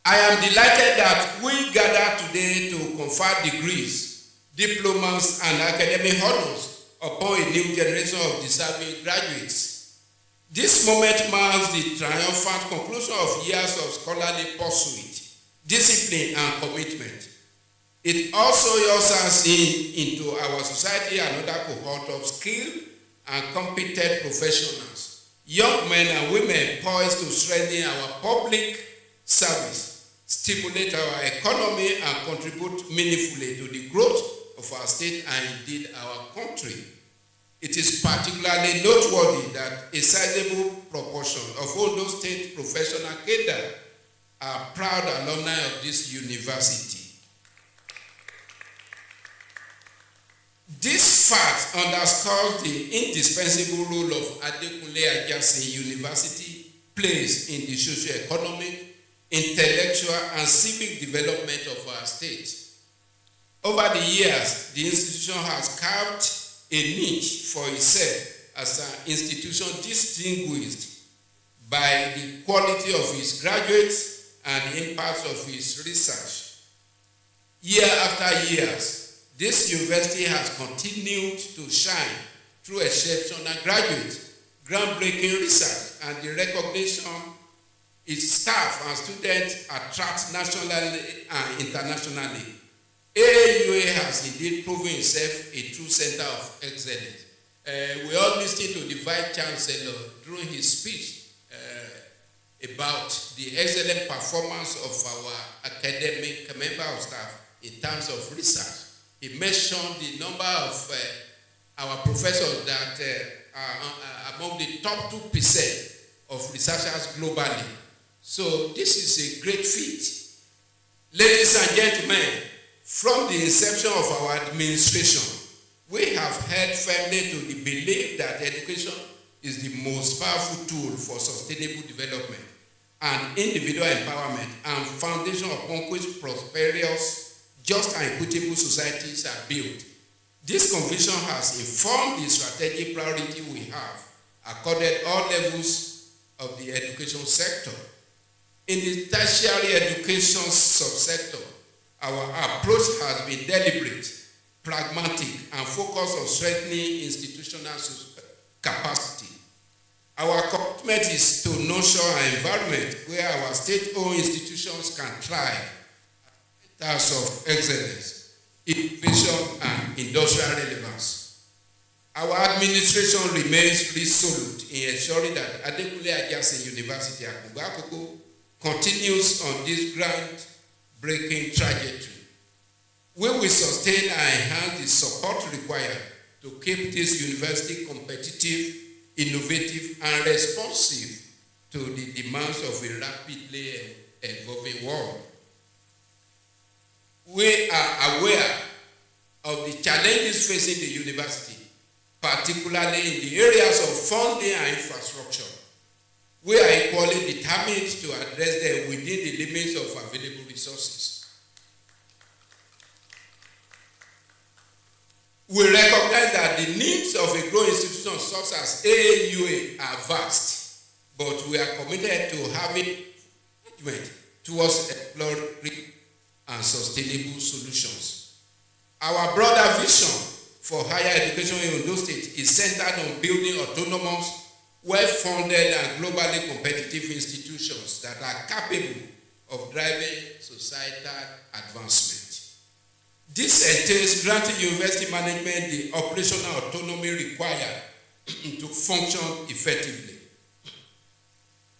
I am delighted that we gather today to confer degrees, diplomas, and academic honors upon a new generation of deserving graduates. This moment marks the triumphant conclusion of years of scholarly pursuit, discipline, and commitment. It also ushers into our society another cohort of skilled and competent professionals, young men and women poised to strengthen our public service, stimulate our economy, and contribute meaningfully to the growth of our state and indeed our country. It is particularly noteworthy that a sizable proportion of Ondo State professional cadre are proud alumni of this university. This fact underscores the indispensable role of Adekunle Ajasin University plays in the socio-economic, intellectual, and civic development of our state. Over the years, the institution has carved a niche for itself as an institution distinguished by the quality of its graduates and the impact of its research. Year after year, this university has continued to shine through exceptional graduates, groundbreaking research, and the recognition its staff and students attract nationally and internationally. AUA has indeed proven itself a true center of excellence. We all listened to the Vice Chancellor during his speech about the excellent performance of our academic member of staff in terms of research. He mentioned the number of our professors that are among the top 2% of researchers globally. So this is a great feat. Ladies and gentlemen, from the inception of our administration, we have held firmly to the belief that education is the most powerful tool for sustainable development and individual empowerment and foundation upon which prosperous, just and equitable societies are built. This conviction has informed the strategic priority we have accorded all levels of the education sector. In the tertiary education subsector, our approach has been deliberate, pragmatic, and focused on strengthening institutional capacity. Our commitment is to nurture an environment where our state-owned institutions can thrive as of excellence, innovation, and industrial relevance. Our administration remains resolute in ensuring that Adekunle Ajasin University Akungba continues on this ground-breaking trajectory. We will sustain and enhance the support required to keep this university competitive, innovative, and responsive to the demands of a rapidly evolving world. We are aware of the challenges facing the university, particularly in the areas of funding and infrastructure. We are equally determined to address them within the limits of available resources. We recognize that the needs of a growing institution such as AUA are vast, but we are committed to having commitment towards exploring and sustainable solutions. Our broader vision for higher education in Ondo State is centered on building autonomous, well-funded, and globally competitive institutions that are capable of driving societal advancement. This entails granting university management the operational autonomy required to function effectively.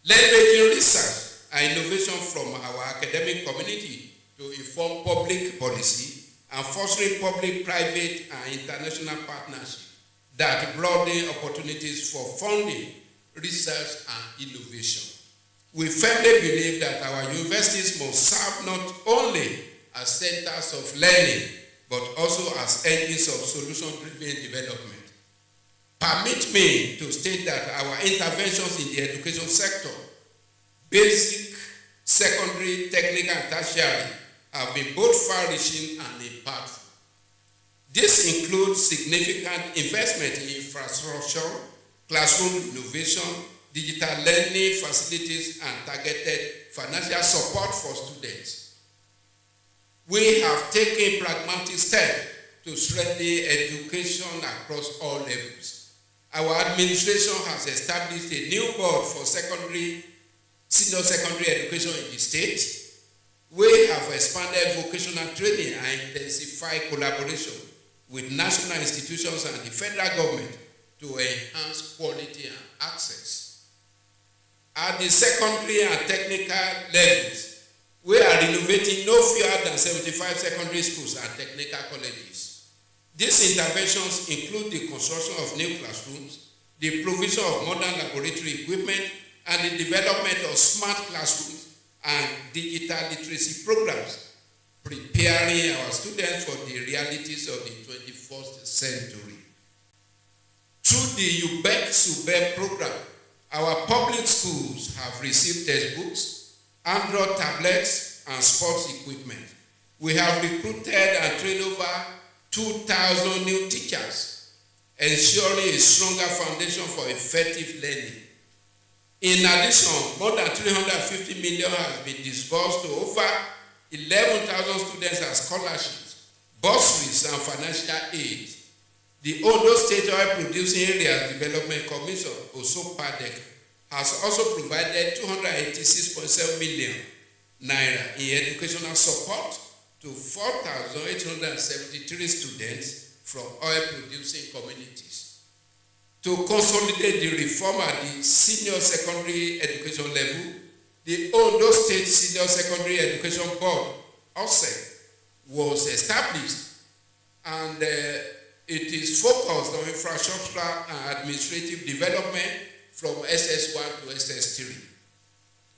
Leveraging research and innovation from our academic community to inform public policy and fostering public-private and international partnerships that broaden opportunities for funding, research, and innovation. We firmly believe that our universities must serve not only as centers of learning, but also as engines of solution-driven development. Permit me to state that our interventions in the education sector, basic, secondary, technical, and tertiary, have been both far-reaching and impactful. This includes significant investment in infrastructure, classroom innovation, digital learning facilities, and targeted financial support for students. We have taken pragmatic steps to strengthen education across all levels. Our administration has established a new board for senior secondary education in the state. We have expanded vocational training and intensified collaboration with national institutions and the federal government to enhance quality and access. At the secondary and technical levels, we are renovating no fewer than 75 secondary schools and technical colleges. These interventions include the construction of new classrooms, the provision of modern laboratory equipment, and the development of smart classrooms and digital literacy programs, preparing our students for the realities of the 21st century. Through the UBEC-SUBEC program, our public schools have received textbooks, Android tablets, and sports equipment. We have recruited and trained over 2,000 new teachers, ensuring a stronger foundation for effective learning. In addition, more than 350 million has been disbursed to over 11,000 students as scholarships, bursaries, and financial aid. The Ondo State Oil Producing Areas Development Commission, also PADEC, has also provided 286.7 million naira in educational support to 4,873 students from oil-producing communities. To consolidate the reform at the senior secondary education level, the Ondo State Senior Secondary Education Board, OSEC, was established, and it is focused on infrastructural and administrative development from SS1 to SS3.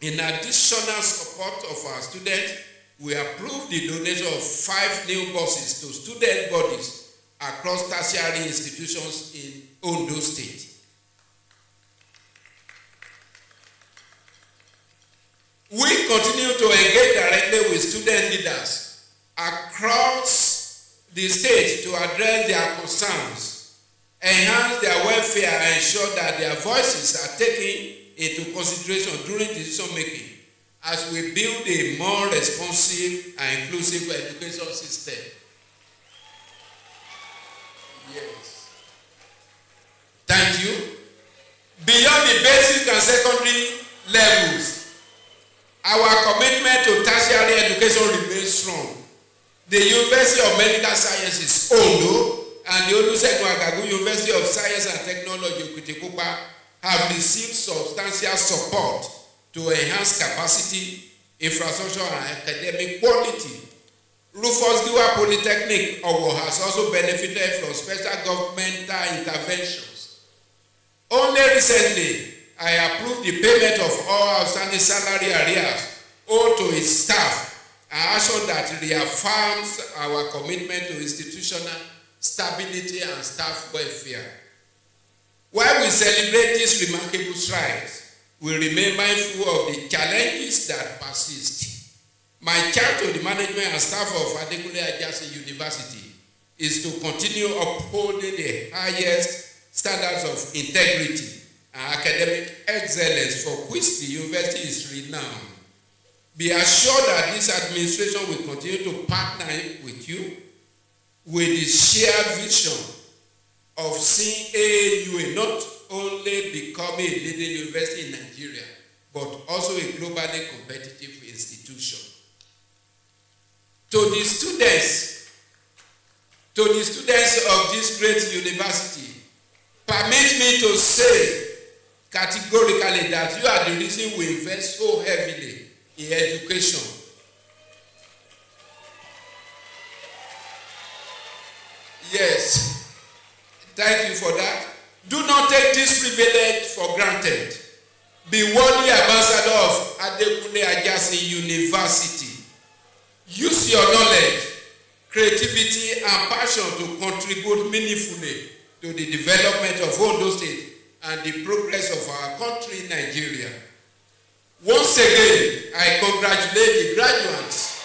In additional support of our students, we approved the donation of 5 new buses to student bodies across tertiary institutions in Ondo State. We continue to engage directly with student leaders across the state to address their concerns, enhance their welfare, and ensure that their voices are taken into consideration during decision making as we build a more responsive and inclusive education system. Yes. Thank you. Beyond the basic and secondary levels, our commitment to tertiary education remains strong. The University of Medical Sciences, Ondo, and the Olusegun Agagu University of Science and Technology, Okitikupa, have received substantial support to enhance capacity, infrastructure, and academic quality. Rufus Giwa Polytechnic, Owo, has also benefited from special governmental interventions. Only recently, I approved the payment of all outstanding salary arrears owed to its staff, an action that reaffirms our commitment to institutional stability and staff welfare. While we celebrate these remarkable strides, we remain mindful of the challenges that persist. My charge to the management and staff of Adekunle Ajasin University is to continue upholding the highest standards of integrity and academic excellence for which the university is renowned. Be assured that this administration will continue to partner with you with the shared vision of seeing AAUA not only becoming a leading university in Nigeria, but also a globally competitive institution. To the students of this great university, permit me to say categorically that you are the reason we invest so heavily in education. Yes, thank you for that. Do not take this privilege for granted. Be worthy ambassador of Adekunle Ajasin University. Use your knowledge, creativity, and passion to contribute meaningfully to the development of Ondo State and the progress of our country, Nigeria. Once again, I congratulate the graduates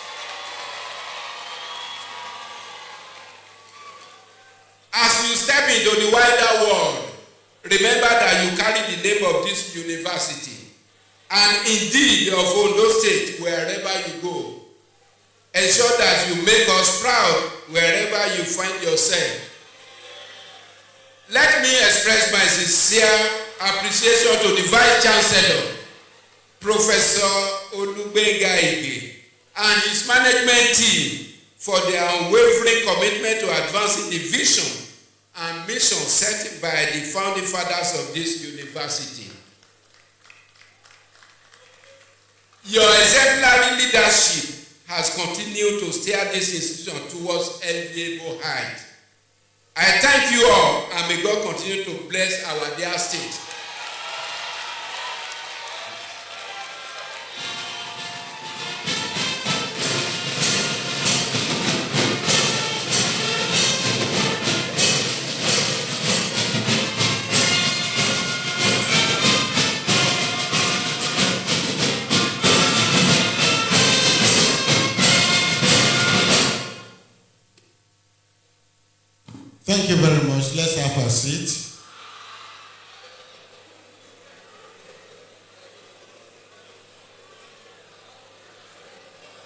of this university, and indeed of Ondo State, wherever you go. Ensure that you make us proud wherever you find yourself. Let me express my sincere appreciation to the Vice Chancellor, Professor Olugbenga Ige, and his management team for their unwavering commitment to advancing the vision and mission set by the founding fathers of this university. Your exemplary leadership has continued to steer this institution towards enviable heights. I thank you all, and may God continue to bless our dear state. Thank you very much. Let's have a seat.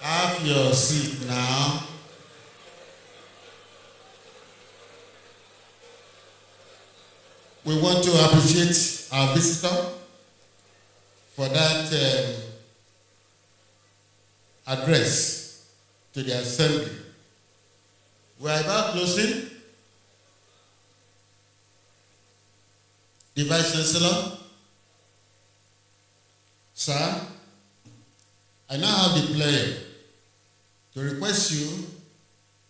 Have your seat now. We want to appreciate our visitor for that address to the assembly. We are about closing. The Vice Chancellor, sir, I now have the pleasure to request you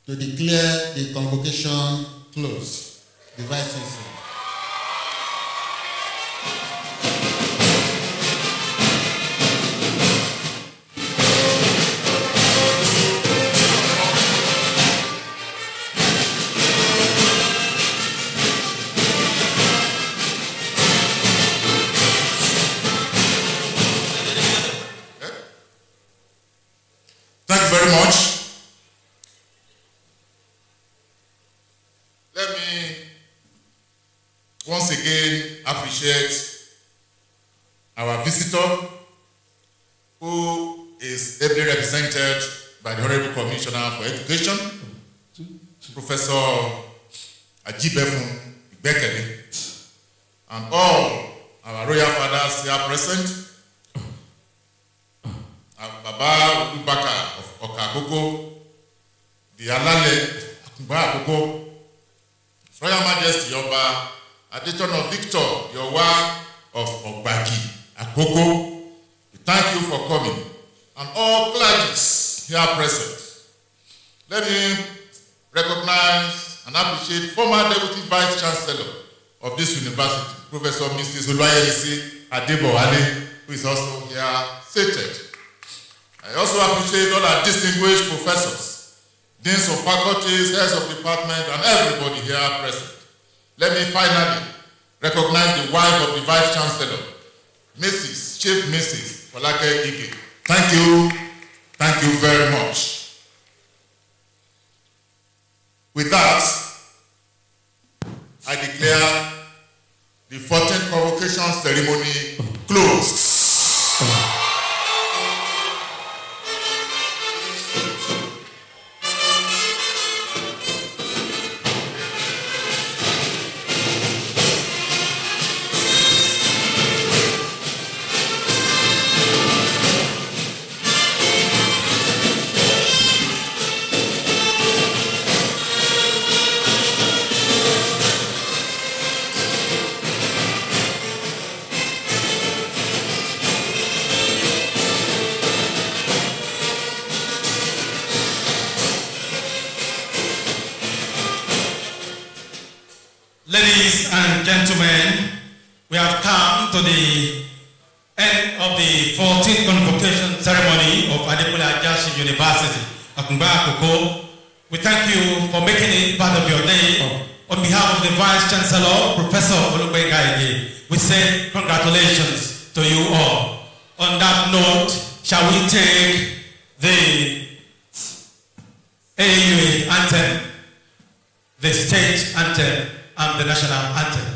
to declare the convocation closed. The Vice Chancellor. Thank you very much. Let me once again appreciate our visitor, who is ably represented by the Honorable Commissioner for Education, Professor Ajibefun Igbekele, and all our royal fathers here present. Baba Ubaka of Okakoko, the Alale Akungba Akoko, Royal Majesty Yoba Adekunle Victor Yowa of Ogbaki Akoko. We thank you for coming, and all clergies here present. Let me recognize and appreciate former Deputy Vice Chancellor of this university, Professor Mrs. Oluwayesi Adebowale, who is also here seated. I also appreciate all our distinguished professors, deans of faculties, heads of department, and everybody here present. Let me finally recognize the wife of the Vice Chancellor, Chief Mrs. Folake Ige. Thank you very much. With that, I declare the 14th Convocation Ceremony closed. Ladies and gentlemen, we have come to the end of the 14th Convocation Ceremony of Adekunle Ajasin University, Akungba. We thank you for making it part of your day. On behalf of the Vice Chancellor, Professor Olugbenga Ige, we say congratulations to you all. On that note, shall we take the AUA anthem, the state anthem, and the national anthem.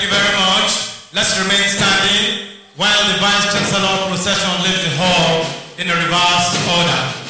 you very much. Let's remain standing while the Vice Chancellor procession leaves the hall in a reverse order.